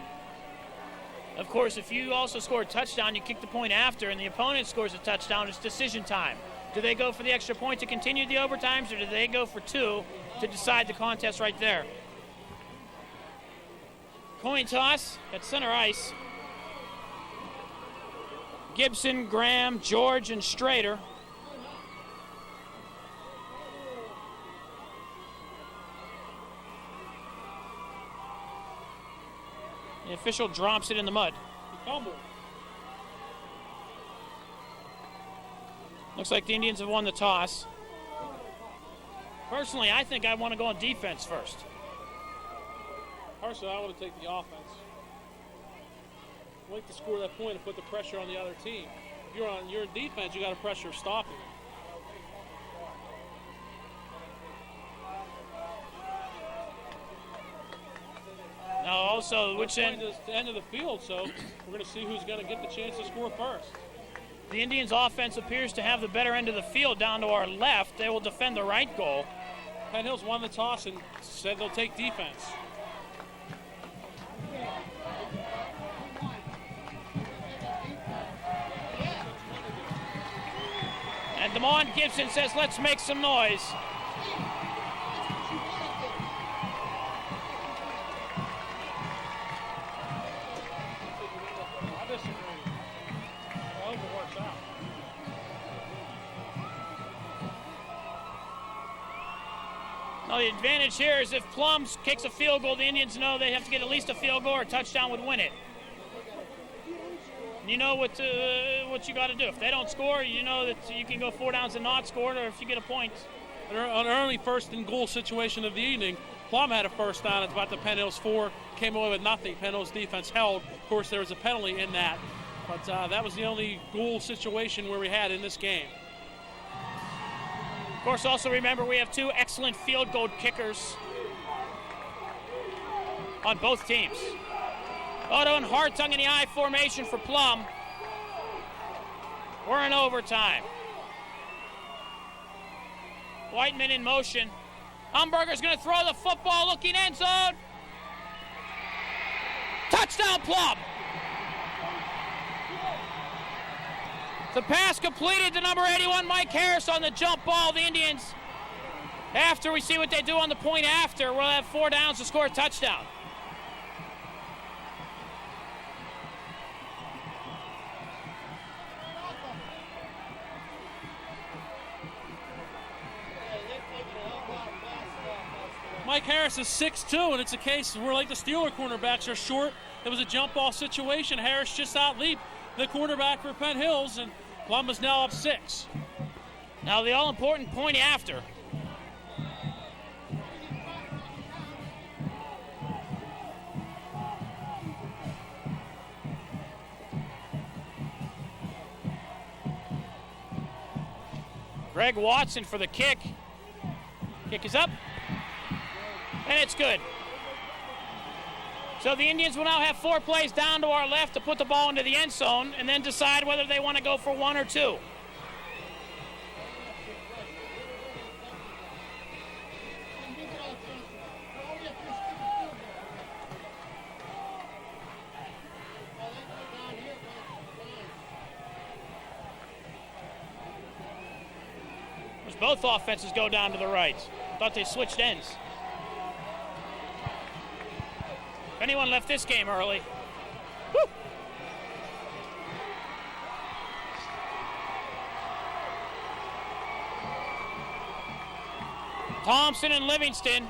Of course, if you also score a touchdown, you kick the point after, and the opponent scores a touchdown, it's decision time. Do they go for the extra point to continue the overtimes, or do they go for 2 to decide the contest right there? Coin toss at center ice. Gibson, Graham, George, and Strader. The official drops it in the mud. Fumble. Looks like the Indians have won the toss. Personally, I think I want to go on defense first. Personally, I want to take the offense. I like to score that point and put the pressure on the other team. If you're in defense, you got to pressure stopping. Now, also, which end? It's the end of the field, so we're going to see who's going to get the chance to score first. The Indians' offense appears to have the better end of the field down to our left. They will defend the right goal. Penn Hills won the toss and said they'll take defense. And Damon Gibson says, let's make some noise. I disagree. I hope it works out. Now, the advantage here is if Plum kicks a field goal, the Indians know they have to get at least a field goal or a touchdown would win it. You know what you got to do. If they don't score, you know that you can go 4 downs and not score, or if you get a point. On our only first and goal situation of the evening, Plum had a first down. It's about the Penn Hills 4, came away with nothing. Penn Hills defense held. Of course, there was a penalty in that, but that was the only goal situation where we had in this game. Of course, also remember we have 2 excellent field goal kickers on both teams. Otto and Hartung in the I formation for Plum. We're in overtime. Whiteman in motion. Umberger's going to throw the football, looking end zone. Touchdown, Plum! The pass completed to number 81, Mike Harris, on the jump ball. The Indians, after we see what they do on the point after, will have 4 downs to score a touchdown. Mike Harris is 6'2", and it's a case where, like, the Steeler cornerbacks are short. It was a jump ball situation. Harris just out-leaped the quarterback for Penn Hills, and Plum is now up 6. Now the all-important point after. Greg Watson for the kick. Kick is up, and it's good. So the Indians will now have 4 plays down to our left to put the ball into the end zone and then decide whether they want to go for 1 or 2. Both offenses go down to the right. Thought they switched ends. If anyone left this game early. Woo! Thompson and Livingston.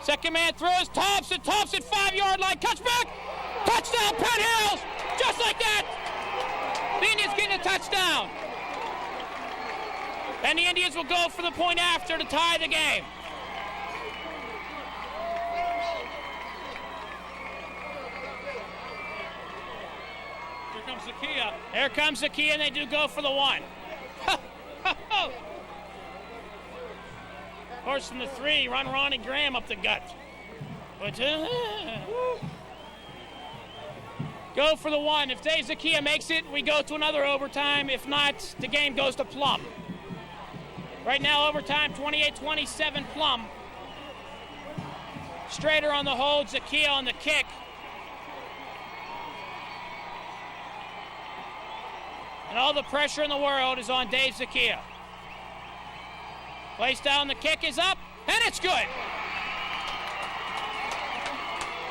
Second man throws. Thompson, 5-yard line, touchback. Touchdown, Penn Hills! Just like that! The Indians getting a touchdown. And the Indians will go for the point after to tie the game. Here comes Zakia. Here comes Zakia, and they do go for the 1. Of course, from the 3, run Ronnie Graham up the gut. But, go for the 1. If Dave Zakia makes it, we go to another overtime. If not, the game goes to Plum. Right now, overtime, 28-27 Plum. Strader on the hold, Zakia on the kick. And all the pressure in the world is on Dave Zakia. Place down, the kick is up, and it's good.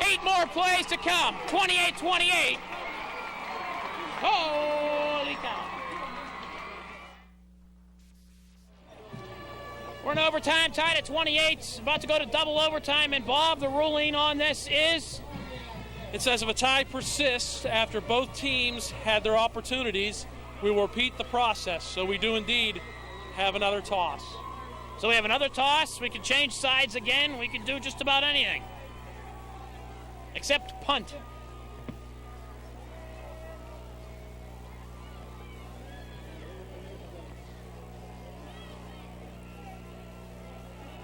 8 more plays to come, 28-28. Holy cow. We're in overtime, tied at 28, about to go to double overtime, and Bob, the ruling on this is? It says if a tie persists after both teams had their opportunities, we will repeat the process. So we do indeed have another toss. So we have another toss, we can change sides again, we can do just about anything. Except punt.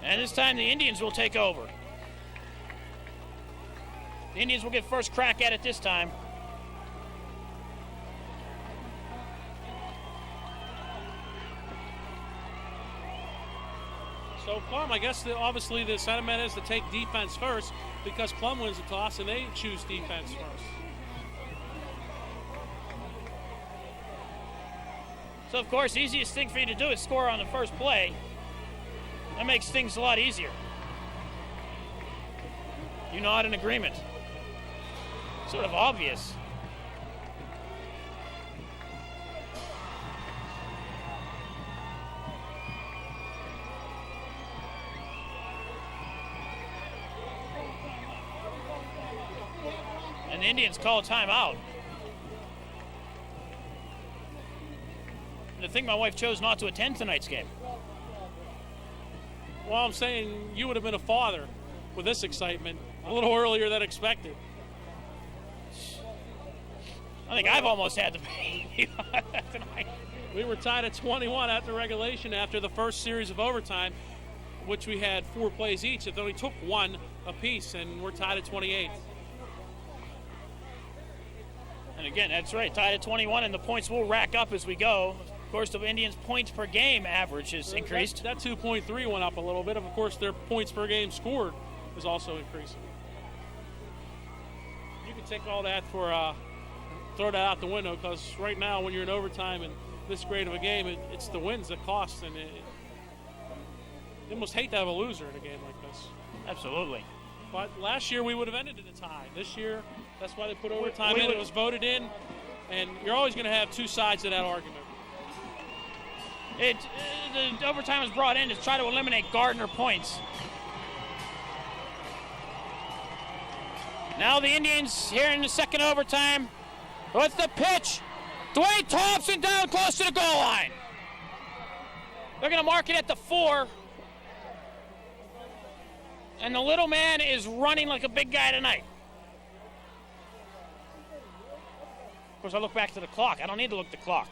And this time the Indians will take over. The Indians will get first crack at it this time. So Plum, I guess obviously the sentiment is to take defense first because Plum wins the toss and they choose defense first. So of course, the easiest thing for you to do is score on the first play. That makes things a lot easier. You nod in agreement. Sort of obvious. And the Indians call a timeout. The thing, my wife chose not to attend tonight's game. Well, I'm saying you would have been a father with this excitement a little earlier than expected. I think I've almost had the baby tonight. We were tied at 21 after regulation after the first series of overtime, which we had 4 plays each. It only took 1 apiece, and we're tied at 28. And again, that's right, tied at 21, and the points will rack up as we go. Of course, the Indians' points per game average has increased. That 2.3 went up a little bit. Of course, their points per game scored is also increasing. You can take all that for throw that out the window because right now, when you're in overtime and this great of a game, it's the wins that cost, and you almost hate to have a loser in a game like this. Absolutely. But last year we would have ended in a tie. This year, that's why they put overtime in. It was voted in, and you're always going to have 2 sides of that argument. The overtime was brought in to try to eliminate Gardner points. Now the Indians here in the second overtime with the pitch. Dwayne Thompson down close to the goal line. They're going to mark it at the 4. And the little man is running like a big guy tonight. Of course, I look back to the clock. I don't need to look at the clock.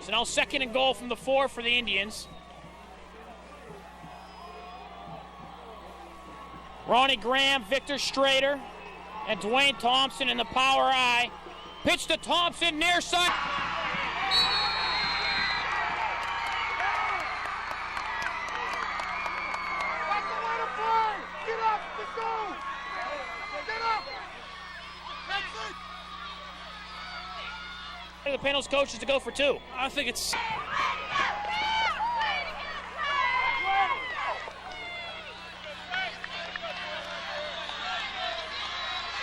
So now 2nd and goal from the 4 for the Indians. Ronnie Graham, Victor Strader, and Dwayne Thompson in the power I. Pitch to Thompson, near side. The Penn Hills coaches to go for 2. I think it's...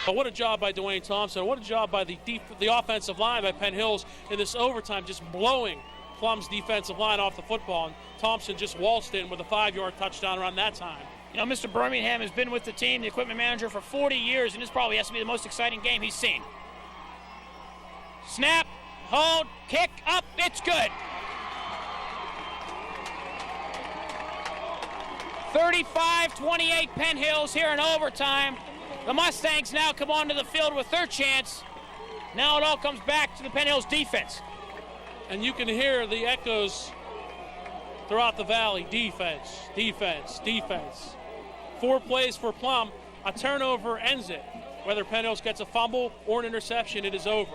What a job by Dwayne Thompson. What a job by the offensive line by Penn Hills in this overtime, just blowing Plum's defensive line off the football. And Thompson just waltzed in with a 5-yard touchdown around that time. You know, Mr. Birmingham has been with the team, the equipment manager, for 40 years, and this probably has to be the most exciting game he's seen. Snap, hold, kick, up, it's good. 35-28 Penn Hills here in overtime. The Mustangs now come onto the field with their chance. Now it all comes back to the Penn Hills defense. And you can hear the echoes throughout the valley. Defense, defense, defense. 4 plays for Plum. A turnover ends it. Whether Penn Hills gets a fumble or an interception, it is over.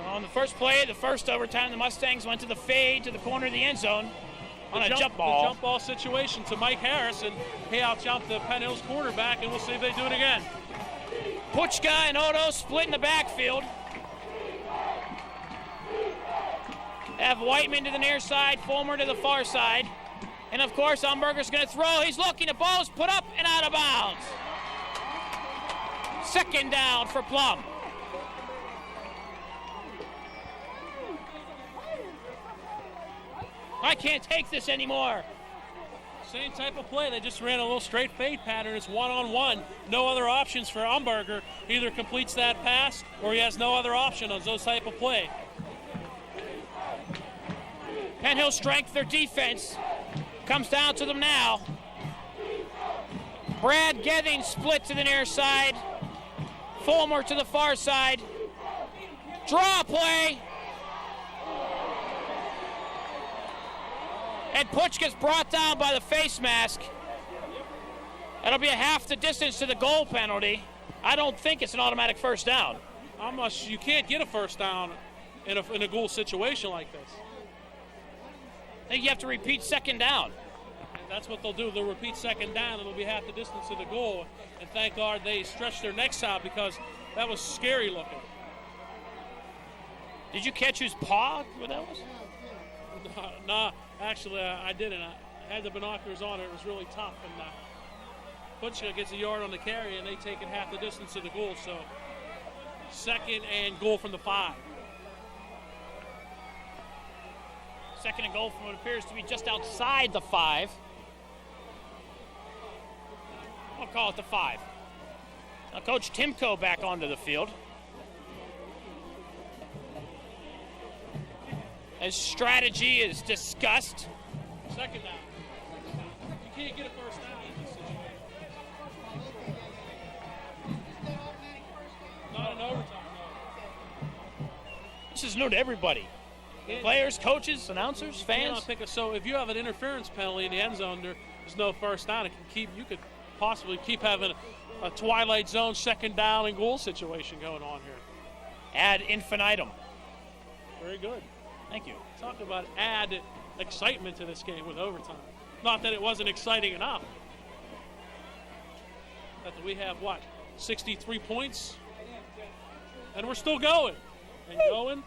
On the first play, the first overtime, the Mustangs went to the fade to the corner of the end zone on a jump ball. The jump ball situation to Mike Harris, and he out-jumped the Penn Hills quarterback, and we'll see if they do it again. Puchka and Odo split in the backfield. Have Whiteman to the near side, Fulmer to the far side. And of course, Umberger's going to throw. He's looking, the ball's put up and out of bounds. 2nd down for Plum. I can't take this anymore. Same type of play. They just ran a little straight fade pattern. It's one-on-one. No other options for Umberger. Either completes that pass or he has no other option on those type of play. Penn Hills strength, their defense comes down to them now. Brad Gething split to the near side. Fulmer to the far side. Draw play. And Puchka's brought down by the face mask. That'll be a half the distance to the goal penalty. I don't think it's an automatic first down. You can't get a first down in a goal situation like this. I think you have to repeat 2nd down. And that's what they'll do. They'll repeat 2nd down. It'll be half the distance to the goal. And thank God they stretched their necks out because that was scary looking. Did you catch whose paw where that was? No, actually, I didn't. I had the binoculars on. It was really tough. And Puchka gets a yard on the carry, and they take it half the distance to the goal. So 2nd and goal from the 5. 2nd and goal from what appears to be just outside the 5. I'll call it the 5. Now Coach Timko back onto the field. As strategy is discussed. 2nd down. You can't get a first down in this situation. Not an overtime, no. This is new to everybody. Players, coaches, announcers, fans. So if you have an interference penalty in the end zone, there's no first down. You could possibly keep having a Twilight Zone 2nd down and goal situation going on here. Ad infinitum. Very good. Thank you. Talk about add excitement to this game with overtime. Not that it wasn't exciting enough. But we have, 63 points? And we're still going. And going.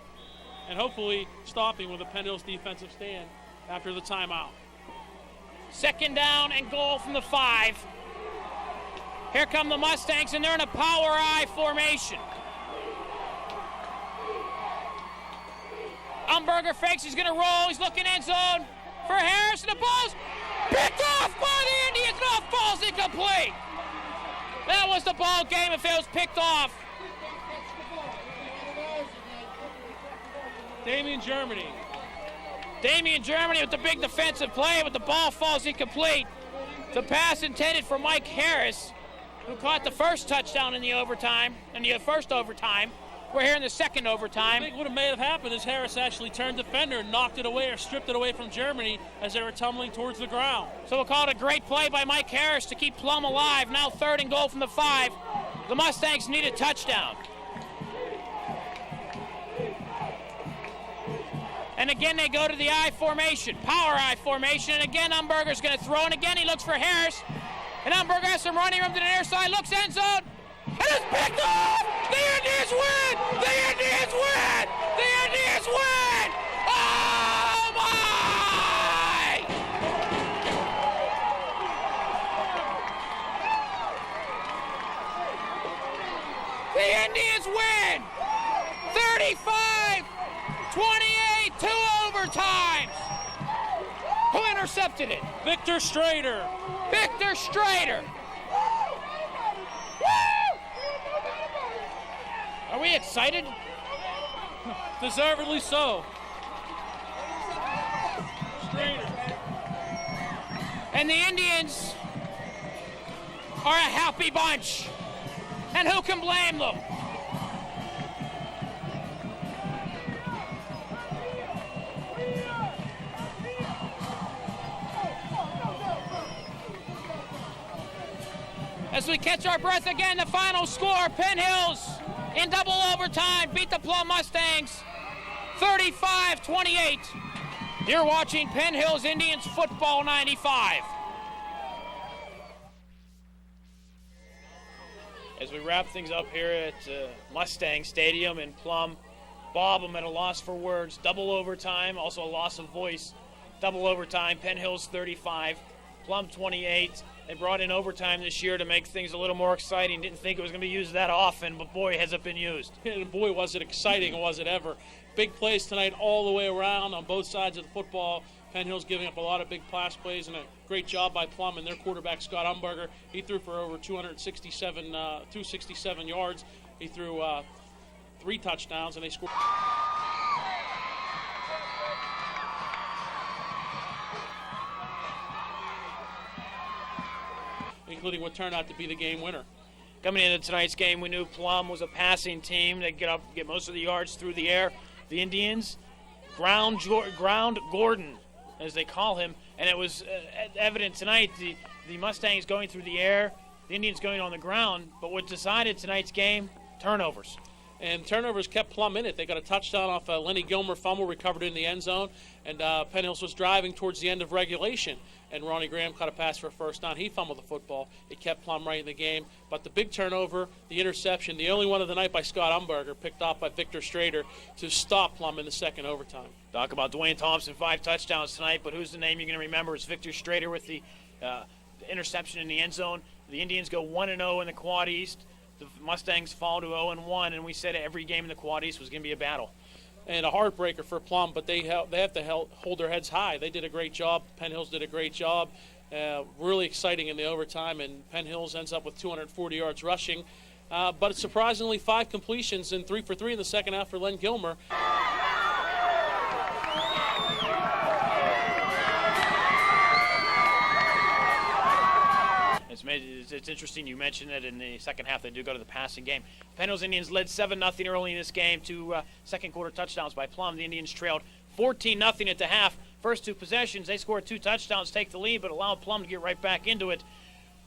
And hopefully stopping with a Penn Hills defensive stand after the timeout. 2nd down and goal from the 5. Here come the Mustangs, and they're in a power I formation. Umberger fakes, he's going to roll, he's looking end zone for Harris, and the ball's Picked off by the Indians. No, falls incomplete. That was the ball game if it was picked off. Damian Germany. Damian Germany with the big defensive play, but the ball falls incomplete. The pass intended for Mike Harris, who caught the first touchdown in the first overtime. We're here in the second overtime. I think what may have happened is Harris actually turned defender and knocked it away or stripped it away from Germany as they were tumbling towards the ground. So we'll call it a great play by Mike Harris to keep Plum alive. Now 3rd and goal from the 5. The Mustangs need a touchdown. And again, they go to the I formation, power I formation. And again, Umberger's going to throw. And again, he looks for Harris. And Umberger has some running room to the near side. Looks end zone. And it's picked off! The Indians win! The Indians win! The Indians win! Oh, my! The Indians win! 35-28, 2 overtimes. Who intercepted it? Victor Strader. Victor Strader. Are we excited? Deservedly so. Strader. And the Indians are a happy bunch. And who can blame them? As we catch our breath again, the final score, Penn Hills in double overtime beat the Plum Mustangs 35-28. You're watching Penn Hills Indians Football 95. As we wrap things up here at Mustang Stadium in Plum, Bob, I'm at a loss for words. Double overtime, also a loss of voice. Double overtime, Penn Hills 35, Plum 28. They brought in overtime this year to make things a little more exciting. Didn't think it was going to be used that often, but boy, has it been used. And boy, was it exciting, was it ever. Big plays tonight all the way around on both sides of the football. Penn Hills giving up a lot of big pass plays, and a great job by Plum and their quarterback, Scott Umberger. He threw for over 267 yards. He threw 3 touchdowns, and they scored. Including what turned out to be the game winner. Coming into tonight's game, we knew Plum was a passing team. They'd get most of the yards through the air. The Indians, ground Gordon, as they call him, and it was evident tonight, the Mustangs going through the air, the Indians going on the ground, but what decided tonight's game, turnovers. And turnovers kept Plum in it. They got a touchdown off a Lenny Gilmer fumble recovered in the end zone, and Penn Hills was driving towards the end of regulation, and Ronnie Graham caught a pass for a first down. He fumbled the football. It kept Plum right in the game. But the big turnover, the interception, the only one of the night by Scott Umberger, picked off by Victor Strader to stop Plum in the second overtime. Talk about Dwayne Thompson, 5 touchdowns tonight, but who's the name you're going to remember? It's Victor Strader with the interception in the end zone. The Indians go 1-0 in the Quad East. The Mustangs fall to 0-1, and we said every game in the Quad East was going to be a battle. And a heartbreaker for Plum, but they have to hold their heads high. They did a great job. Penn Hills did a great job. Really exciting in the overtime, and Penn Hills ends up with 240 yards rushing. But surprisingly, 5 completions and 3 for 3 in the second half for Len Gilmer. It's interesting you mentioned that in the second half they do go to the passing game. Penn Hills Indians led 7-0 early in this game to second quarter touchdowns by Plum. The Indians trailed 14-0 at the half. First 2 possessions, they scored 2 touchdowns, take the lead, but allowed Plum to get right back into it.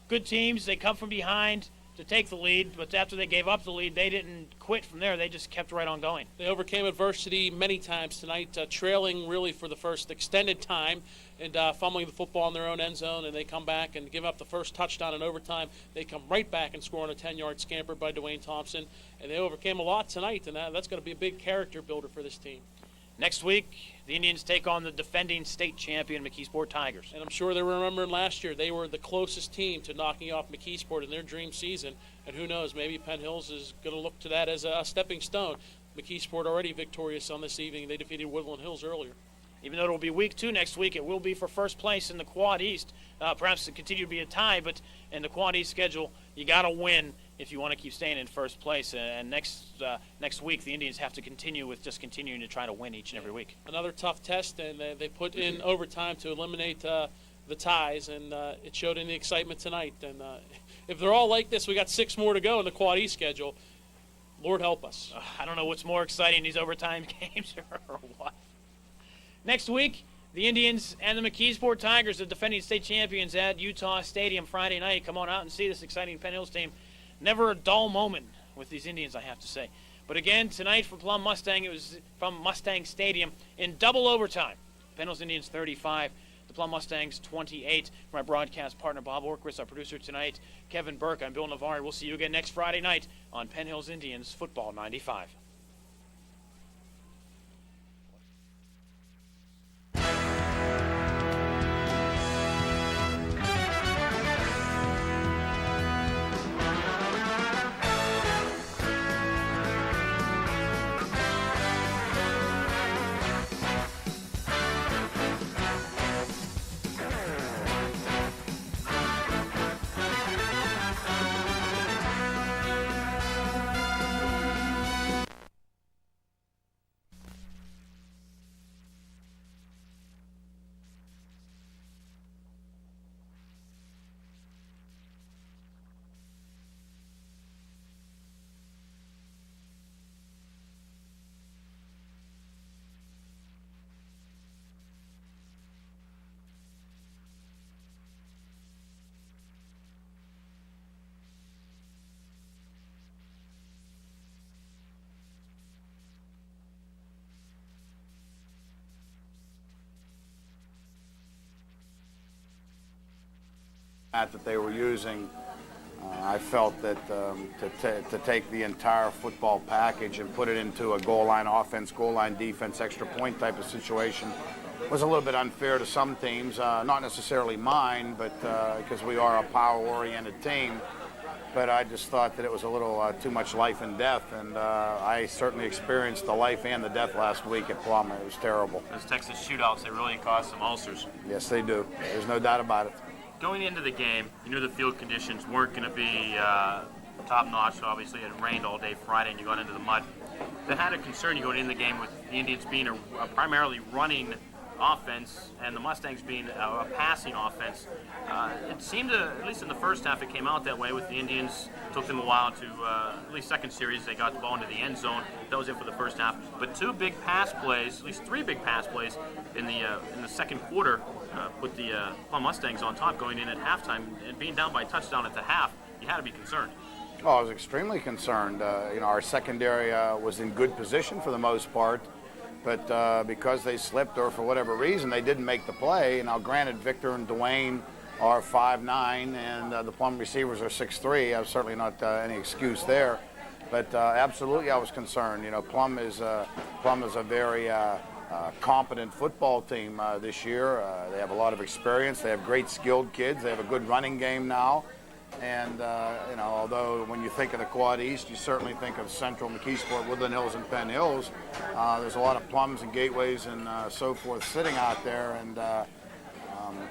Good teams, they come from behind to take the lead, but after they gave up the lead, they didn't quit from there. They just kept right on going. They overcame adversity many times tonight, trailing really for the first extended time and fumbling the football in their own end zone, and they come back and give up the first touchdown in overtime. They come right back and score on a 10-yard scamper by Dwayne Thompson, and they overcame a lot tonight, and that's going to be a big character builder for this team. Next week, the Indians take on the defending state champion McKeesport Tigers. And I'm sure they're remembering last year. They were the closest team to knocking off McKeesport in their dream season. And who knows, maybe Penn Hills is going to look to that as a stepping stone. McKeesport already victorious on this evening. They defeated Woodland Hills earlier. Even though it will be week 2 next week, it will be for first place in the Quad East. Perhaps it continue to be a tie, but in the Quad East schedule, you got to win if you want to keep staying in first place. And next week, the Indians have to continue with just continuing to try to win each and every week. Another tough test, and they put in overtime to eliminate the ties, and it showed in the excitement tonight. And if they're all like this, we got 6 more to go in the Quad East schedule. Lord help us. I don't know what's more exciting, these overtime games or what. Next week, the Indians and the McKeesport Tigers, the defending state champions, at Utah Stadium Friday night. Come on out and see this exciting Penn Hills team. Never a dull moment with these Indians, I have to say. But again, tonight for Plum Mustang, it was from Mustang Stadium in double overtime. Penn Hills Indians 35, the Plum Mustangs 28. For my broadcast partner, Bob Orquist, our producer tonight, Kevin Burke, I'm Bill Navarre. We'll see you again next Friday night on Penn Hills Indians Football 95. That they were using, I felt that to take the entire football package and put it into a goal line offense, goal line defense, extra point type of situation was a little bit unfair to some teams, not necessarily mine, but because we are a power-oriented team. But I just thought that it was a little too much life and death, and I certainly experienced the life and the death last week at Plum. It was terrible. Those Texas shootouts, they really cause some ulcers. Yes, they do. There's no doubt about it. Going into the game, you knew the field conditions weren't going to be top-notch. Obviously, it rained all day Friday, and you got into the mud. That had a concern you going into the game with the Indians being a primarily running offense and the Mustangs being a passing offense. It seemed to, at least in the first half, it came out that way with the Indians. It took them a while to, at least second series, they got the ball into the end zone. That was it for the first half. But 2 big pass plays, at least 3 big pass plays in the second quarter, put the Plum Mustangs on top going in at halftime, and being down by a touchdown at the half, you had to be concerned. Oh, I was extremely concerned. Our secondary was in good position for the most part, but because they slipped or for whatever reason, they didn't make the play. Now, granted, Victor and Dwayne are 5'9", and the Plum receivers are 6'3". I've certainly not any excuse there, but absolutely I was concerned. Plum is a very competent football team this year. They have a lot of experience. They have great skilled kids. They have a good running game now. And, although when you think of the Quad East, you certainly think of Central, McKeesport, Woodland Hills, and Penn Hills. There's a lot of Plums and Gateways and so forth sitting out there, and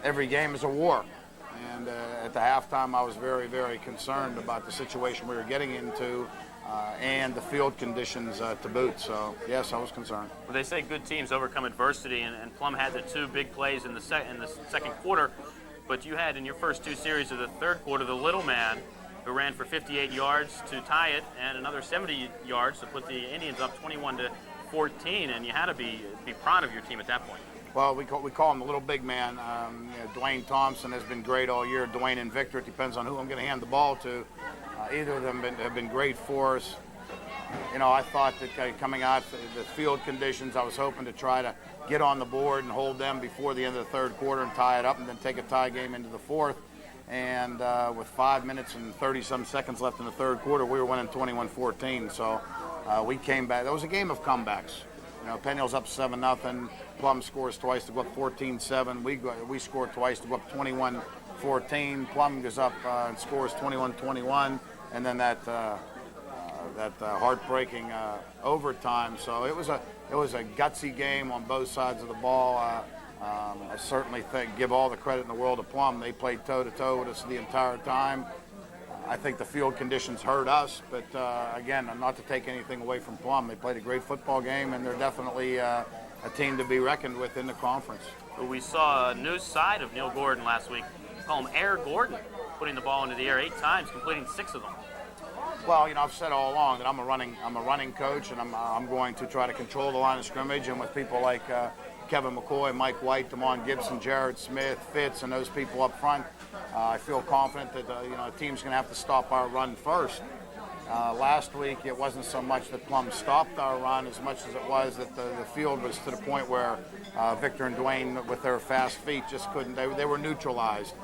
every game is a war. And at the halftime, I was very, very concerned about the situation we were getting into and the field conditions to boot. So, yes, I was concerned. Well, they say good teams overcome adversity, and Plum had the 2 big plays in the second quarter. But you had in your first 2 series of the third quarter the little man who ran for 58 yards to tie it and another 70 yards to put the Indians up 21-14, and you had to be proud of your team at that point. Well, we call him the little big man. Dwayne Thompson has been great all year. Dwayne and Victor, it depends on who I'm going to hand the ball to. Either of them have been great for us. I thought that coming out the field conditions, I was hoping to try to get on the board and hold them before the end of the third quarter and tie it up and then take a tie game into the fourth. And with 5 minutes and 30-some seconds left in the third quarter, we were winning 21-14. So we came back. That was a game of comebacks. Penn Hills up 7-0. Plum scores twice to go up 14-7. We scored twice to go up 21-14. Plum goes up and scores 21-21. And then that that heartbreaking overtime. So it was a gutsy game on both sides of the ball. I certainly give all the credit in the world to Plum. They played toe-to-toe with us the entire time. I think the field conditions hurt us, but again, not to take anything away from Plum. They played a great football game, and they're definitely a team to be reckoned with in the conference. We saw a new side of Neil Gordon last week. Call him Air Gordon, putting the ball into the air 8 times, completing 6 of them. Well, I've said all along that I'm a running coach, and I'm going to try to control the line of scrimmage. And with people like Kevin McCoy, Mike White, Damon Gibson, Jared Smith, Fitz, and those people up front, I feel confident that a team's going to have to stop our run first. Last week, it wasn't so much that Plum stopped our run as much as it was that the field was to the point where Victor and Dwayne, with their fast feet, just couldn't. They were neutralized.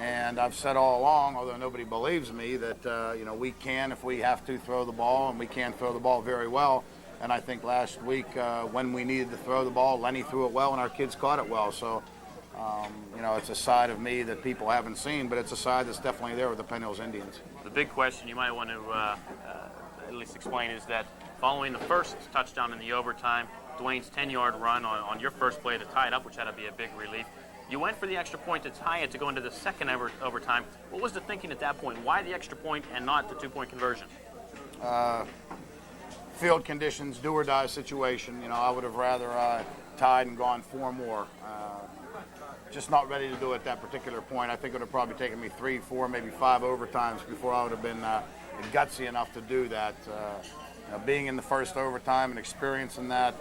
And I've said all along, although nobody believes me, that we can, if we have to, throw the ball, and we can throw the ball very well. And I think last week, when we needed to throw the ball, Lenny threw it well, and our kids caught it well. So, it's a side of me that people haven't seen, but it's a side that's definitely there with the Penn Hills Indians. The big question you might want to at least explain is that following the first touchdown in the overtime, Dwayne's 10-yard run on your first play to tie it up, which had to be a big relief, you went for the extra point to tie it to go into the second overtime. What was the thinking at that point? Why the extra point and not the 2-point conversion? Field conditions, do or die situation. I would have rather tied and gone 4 more. Just not ready to do it at that particular point. I think it would have probably taken me 3, 4, maybe 5 overtimes before I would have been gutsy enough to do that. Being in the first overtime and experiencing that,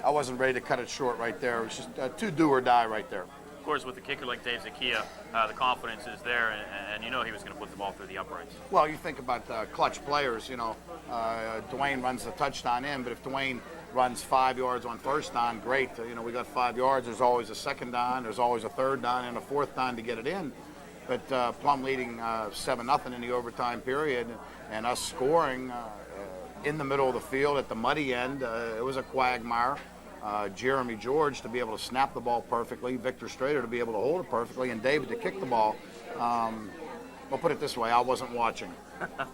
I wasn't ready to cut it short right there. It was just too do or die right there. Of course, with the kicker like Dave Zakia, the confidence is there, and he was going to put the ball through the uprights. Well, you think about clutch players, Dwayne runs the touchdown in, but if Dwayne runs 5 yards on first down, great. We got 5 yards. There's always a second down. There's always a third down and a fourth down to get it in. But Plum leading 7-0 in the overtime period, and us scoring in the middle of the field at the muddy end, it was a quagmire. Jeremy George to be able to snap the ball perfectly, Victor Strader to be able to hold it perfectly, and David to kick the ball. I'll put it this way, I wasn't watching.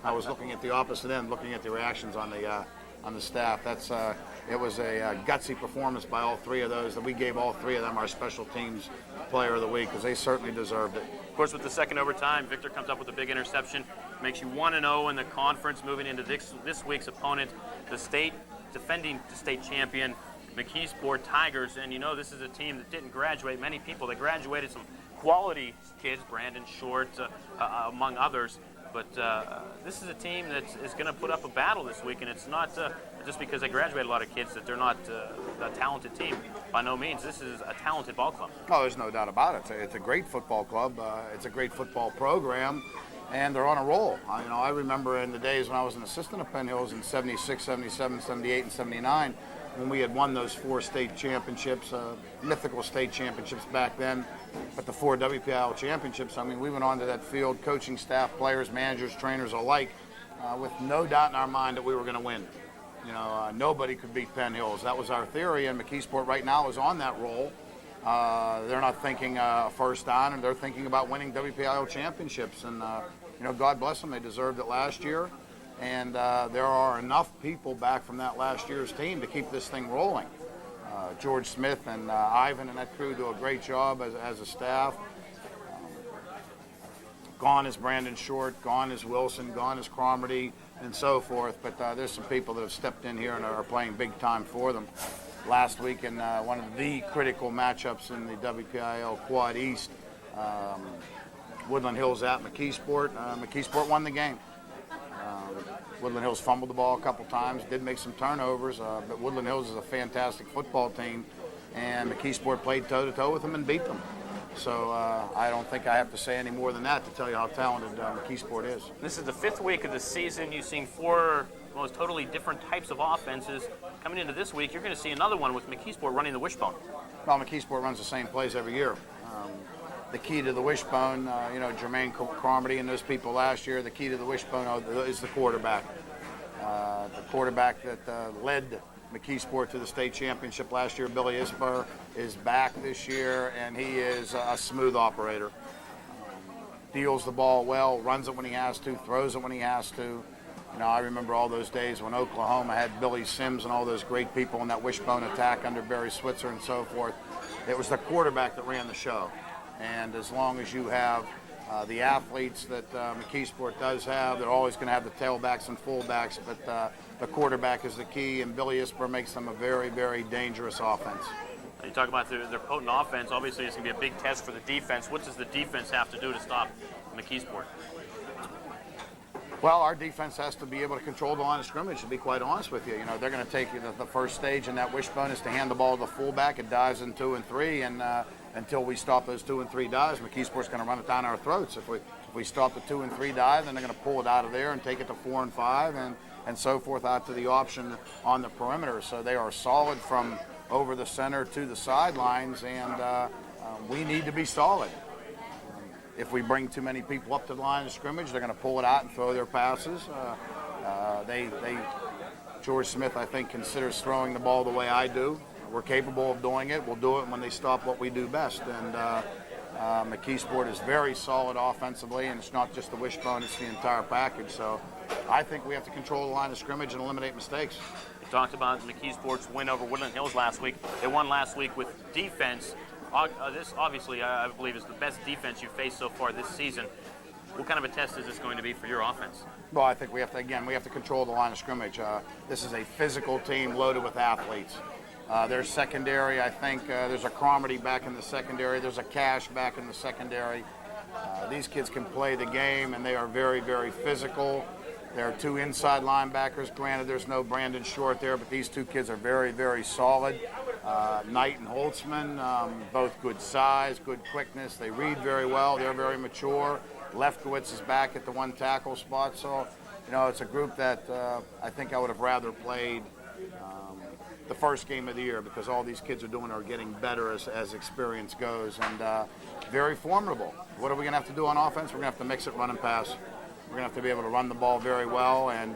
I was looking at the opposite end, looking at the reactions on the staff. It was a gutsy performance by all 3 of those, that we gave all 3 of them our special teams player of the week, because they certainly deserved it. Of course, with the second overtime, Victor comes up with a big interception, makes you 1-0 in the conference, moving into this week's opponent, the defending state champion, McKeesport Tigers. And this is a team that didn't graduate many people. They graduated some quality kids, Brandon Short, among others. But this is a team that is going to put up a battle this week, and it's not just because they graduate a lot of kids that they're not a talented team. By no means. This is a talented ball club. Oh, there's no doubt about it. It's a great football club. It's a great football program, and they're on a roll. I remember in the days when I was an assistant at Penn Hills in 76, 77, 78, and 79, when we had won those 4 state championships, mythical state championships back then, but the 4 WPIAL championships. We went on to that field, coaching staff, players, managers, trainers alike, with no doubt in our mind that we were going to win. Nobody could beat Penn Hills. That was our theory, and McKeesport right now is on that roll. They're not thinking first down, and they're thinking about winning WPIAL championships. And, God bless them. They deserved it last year. And there are enough people back from that last year's team to keep this thing rolling. George Smith and Ivan and that crew do a great job as a staff. Gone is Brandon Short, gone is Wilson, gone is Cromarty, and so forth. But there's some people that have stepped in here and are playing big time for them. Last week in one of the critical matchups in the WPIAL Quad East, Woodland Hills at McKeesport. McKeesport won the game. Woodland Hills fumbled the ball a couple times, did make some turnovers, but Woodland Hills is a fantastic football team, and McKeesport played toe-to-toe with them and beat them. So I don't think I have to say any more than that to tell you how talented McKeesport is. This is the 5th week of the season. You've seen 4 almost totally different types of offenses. Coming into this week, you're going to see another one with McKeesport running the wishbone. Well, McKeesport runs the same plays every year. The key to the wishbone, Jermaine Cromarty and those people last year, the key to the wishbone is the quarterback. The quarterback that led McKeesport to the state championship last year, Billy Isper, is back this year, and he is a smooth operator. Deals the ball well, runs it when he has to, throws it when he has to. You know, I remember all those days when Oklahoma had Billy Sims and all those great people in that wishbone attack under Barry Switzer and so forth. It was the quarterback that ran the show. And as long as you have the athletes that McKeesport does have, they're always going to have the tailbacks and fullbacks, but the quarterback is the key, and Billy Isper makes them a very, very dangerous offense. You talk about their potent offense. Obviously, it's going to be a big test for the defense. What does the defense have to do to stop McKeesport? Well, our defense has to be able to control the line of scrimmage, to be quite honest with you. You know, they're going to take the first stage in that wishbone is to hand the ball to the fullback. It dives in 2 and 3, and until we stop those 2 and 3 dives, McKeesport's going to run it down our throats. If we stop the 2 and 3 dive, then they're going to pull it out of there and take it to 4 and 5, and so forth out to the option on the perimeter. So they are solid from over the center to the sidelines, and we need to be solid. If we bring too many people up to the line of scrimmage, they're going to pull it out and throw their passes. George Smith, I think, considers throwing the ball the way I do. We're capable of doing it. We'll do it when they stop what we do best. And McKeesport is very solid offensively, and it's not just the wishbone, it's the entire package. So I think we have to control the line of scrimmage and eliminate mistakes. You talked about McKeesport's win over Woodland Hills last week. They won last week with defense. This, obviously, I believe, is the best defense you've faced so far this season. What kind of a test is this going to be for your offense? Well, I think we have to control the line of scrimmage. This is a physical team loaded with athletes. Their secondary, I think, there's a Cromarty back in the secondary. There's a Cash back in the secondary. These kids can play the game, and they are very, very physical. There are 2 inside linebackers. Granted, there's no Brandon Short there, but these 2 kids are very, very solid. Knight and Holtzman, both good size, good quickness. They read very well. They're very mature. Lefkowitz is back at the 1 tackle spot. So, you know, it's a group that I think I would have rather played the first game of the year, because all these kids are getting better as experience goes, and very formidable. What are we going to have to do on offense? We're going to have to mix it, run and pass. We're going to have to be able to run the ball very well and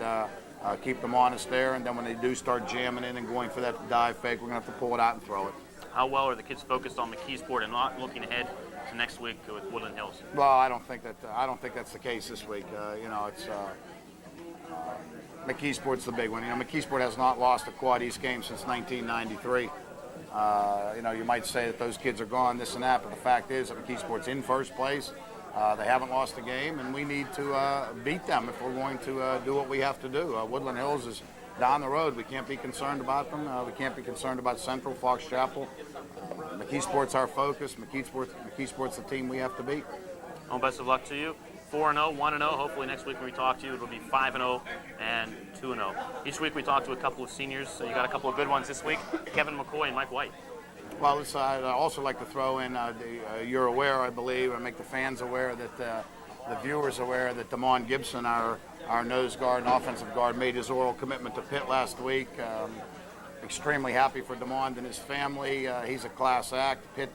keep them honest there, and then when they do start jamming in and going for that dive fake, we're going to have to pull it out and throw it. How well are the kids focused on McKeesport and not looking ahead to next week with Woodland Hills? Well, I don't think that's the case this week. It's McKeesport's the big one. You know, McKeesport has not lost a Quad East game since 1993. You might say that those kids are gone, this and that, but the fact is that McKeesport's in first place. They haven't lost a game, and we need to beat them if we're going to do what we have to do. Woodland Hills is down the road. We can't be concerned about them. We can't be concerned about Central, Fox Chapel. McKeesport's our focus. McKeesport's the team we have to beat. Well, best of luck to you. 4-0, 1-0. Hopefully next week when we talk to you, it'll be 5-0 and 2-0. Each week we talk to a couple of seniors. So you got a couple of good ones this week. Kevin McCoy and Mike White. Well, I'd also like to throw in, you're aware, I believe, and make the fans aware that the viewers aware that Damon Gibson, our nose guard and offensive guard, made his oral commitment to Pitt last week. Extremely happy for Damon and his family. He's a class act. Pitt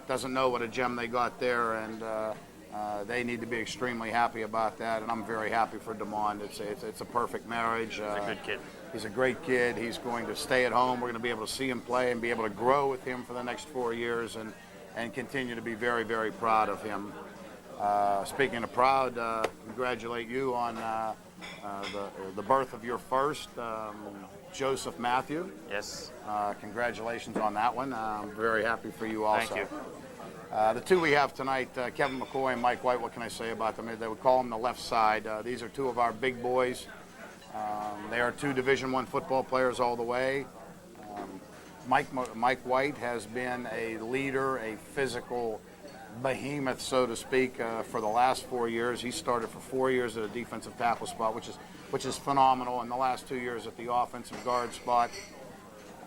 doesn't know what a gem they got there, and they need to be extremely happy about that, and I'm very happy for Damon. It's a perfect marriage. He's a good kid. He's a great kid. He's going to stay at home. We're going to be able to see him play and be able to grow with him for the next 4 years and continue to be very, very proud of him. Speaking of proud, congratulate you on the birth of your first, Joseph Matthew. Yes. Congratulations on that one. I'm very happy for you also. Thank you. The 2 we have tonight, Kevin McCoy and Mike White, what can I say about them? They would call them the left side. These are 2 of our big boys. They are 2 Division I football players all the way. Mike White has been a leader, a physical behemoth, so to speak, for the last 4 years. He started for 4 years at a defensive tackle spot, which is phenomenal, and the last 2 years at the offensive guard spot.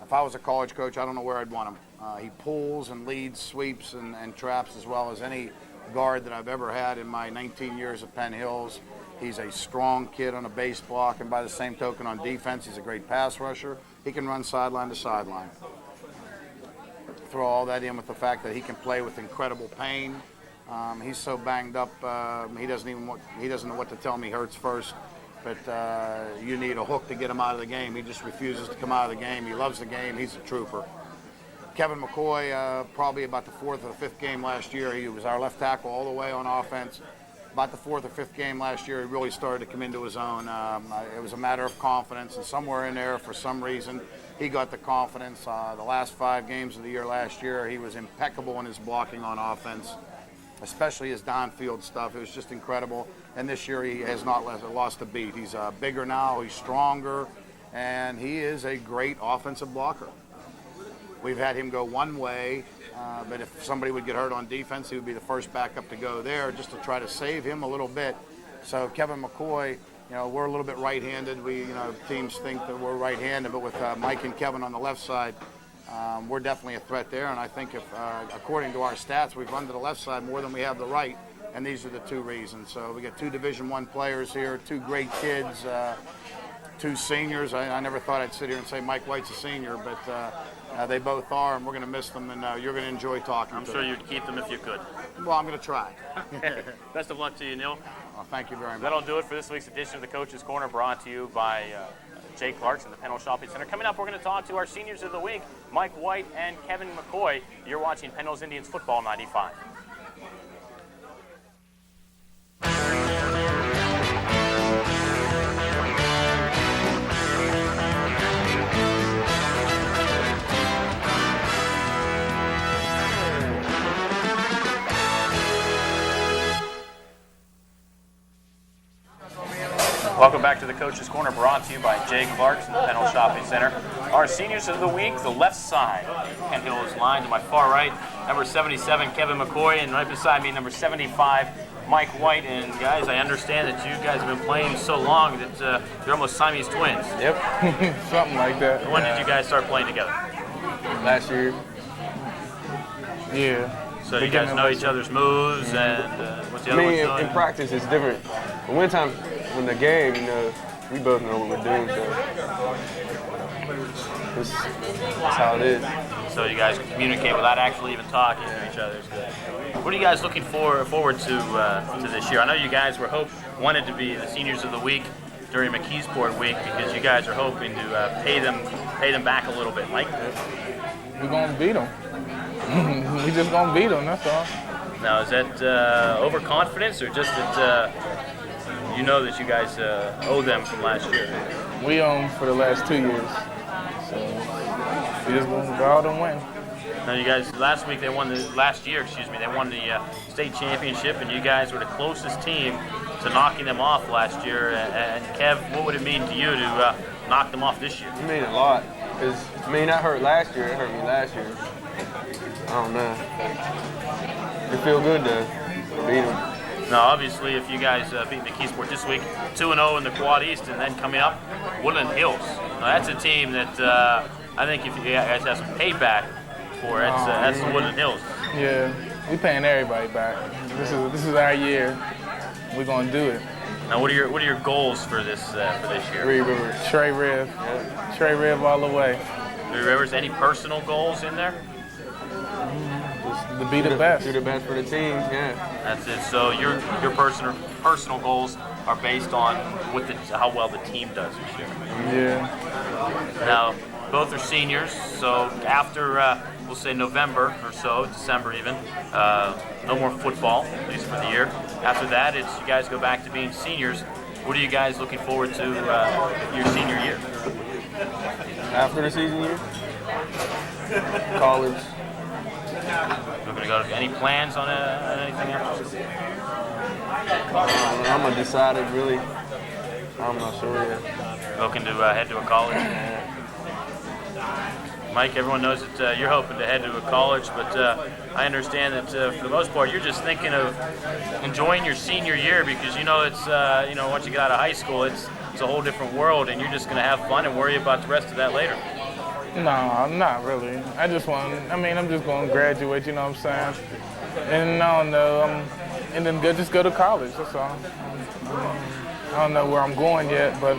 If I was a college coach, I don't know where I'd want him. He pulls and leads, sweeps, and traps as well as any guard that I've ever had in my 19 years at Penn Hills. He's a strong kid on a base block, and by the same token on defense, he's a great pass rusher. He can run sideline to sideline. Throw all that in with the fact that he can play with incredible pain. He's so banged up, he doesn't know what to tell me hurts first. But you need a hook to get him out of the game. He just refuses to come out of the game. He loves the game. He's a trooper. Kevin McCoy, probably about the 4th or the 5th game last year, he was our left tackle all the way on offense. about the 4th or 5th game last year, he really started to come into his own. It was a matter of confidence, and somewhere in there, for some reason, he got the confidence. The last 5 games of the year last year, he was impeccable in his blocking on offense, especially his downfield stuff. It was just incredible. And this year, he has not lost a beat. He's bigger now, he's stronger, and he is a great offensive blocker. We've had him go one way, but if somebody would get hurt on defense, he would be the first backup to go there just to try to save him a little bit. So Kevin McCoy, we're a little bit right-handed. Teams think that we're right-handed, but with Mike and Kevin on the left side, we're definitely a threat there. And I think if, according to our stats, we've run to the left side more than we have the right, and these are the 2 reasons. So we got 2 Division I players here, 2 great kids, 2 seniors. I never thought I'd sit here and say Mike White's a senior, but they both are, and we're going to miss them, and you're going to enjoy talking to them. I'm sure you'd keep them if you could. Well, I'm going to try. Best of luck to you, Neil. Well, thank you very much. That'll do it for this week's edition of the Coach's Corner, brought to you by Jay Clark's in the Penn Hills Shopping Center. Coming up, we're going to talk to our seniors of the week, Mike White and Kevin McCoy. You're watching Penn Hills Indians Football 95. Welcome back to the Coach's Corner, brought to you by Jay Clark's in the Penn Hills Shopping Center. Our seniors of the week, the left side, Penn Hills line to my far right, number 77, Kevin McCoy, and right beside me, number 75, Mike White. And guys, I understand that you guys have been playing so long that you're almost Siamese twins. Yep, something like that. When did you guys start playing together? Last year. Yeah. So you guys know each other's moves, and what's the other one doing? In practice it's different. But one time, when the game, we both know what we're doing, so that's how it is. So you guys can communicate without actually even talking to each other. It's good. What are you guys looking forward to this year? I know you guys wanted to be the seniors of the week during McKeesport week because you guys are hoping to pay them back a little bit. Mike? We're going to beat them. We just going to beat them, that's all. Now, is that overconfidence or just that you know that you guys owe them from last year? We owe them for the last 2 years. So we just going to go out and win. Now, you guys, last year, they won the state championship, and you guys were the closest team to knocking them off last year. And Kev, what would it mean to you to knock them off this year? It mean a lot. Because, I hurt last year. It hurt me last year. I don't know. It feel good to beat them. Now, obviously, if you guys beat McKeesport this week, 2-0 in the Quad East, and then coming up, Woodland Hills. Now, that's a team that I think if you guys have some payback for, that's the Woodland Hills. Yeah, we paying everybody back. This is our year. We're gonna do it. Now, what are your goals for this year? Trey Rev. Trey Rev all the way. Rivers, any personal goals in there? To be the best. Do the best for the team, yeah. That's it. So your personal goals are based on how well the team does this year. Yeah. Now, both are seniors, so after we'll say November or so, December even, no more football, at least for the year. After that, you guys go back to being seniors. What are you guys looking forward to your senior year? After the season year? College. We're going to go to any plans on anything after school? I'm undecided, really. I'm not sure yet. Looking to head to a college? Mike, everyone knows that you're hoping to head to a college, but I understand that for the most part, you're just thinking of enjoying your senior year because it's once you get out of high school, it's a whole different world, and you're just going to have fun and worry about the rest of that later. No, not really. I'm just going to graduate, you know what I'm saying? And I don't know, and then just go to college, that's all. I don't know where I'm going yet, but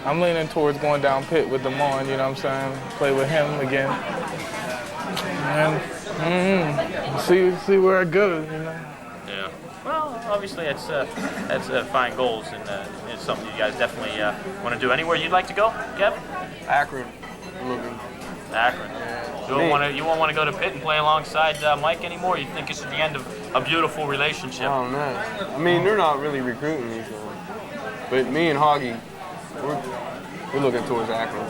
I'm leaning towards going down Pitt with Damon, you know what I'm saying? Play with him again. And see where it goes, Yeah. Well, obviously that's fine goals, and it's something you guys definitely want to do. Anywhere you'd like to go, Kev? Akron. I'm looking. Akron. You won't want to go to Pitt and play alongside Mike anymore? You think it's the end of a beautiful relationship? I don't know. I mean, they're not really recruiting me, so. But me and Hoggy, we're looking towards Akron.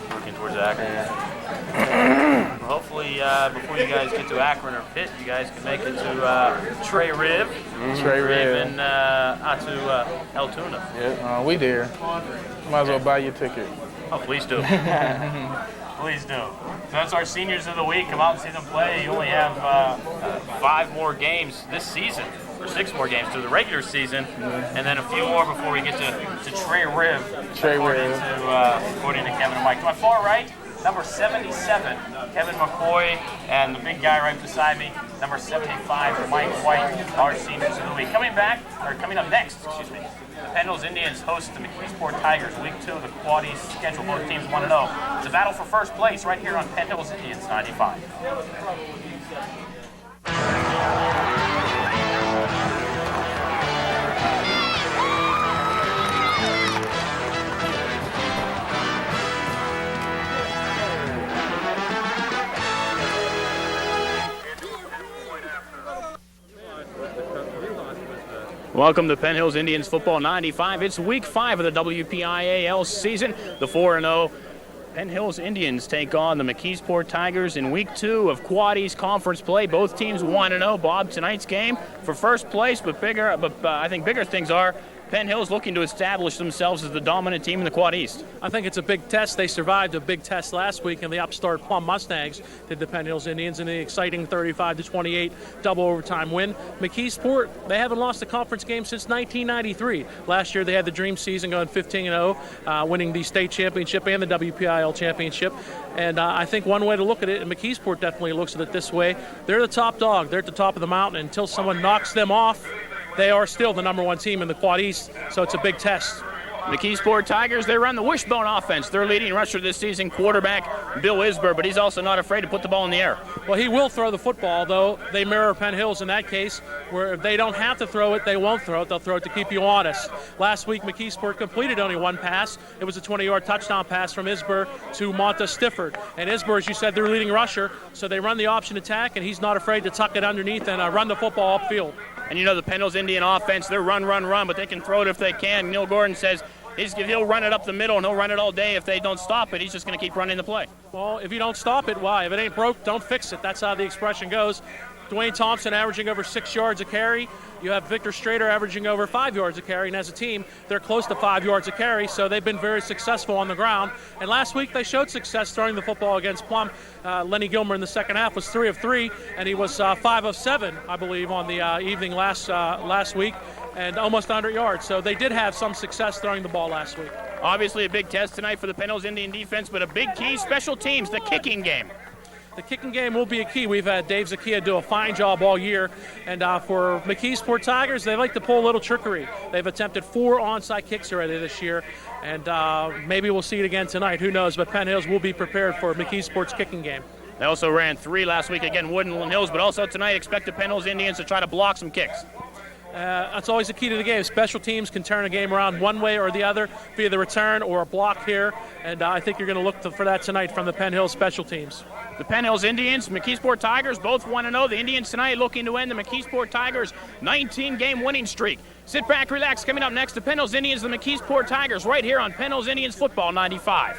Looking towards Akron. Yeah. Well, hopefully, before you guys get to Akron or Pitt, you guys can make it to Trey Riv. Trey Riv. And to Altoona. Yeah, we there. Might as well buy your ticket. Oh, please do. Please do. So that's our seniors of the week. Come out and see them play. You only have 5 more games this season, or 6 more games through the regular season, and then a few more before we get to Trey Riv, according to Kevin and Mike. To my far right, number 77, Kevin McCoy, and the big guy right beside me, number 75, Mike White, our seniors of the week. Coming up next, the Penn Hills Indians host the McKeesport Tigers, Week 2 of the Quad A schedule. Both teams 1-0. It's a battle for first place right here on Penn Hills Indians 95. Welcome to Penn Hills Indians Football 95. It's Week 5 of the WPIAL season. The 4-0 Penn Hills Indians take on the McKeesport Tigers in Week 2 of Quad East Conference play. Both teams 1-0. Bob, tonight's game for first place, but I think bigger things are Penn Hills looking to establish themselves as the dominant team in the Quad East. I think it's a big test. They survived a big test last week, and the upstart Plum Mustangs did the Penn Hills Indians in an exciting 35-28 double overtime win. McKeesport, they haven't lost a conference game since 1993. Last year they had the dream season going 15-0, winning the state championship and the WPIAL championship. And I think one way to look at it, and McKeesport definitely looks at it this way, they're the top dog. They're at the top of the mountain. Until someone knocks them off, they are still the number 1 team in the Quad East, so it's a big test. McKeesport Tigers, they run the wishbone offense. Their leading rusher this season, quarterback Bill Isber, but he's also not afraid to put the ball in the air. Well, he will throw the football, though. They mirror Penn Hills in that case, where if they don't have to throw it, they won't throw it. They'll throw it to keep you honest. Last week, McKeesport completed only 1 pass. It was a 20-yard touchdown pass from Isber to Monta Stifford. And Isber, as you said, their leading rusher, so they run the option attack, and he's not afraid to tuck it underneath and run the football upfield. And you know the Penn Hills Indian offense, they're run, but they can throw it if they can. Neil Gordon says he'll run it up the middle, and he'll run it all day. If they don't stop it, he's just going to keep running the play. Well, if you don't stop it, why? If it ain't broke, don't fix it. That's how the expression goes. Dwayne Thompson averaging over 6 yards a carry. You have Victor Strader averaging over 5 yards a carry, and as a team, they're close to 5 yards a carry, so they've been very successful on the ground. And last week, they showed success throwing the football against Plum. Lenny Gilmer in the second half was 3 of 3, and he was 5 of 7, I believe, on the evening last week, and almost 100 yards. So they did have some success throwing the ball last week. Obviously a big test tonight for the Penn Hills Indian defense, but a big key, special teams, the kicking game. The kicking game will be a key. We've had Dave Zakia do a fine job all year. And for McKeesport Tigers, they like to pull a little trickery. They've attempted 4 onside kicks already this year. And maybe we'll see it again tonight. Who knows? But Penn Hills will be prepared for McKeesport's kicking game. They also ran 3 last week against Woodland Hills, but also tonight expect the Penn Hills Indians to try to block some kicks. That's always the key to the game. Special teams can turn a game around one way or the other via the return or a block here, and I think you're going to look for that tonight from the Penn Hills special teams. The Penn Hills Indians, McKeesport Tigers, both 1-0. The Indians tonight looking to end the McKeesport Tigers' 19-game winning streak. Sit back, relax. Coming up next, the Penn Hills Indians, the McKeesport Tigers, right here on Penn Hills Indians Football 95.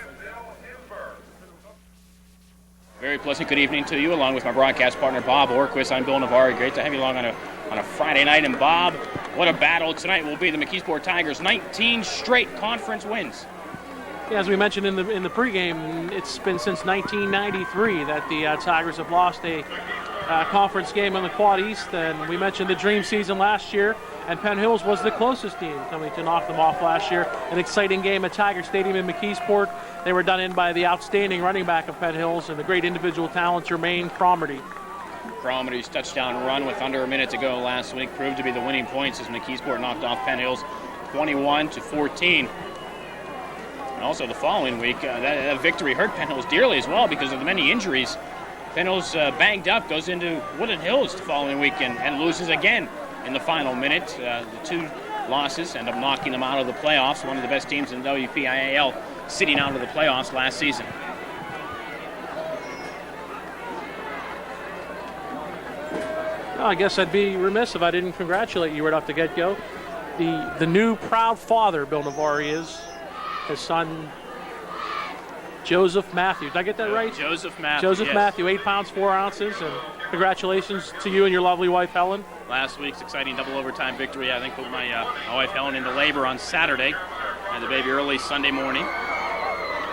Very pleasant good evening to you, along with my broadcast partner, Bob Orquist. I'm Bill Navarre. Great to have you along on a Friday night. And Bob, what a battle tonight will be. The McKeesport Tigers, 19 straight conference wins. Yeah, as we mentioned in the pregame, it's been since 1993 that the Tigers have lost a conference game in the Quad East. And we mentioned the dream season last year, and Penn Hills was the closest team coming to knock them off last year. An exciting game at Tiger Stadium in McKeesport. They were done in by the outstanding running back of Penn Hills and the great individual talent, Jermaine Cromarty. Cromarty's touchdown run with under a minute to go last week proved to be the winning points as McKeesport knocked off Penn Hills 21-14. And also the following week, that victory hurt Penn Hills dearly as well because of the many injuries. Penn Hills banged up, goes into Woodland Hills the following week and loses again in the final minute. The 2 losses end up knocking them out of the playoffs. One of the best teams in WPIAL sitting out of the playoffs last season. Well, I guess I'd be remiss if I didn't congratulate you right off the get-go. The new proud father Bill Navari is. His son, Joseph Matthew. Did I get that right? Joseph Matthew. Joseph yes. Matthew, 8 pounds, 4 ounces. And congratulations to you and your lovely wife, Helen. Last week's exciting double overtime victory, I think, put my wife Helen into labor on Saturday. Had the baby early Sunday morning.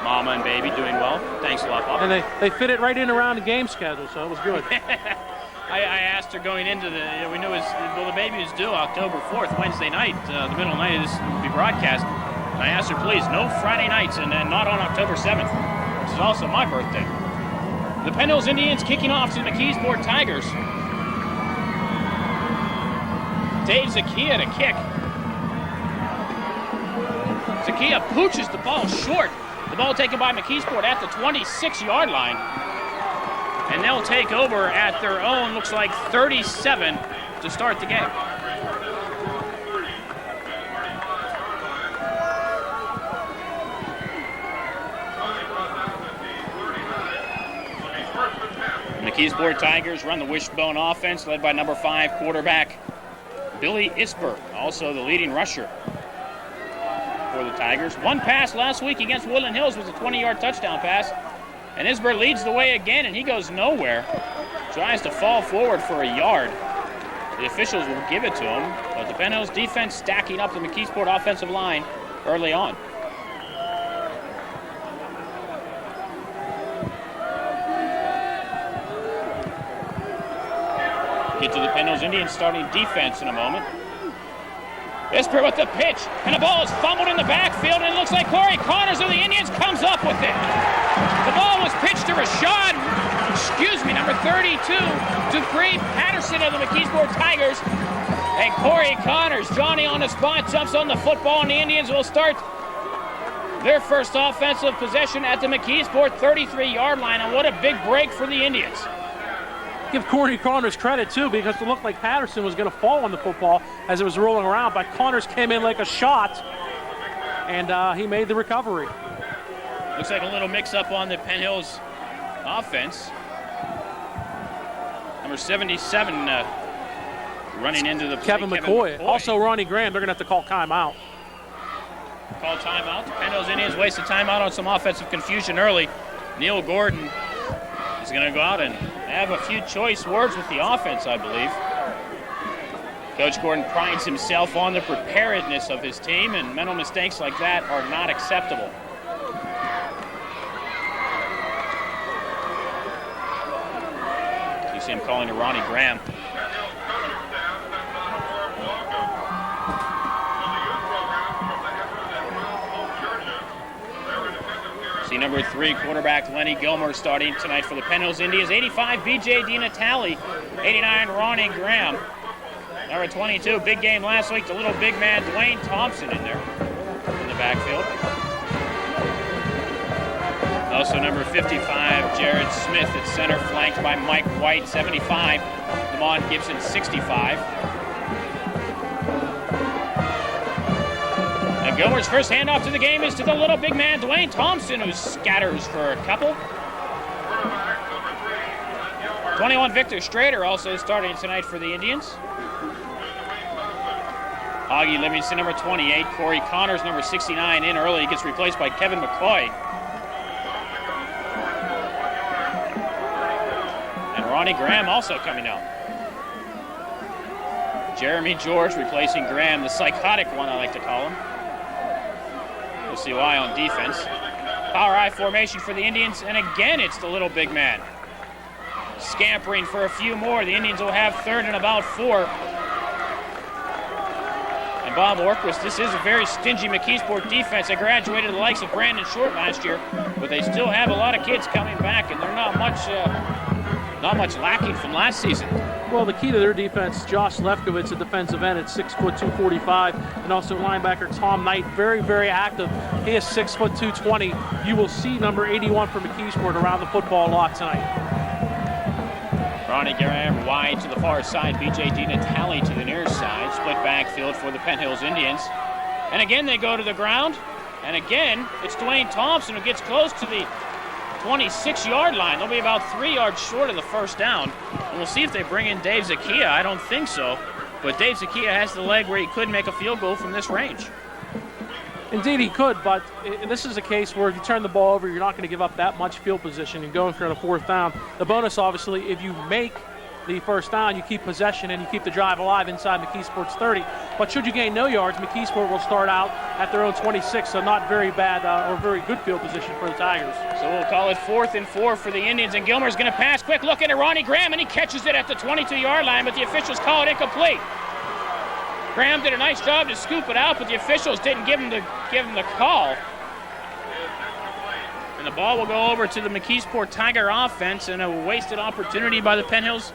Mama and baby doing well. Thanks a lot, Bob. And they fit it right in around the game schedule, so it was good. I asked her going into the, we knew the baby was due October 4th, Wednesday night, the middle of the night of this would be broadcast. And I asked her, please, no Friday nights and not on October 7th, which is also my birthday. The Penn Hills Indians kicking off to the McKeesport Tigers. Dave Zakia to kick. Zakia pooches the ball short. The ball taken by McKeesport at the 26-yard line. And they'll take over at their own, looks like 37 to start the game. McKeesport Tigers run the wishbone offense led by number 5 quarterback Billy Isper, also the leading rusher for the Tigers. One pass last week against Woodland Hills was a 20-yard touchdown pass. And Isber leads the way again, and he goes nowhere. Tries to fall forward for a yard. The officials will give it to him, but the Penn Hills defense stacking up the McKeesport offensive line early on. Get to the Penn Hills Indians starting defense in a moment. Isper with the pitch, and the ball is fumbled in the backfield, and it looks like Corey Connors of the Indians comes up with it. The ball was pitched to number 32, Dupree Patterson of the McKeesport Tigers. And Corey Connors, Johnny on the spot, jumps on the football, and the Indians will start their first offensive possession at the McKeesport 33-yard line. And what a big break for the Indians. Give Corey Connors credit, too, because it looked like Patterson was going to fall on the football as it was rolling around, but Connors came in like a shot, and he made the recovery. Looks like a little mix-up on the Penn Hills offense. Number 77 running into the play, Kevin McCoy. Also Ronnie Graham. They're going to have to call timeout. Call timeout. The Penn Hills Indians wasted timeout on some offensive confusion early. Neil Gordon is going to go out and have a few choice words with the offense, I believe. Coach Gordon prides himself on the preparedness of his team, and mental mistakes like that are not acceptable. You see him calling to Ronnie Graham. See number 3 quarterback Lenny Gilmer starting tonight for the Penn Hills Indians. 85 B.J. DiNatale, 89 Ronnie Graham. Number 22, big game last week, the little big man Dwayne Thompson in there in the backfield. Also number 55, Jared Smith at center, flanked by Mike White, 75. Damon Gibson, 65. And Gilmer's first handoff to the game is to the little big man Dwayne Thompson, who scatters for a couple. 21, Victor Strader also starting tonight for the Indians. Augie Livingston, number 28. Corey Connors, number 69, in early. He gets replaced by Kevin McCoy. And Ronnie Graham also coming out. Jeremy George replacing Graham, the psychotic one I like to call him. We'll see why on defense. Power I formation for the Indians, and again it's the little big man. Scampering for a few more. The Indians will have third and about 4. And Bob Orquist, this is a very stingy McKeesport defense. They graduated the likes of Brandon Short last year, but they still have a lot of kids coming back, and they're not much lacking from last season. Well, the key to their defense, Josh Lefkowitz, a defensive end at 6'2", 245, and also linebacker Tom Knight, very, very active. He is 6'2", 220. You will see number 81 for McKeesport around the football a lot tonight. Ronnie Graham wide to the far side. B.J. DiNatale to the near side. Split backfield for the Penn Hills Indians. And again, they go to the ground. And again, it's Dwayne Thompson who gets close to the 26-yard line. They'll be about 3 yards short of the first down. And we'll see if they bring in Dave Zakia. I don't think so. But Dave Zakia has the leg where he could make a field goal from this range. Indeed, he could, but this is a case where if you turn the ball over, you're not going to give up that much field position and going for a fourth down. The bonus, obviously, if you make the first down, you keep possession and you keep the drive alive inside McKeesport's 30. But should you gain no yards, McKeesport will start out at their own 26, so not very bad or very good field position for the Tigers. So we'll call it 4th and 4 for the Indians, and Gilmer's going to pass. Quick look into Ronnie Graham, and he catches it at the 22-yard line, but the officials call it incomplete. Graham did a nice job to scoop it out, but the officials didn't give him the call. And the ball will go over to the McKeesport Tiger offense, and a wasted opportunity by the Penn Hills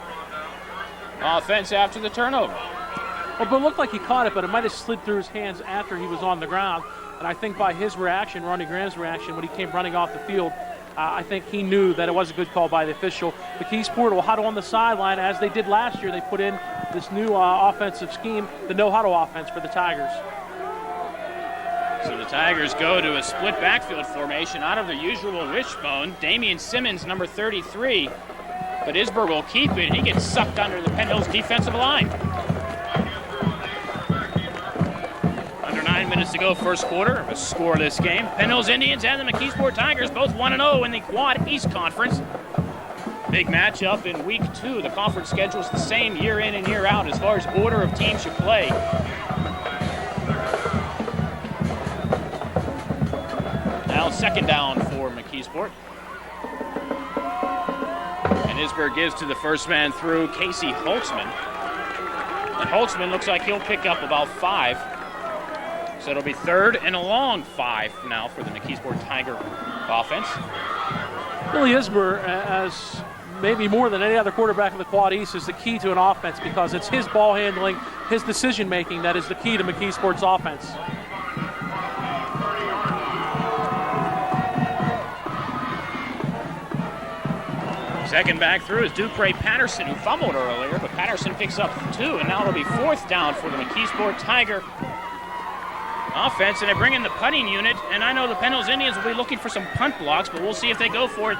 offense after the turnover. Well, but it looked like he caught it, but it might have slid through his hands after he was on the ground. And I think by his reaction, Ronnie Graham's reaction, when he came running off the field, I think he knew that it was a good call by the official. McKeesport will huddle on the sideline as they did last year. They put in this new offensive scheme, the no-huddle offense for the Tigers. So the Tigers go to a split backfield formation out of the usual wishbone. Damian Simmons, number 33. But Isberg will keep it. He gets sucked under the Penn Hills defensive line. Under 9 minutes to go, first quarter. A scoreless game. Penn Hills Indians and the McKeesport Tigers both 1-0 in the Quad East Conference. Big matchup in week 2. The conference schedule is the same year in and year out as far as order of teams you play. Now second down for McKeesport. And Isberg gives to the first man through, Casey Holtzman. And Holtzman looks like he'll pick up about 5. So it'll be 3rd and a long 5 now for the McKeesport Tiger offense. Billy Isberg, as maybe more than any other quarterback in the Quad East, is the key to an offense because it's his ball handling, his decision making that is the key to McKeesport's offense. Second back through is Dupre Patterson, who fumbled earlier, but Patterson picks up 2, and now it'll be 4th down for the McKeesport Tiger offense, and they bring in the punting unit, and I know the Penn Hills Indians will be looking for some punt blocks, but we'll see if they go for it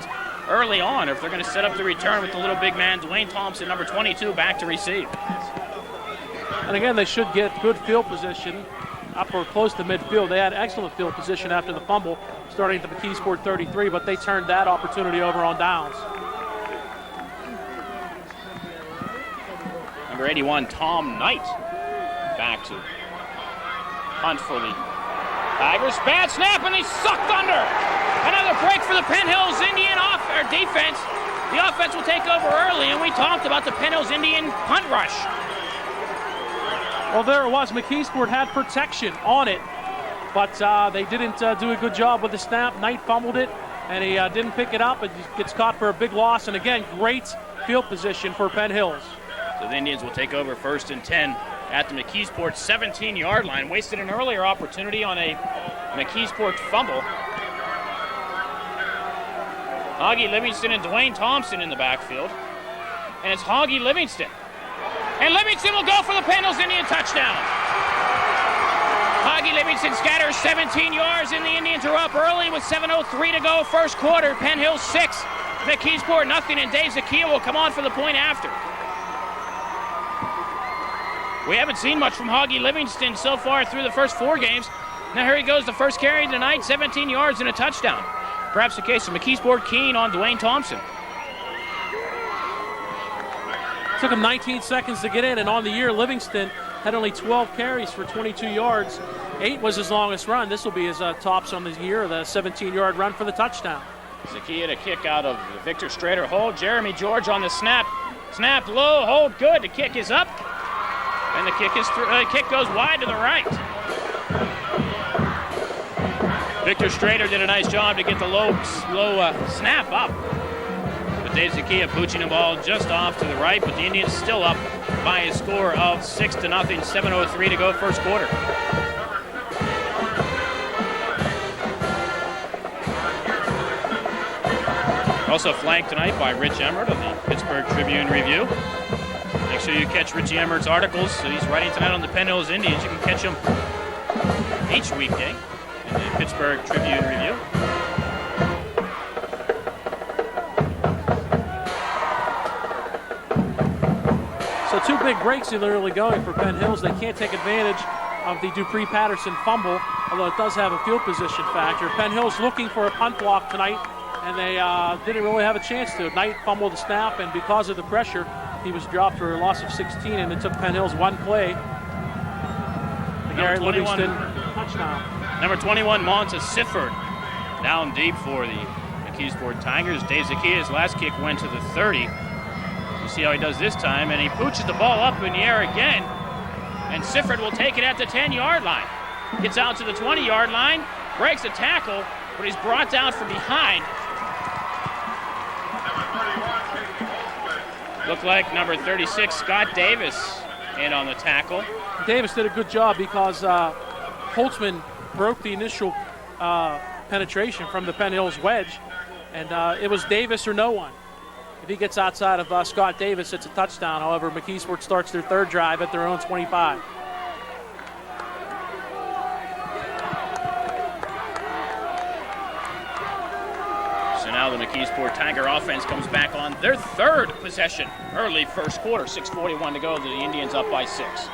early on, or if they're going to set up the return with the little big man, Dwayne Thompson, number 22, back to receive. And again, they should get good field position up or close to midfield. They had excellent field position after the fumble, starting at the McKeesport 33, but they turned that opportunity over on downs. Number 81, Tom Knight, back to punt for the Tigers. Bad snap, and they sucked under. Another break for the Penn Hills Indian defense. The offense will take over early, and we talked about the Penn Hills Indian punt rush. Well, there it was. McKeesport had protection on it, but they didn't do a good job with the snap. Knight fumbled it, and he didn't pick it up. It gets caught for a big loss, and again, great field position for Penn Hills. So the Indians will take over 1st and 10 at the McKeesport 17-yard line. Wasted an earlier opportunity on a McKeesport fumble. Hoggy Livingston and Dwayne Thompson in the backfield. And it's Hoggy Livingston. And Livingston will go for the Penn Hills Indian touchdown. Hoggy Livingston scatters 17 yards, and the Indians are up early with 7:03 to go, first quarter. Penn Hills 6, McKeesport nothing, and Dave Zakia will come on for the point after. We haven't seen much from Hoggy Livingston so far through the first 4 games. Now here he goes, the first carry tonight, 17 yards and a touchdown. Perhaps the case of McKeesport keen on Dwayne Thompson. Took him 19 seconds to get in, and on the year, Livingston had only 12 carries for 22 yards. 8 was his longest run. This will be his tops on the year, the 17-yard run for the touchdown. Zakia to kick out of the Victor Strader hold. Jeremy George on the snap. Snap low, hold good. The kick is up. And the kick is kick goes wide to the right. Victor Strader did a nice job to get the low snap up. But Dave Zakia pooching the ball just off to the right, but the Indians still up by a score of 6-0, 7:03 to go, first quarter. Also flanked tonight by Rich Emmert of the Pittsburgh Tribune Review. Make sure you catch Richie Emmert's articles. So he's writing tonight on the Penn Hills Indians. You can catch him each weekday in the Pittsburgh Tribune Review. So 2 big breaks are literally going for Penn Hills. They can't take advantage of the Dupree-Patterson fumble, although it does have a field position factor. Penn Hills looking for a punt block tonight, and they didn't really have a chance to. Knight fumbled the snap, and because of the pressure, he was dropped for a loss of 16, and it took Penn Hills 1 play. The Garrett Livingston touchdown. Number 21, Monta Sifford, down deep for the McKeesport Tigers. Dave Zacchia's last kick went to the 30. We'll see how he does this time, and he pooches the ball up in the air again, and Sifford will take it at the 10-yard line. Gets out to the 20-yard line, breaks a tackle, but he's brought down from behind. Looked like number 36, Scott Davis, in on the tackle. Davis did a good job because Holtzman broke the initial penetration from the Penn Hills wedge, and it was Davis or no one. If he gets outside of Scott Davis, it's a touchdown. However, McKeesport starts their 3rd drive at their own 25. So now the McKeesport Tiger offense comes back on their 3rd possession. Early first quarter, 6:41 to go. The Indians up by 6.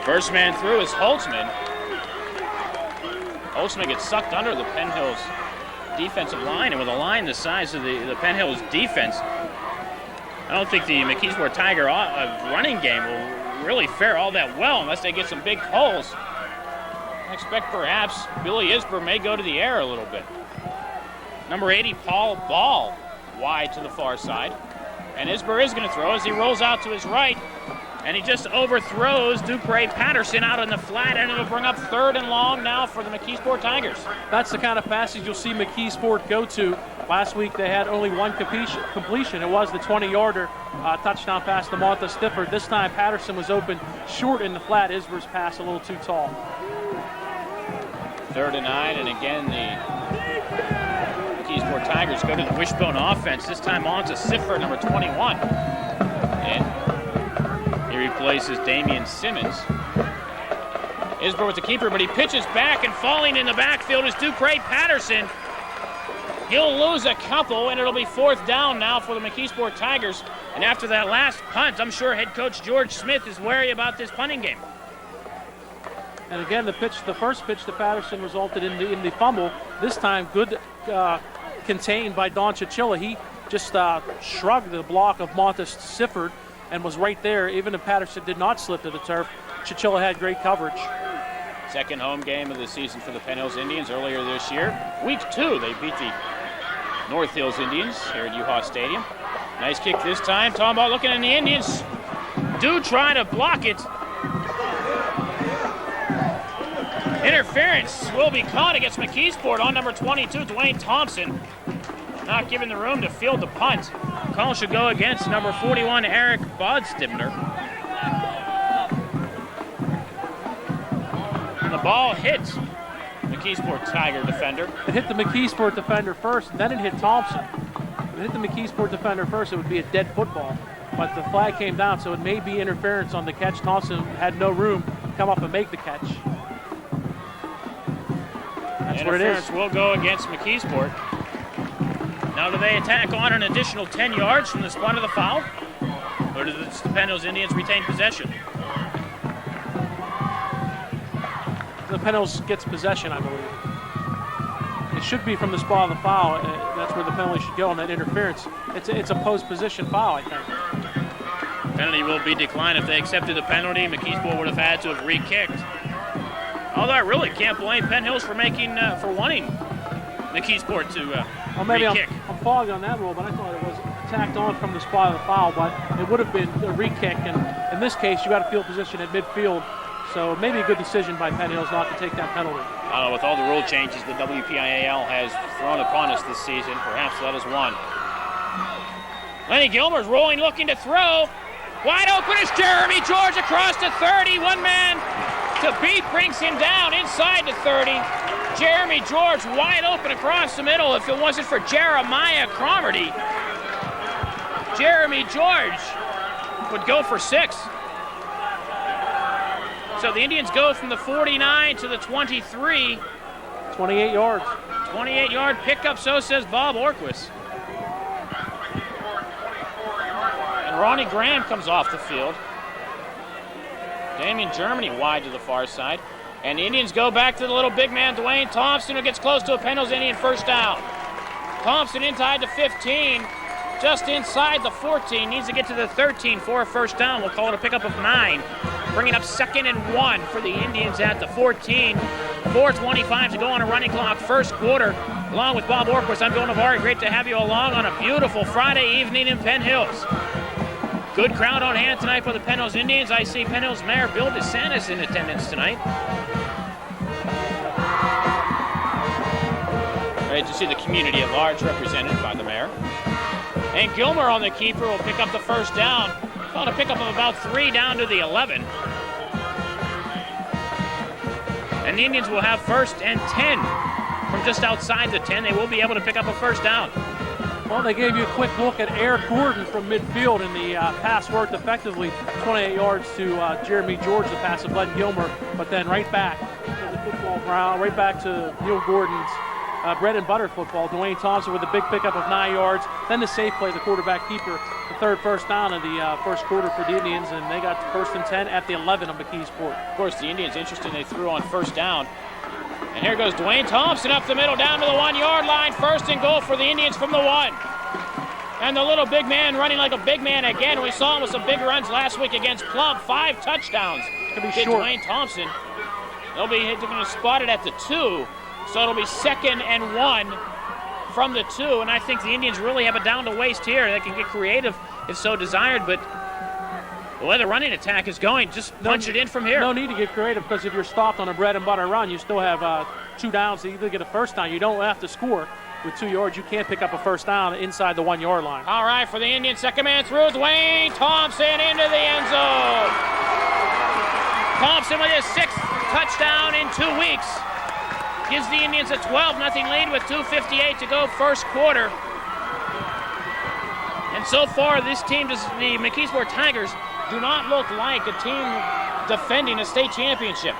First man through is Holtzman. Holtzman gets sucked under the Penn Hills defensive line, and with a line the size of the Penn Hills defense, I don't think the McKeesport Tiger running game will really fare all that well unless they get some big holes. I expect perhaps Billy Isber may go to the air a little bit. Number 80, Paul Ball, wide to the far side. And Isber is going to throw as he rolls out to his right. And he just overthrows Dupree-Patterson out in the flat, and it'll bring up 3rd and long now for the McKeesport Tigers. That's the kind of passage you'll see McKeesport go to. Last week they had only 1 completion. It was the 20-yarder touchdown pass to Monta Sifford. This time Patterson was open short in the flat. Isber's pass a little too tall. 3rd and 9, and again the McKeesport Tigers go to the wishbone offense. This time on to Sifford, number 21. And he replaces Damian Simmons. Isber with the keeper, but he pitches back, and falling in the backfield is Dupree-Patterson. He'll lose a couple, and it'll be 4th down now for the McKeesport Tigers. And after that last punt, I'm sure head coach George Smith is wary about this punting game. And again, the first pitch to Patterson resulted in the fumble. This time, good contained by Don Chichilla. He just shrugged the block of Monta Sifford and was right there. Even if Patterson did not slip to the turf, Chichilla had great coverage. Second home game of the season for the Penn Hills Indians earlier this year. Week 2, they beat the North Hills Indians here at U-Haul Stadium. Nice kick this time. Tom Ball looking, and the Indians do try to block it. Interference will be caught against McKeesport on number 22, Dwayne Thompson. Not given the room to field the punt. Call should go against number 41, Eric Bodstibner. And the ball hit McKeesport Tiger defender. It hit the McKeesport defender first, and then it hit Thompson. If it hit the McKeesport defender first, it would be a dead football. But the flag came down, so it may be interference on the catch. Thompson had no room to come up and make the catch. That's what it is. Interference will go against McKeesport. Now do they attack on an additional 10 yards from the spot of the foul? Or do the Penn Hills Indians retain possession? The Penn Hills gets possession, I believe. It should be from the spot of the foul. That's where the penalty should go on that interference. It's a post-position foul, I think. Penalty will be declined. If they accepted the penalty, McKeesport would have had to have re-kicked. Although I really can't blame Penn Hills for wanting McKeesport to well, maybe re-kick. I'm fogging on that rule, but I thought it was tacked on from the spot of the foul, but it would have been a re-kick, and in this case, you got a field position at midfield, so maybe a good decision by Penn Hills not to take that penalty. With all the rule changes the WPIAL has thrown upon us this season, perhaps that is one. Lenny Gilmer's rolling, looking to throw. Wide open is Jeremy George across the 30. One man to beat brings him down inside the 30. Jeremy George wide open across the middle. If it wasn't for Jeremiah Cromarty, Jeremy George would go for 6. So the Indians go from the 49 to the 23. 28 yards. 28-yard pickup, so says Bob Orquist. And Ronnie Graham comes off the field. Damian Germany wide to the far side. And the Indians go back to the little big man, Dwayne Thompson, who gets close to a Penn Hills Indian first down. Thompson inside the 15, just inside the 14, needs to get to the 13 for a first down. We'll call it a pickup of 9, bringing up 2nd and 1 for the Indians at the 14. 4:25 to go on a running clock, first quarter. Along with Bob Orquist, I'm Bill Navarre. Great to have you along on a beautiful Friday evening in Penn Hills. Good crowd on hand tonight for the Penn Hills Indians. I see Penn Hills Mayor Bill DeSantis in attendance tonight. Great to see the community at large represented by the mayor. And Gilmer on the keeper will pick up the first down. Called a pickup of about 3 down to the 11. And the Indians will have 1st and 10 from just outside the 10. They will be able to pick up a first down. Well, they gave you a quick look at Eric Gordon from midfield, and the pass worked effectively. 28 yards to Jeremy George, the pass of Glenn Gilmer, but then right back to the football ground, right back to Neil Gordon's bread and butter football. Dwayne Thompson with a big pickup of 9 yards. Then the safe play, the quarterback keeper, the 3rd first down of the first quarter for the Indians, and they got 1st and 10 at the 11 of McKeesport. Of course, the Indians, interesting, they threw on first down. And here goes Dwayne Thompson up the middle, down to the 1-yard line. 1st and goal for the Indians from the 1. And the little big man running like a big man again. We saw him with some big runs last week against Plum. 5 touchdowns. Could be short. Dwayne Thompson. They're going to spot it at the 2. So it'll be 2nd and 1 from the 2. And I think the Indians really have it down to waste here. They can get creative if so desired, but the way the running attack is going, just punch it in from here. No need to get creative, because if you're stopped on a bread and butter run, you still have 2 downs to either get a first down. You don't have to score with 2 yards. You can't pick up a first down inside the 1-yard line. All right, for the Indians, second man through, Dwayne Thompson into the end zone. Thompson with his 6th touchdown in 2 weeks. Gives the Indians a 12-0 lead with 2:58 to go first quarter. And so far, this team, the McKeesport Tigers, do not look like a team defending a state championship.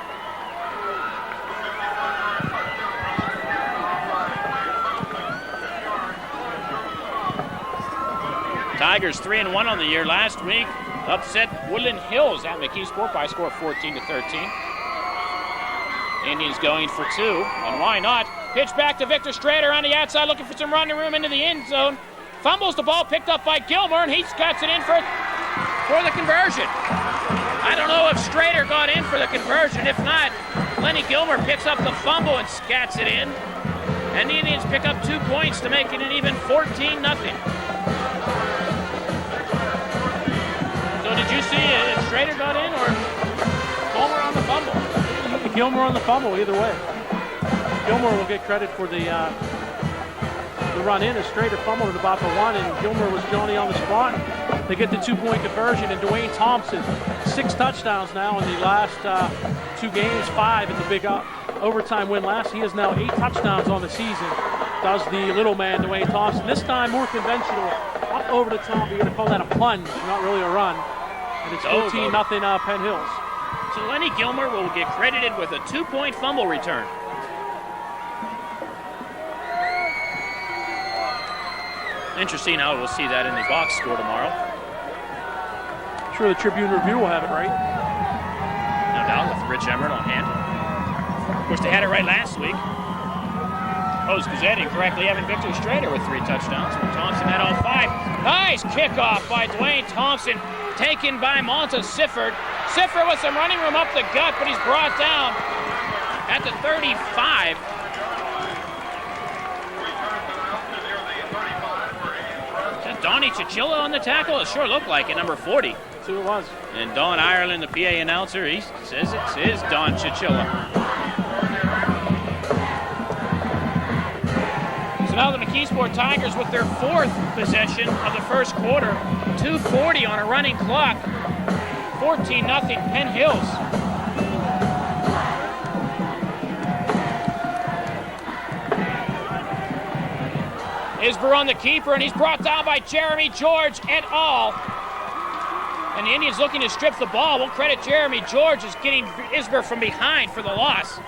Tigers 3-1 on the year last week. Upset Woodland Hills at McKeesport by a score of 14-13. Indians going for 2, and why not? Pitch back to Victor Strader on the outside, looking for some running room into the end zone. Fumbles the ball, picked up by Gilmer, and he cuts it in for the conversion. I don't know if Strader got in for the conversion. If not, Lenny Gilmer picks up the fumble and scats it in. And the Indians pick up 2 points to make it an even 14-0. So did you see if Strader got in or Gilmer on the fumble? Gilmer on the fumble, either way. Gilmer will get credit for the run in. As Strader fumbled at about the 1, and Gilmer was Johnny on the spot. They get the 2-point conversion, and Dwayne Thompson, 6 touchdowns now in the last 2 games, 5 in the big overtime win last. He has now 8 touchdowns on the season. Does the little man, Dwayne Thompson. This time more conventional, up over the top. You're going to call that a plunge, not really a run. And it's 14-0 Penn Hills. So Lenny Gilmer will get credited with a 2-point fumble return. Interesting how we'll see that in the box score tomorrow. I'm sure the Tribune Review will have it right. No doubt, with Rich Emmert on hand. Of course, they had it right last week. Post-Gazette incorrectly having Victor Strader with 3 touchdowns, when Thompson had all 5. Nice kickoff by Dwayne Thompson, taken by Monta Sifford. Sifford with some running room up the gut, but he's brought down at the 35. Donnie Chichilla on the tackle? It sure looked like it, number 40. That's who it was. And Don Ireland, the PA announcer, he says it is Don Chichilla. So now the McKeesport Tigers with their 4th possession of the first quarter. 2:40 on a running clock. 14-0 Penn Hills. Isber on the keeper, and he's brought down by Jeremy George et al. And the Indians looking to strip the ball. We'll credit Jeremy George as getting Isber from behind for the loss.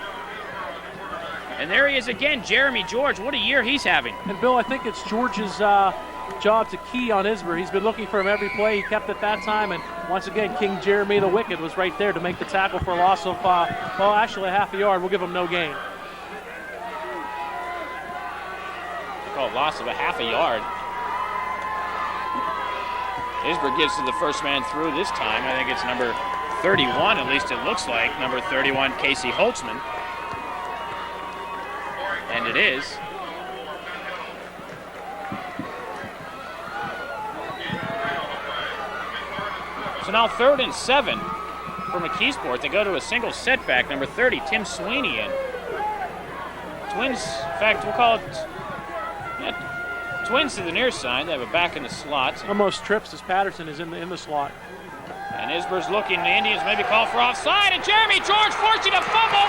And there he is again, Jeremy George. What a year he's having. And Bill, I think it's George's job to key on Isber. He's been looking for him every play. He kept it that time, and once again, King Jeremy the Wicked was right there to make the tackle for a loss of, actually a half a yard. We'll give him no gain. They call it loss of a half a yard. Isber gives to the first man through this time. I think it's number 31, at least it looks like. Number 31, Casey Holtzman. And it is. So now 3rd and 7 for McKeesport. They go to a single setback. Number 30, Tim Sweeney in. Twins, in fact, we'll call it Twins to the near side. They have a back in the slot. Almost trips as Patterson is in the slot. And Isber's looking. The Indians maybe call for offside. And Jeremy George forcing a fumble.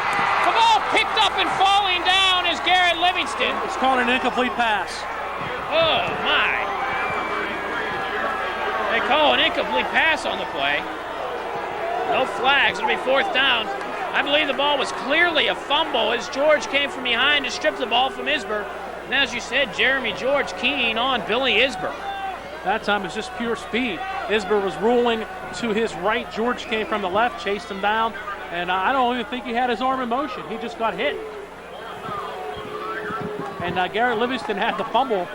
The ball picked up and falling down is Garrett Livingston. It's called an incomplete pass. Oh, my. They call an incomplete pass on the play. No flags. It'll be 4th down. I believe the ball was clearly a fumble as George came from behind to strip the ball from Isber. And as you said, Jeremy George keying on Billy Isber. That time it was just pure speed. Isber was rolling to his right. George came from the left, chased him down. And I don't even think he had his arm in motion. He just got hit. And Garrett Livingston had the fumble.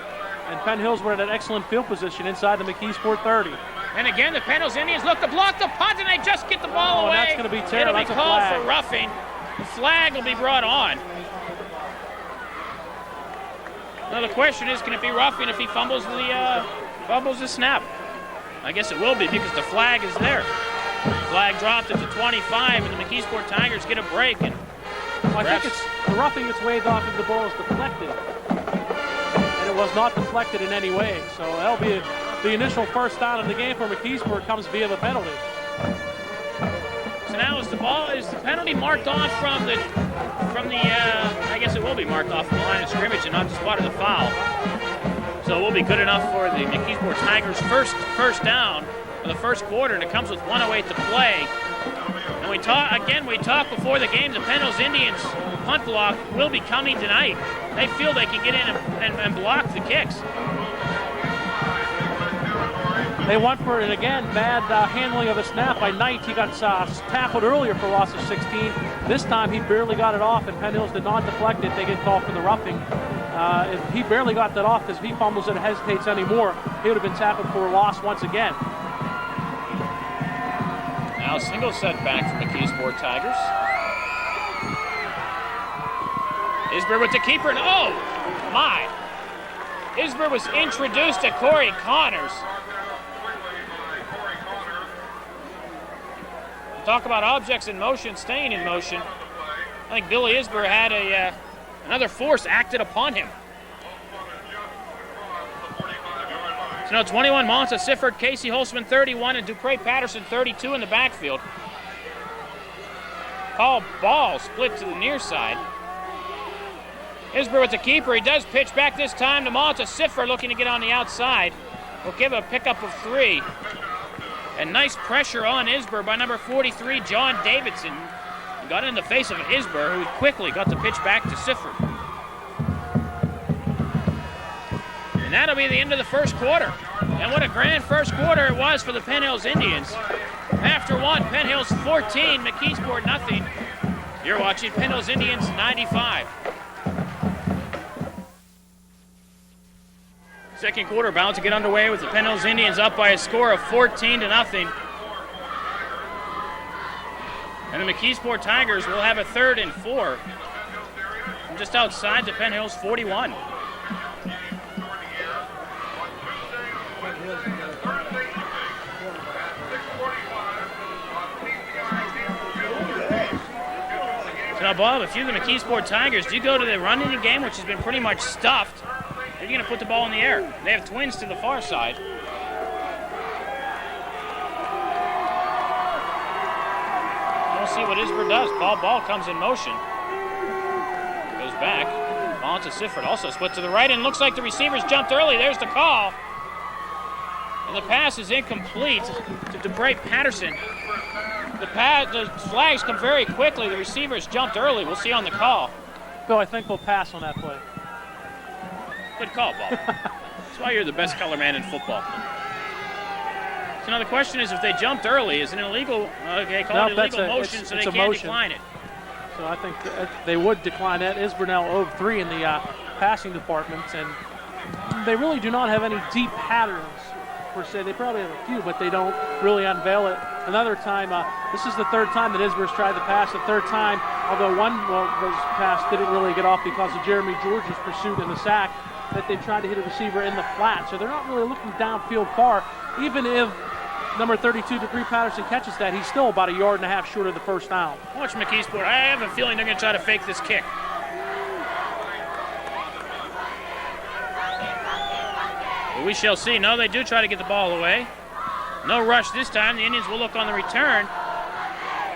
And Penn Hills were at an excellent field position inside the McKeesport 30. And again, the Penn Hills Indians look to block the punt, and they just get the ball away. That's going to be terrible. It'll be called for roughing. The flag will be brought on. Now the question is, can it be roughing if he fumbles the snap? I guess it will be because the flag is there. Flag dropped at the 25, and the McKeesport Tigers get a break. And I think it's the roughing that's waved off if the ball is deflected. And it was not deflected in any way. So that'll be the initial first down in the game for McKeesport comes via the penalty. So now is the penalty marked off from the I guess it will be marked off from the line of scrimmage and not the spot of the foul. So it will be good enough for the McKeesport Tigers' first down of the first quarter, and it comes with 1:08 to play. And we talked before the game, the Penn Hills Indians punt block will be coming tonight. They feel they can get in and block the kicks. They went for it again. Bad handling of the snap by Knight. He got tackled earlier for loss of 16. This time he barely got it off, and Penn Hills did not deflect it. They get called for the roughing. If he barely got that off, because if he fumbles and hesitates anymore, he would have been tackled for a loss once again. Now single setback for the McKeesport Tigers. Isber with the keeper, and oh my! Isber was introduced to Corey Connors. Talk about objects in motion, staying in motion. I think Billy Isber had another force acted upon him. So now 21, Monta Sifford, Casey Holtzman 31, and Dupre Patterson 32 in the backfield. Paul Ball split to the near side. Isber with the keeper. He does pitch back this time to Monta Sifford, looking to get on the outside. We'll give a pickup of 3. And nice pressure on Isber by number 43, John Davidson. He got in the face of Isber, who quickly got the pitch back to Sifford. And that'll be the end of the first quarter. And what a grand first quarter it was for the Penn Hills Indians. After one, Penn Hills 14, McKeesport nothing. You're watching Penn Hills Indians 95. Second quarter about to get underway with the Penn Hills Indians up by a score of 14-0. And the McKeesport Tigers will have a 3rd and 4 from just outside the Penn Hills 41. So now, Bob, if you're the McKeesport Tigers, do you go to the running game, which has been pretty much stuffed? Or are you going to put the ball in the air? They have Twins to the far side. We'll see what Isber does. Paul Ball comes in motion. Goes back. On to Sifford. Also split to the right, and looks like the receivers jumped early. There's the call. And the pass is incomplete to Dupre Patterson. The flags come very quickly. The receivers jumped early. We'll see on the call. Bill, I think we'll pass on that play. Good call, Bob. That's why you're the best color man in football. So now the question is, if they jumped early, is it an illegal? Okay, call it illegal motion, so they can't decline it. So I think they would decline that. Isbernell 0-3 in the passing department, and they really do not have any deep patterns per se. They probably have a few, but they don't really unveil it. Another time, this is the third time that Isber's tried to pass. The third time, although one was passed, didn't really get off because of Jeremy George's pursuit in the sack, that they tried to hit a receiver in the flat. So they're not really looking downfield far. Even if number 32, DeBree Patterson, catches that, he's still about 1.5 yards short of the first down. Watch McKeesport. I have a feeling they're going to try to fake this kick. But we shall see. No, they do try to get the ball away. No rush this time. The Indians will look on the return.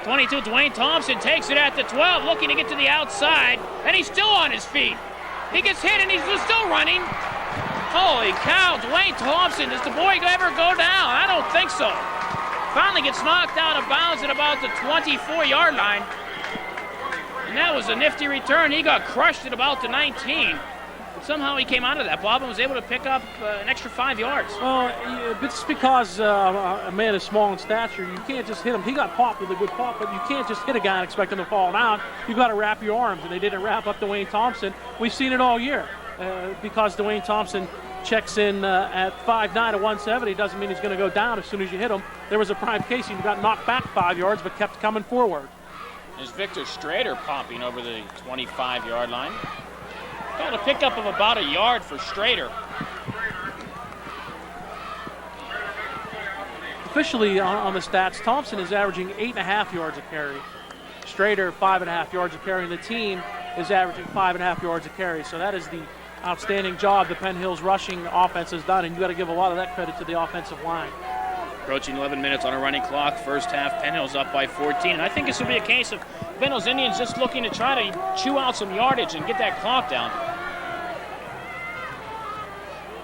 22, Dwayne Thompson takes it at the 12, looking to get to the outside, and he's still on his feet. He gets hit, and he's still running. Holy cow, Dwayne Thompson, does the boy ever go down? I don't think so. Finally gets knocked out of bounds at about the 24-yard line. And that was a nifty return. He got crushed at about the 19. But somehow he came out of that, Bob, and was able to pick up an extra 5 yards. Well, it's because a man is small in stature. You can't just hit him. He got popped with a good pop, but you can't just hit a guy and expect him to fall down. You've got to wrap your arms, and they didn't wrap up Dwayne Thompson. We've seen it all year. Because Dwayne Thompson checks in at 5'9" at 170, doesn't mean he's going to go down as soon as you hit him. There was a prime case. He got knocked back 5 yards, but kept coming forward. There's Victor Strader popping over the 25-yard line. Called a pickup of about 1 yard for Strader. Officially on the stats, Thompson is averaging 8.5 yards a carry. Strader 5.5 yards a carry, and the team is averaging 5.5 yards a carry. So that is the outstanding job the Penn Hills rushing offense has done, and you got to give a lot of that credit to the offensive line. Approaching 11 minutes on a running clock. First half, Penn Hills up by 14. And I think this will be a case of Penn Hills Indians just looking to try to chew out some yardage and get that clock down.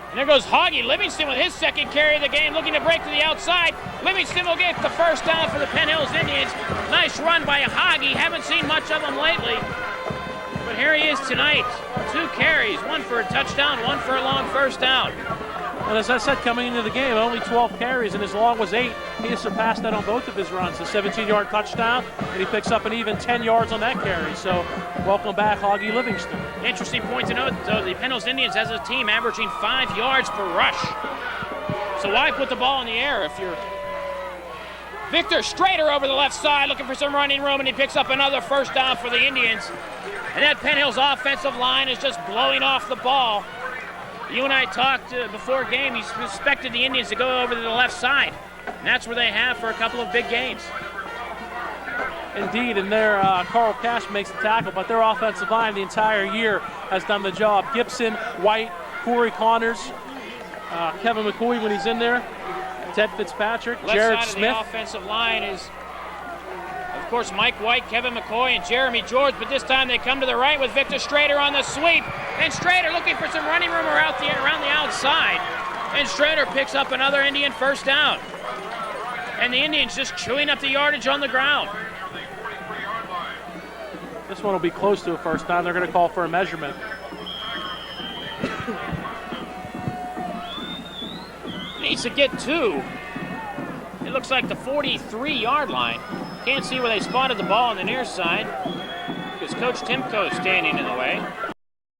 And there goes Hoggy Livingston with his second carry of the game, looking to break to the outside. Livingston will get the first down for the Penn Hills Indians. Nice run by Hoggy. Haven't seen much of him lately. But here he is tonight. 2 carries, one for a touchdown, one for a long first down. And as I said, coming into the game, only 12 carries, and his long was 8. He has surpassed that on both of his runs. A 17-yard touchdown, and he picks up an even 10 yards on that carry. So welcome back, Hoggy Livingston. Interesting point to note, though, the Penn Hills Indians as a team averaging 5 yards per rush. So why put the ball in the air if you're... Victor Strader over the left side looking for some running room, and he picks up another first down for the Indians. And that Penn Hills offensive line is just blowing off the ball. You and I talked before game, you expected the Indians to go over to the left side. And that's where they have for a couple of big games. Indeed, and there Carl Cash makes the tackle, but their offensive line the entire year has done the job. Gibson, White, Corey Connors, Kevin McCoy when he's in there, Ted Fitzpatrick, Left Jared side Smith. Of the offensive line is, of course, Mike White, Kevin McCoy, and Jeremy George, but this time they come to the right with Victor Strader on the sweep. And Strader looking for some running room around the outside. And Strader picks up another Indian first down. And the Indians just chewing up the yardage on the ground. This one will be close to a first down. They're going to call for a measurement. Needs to get 2. It looks like the 43-yard line. Can't see where they spotted the ball on the near side because Coach Timko is standing in the way.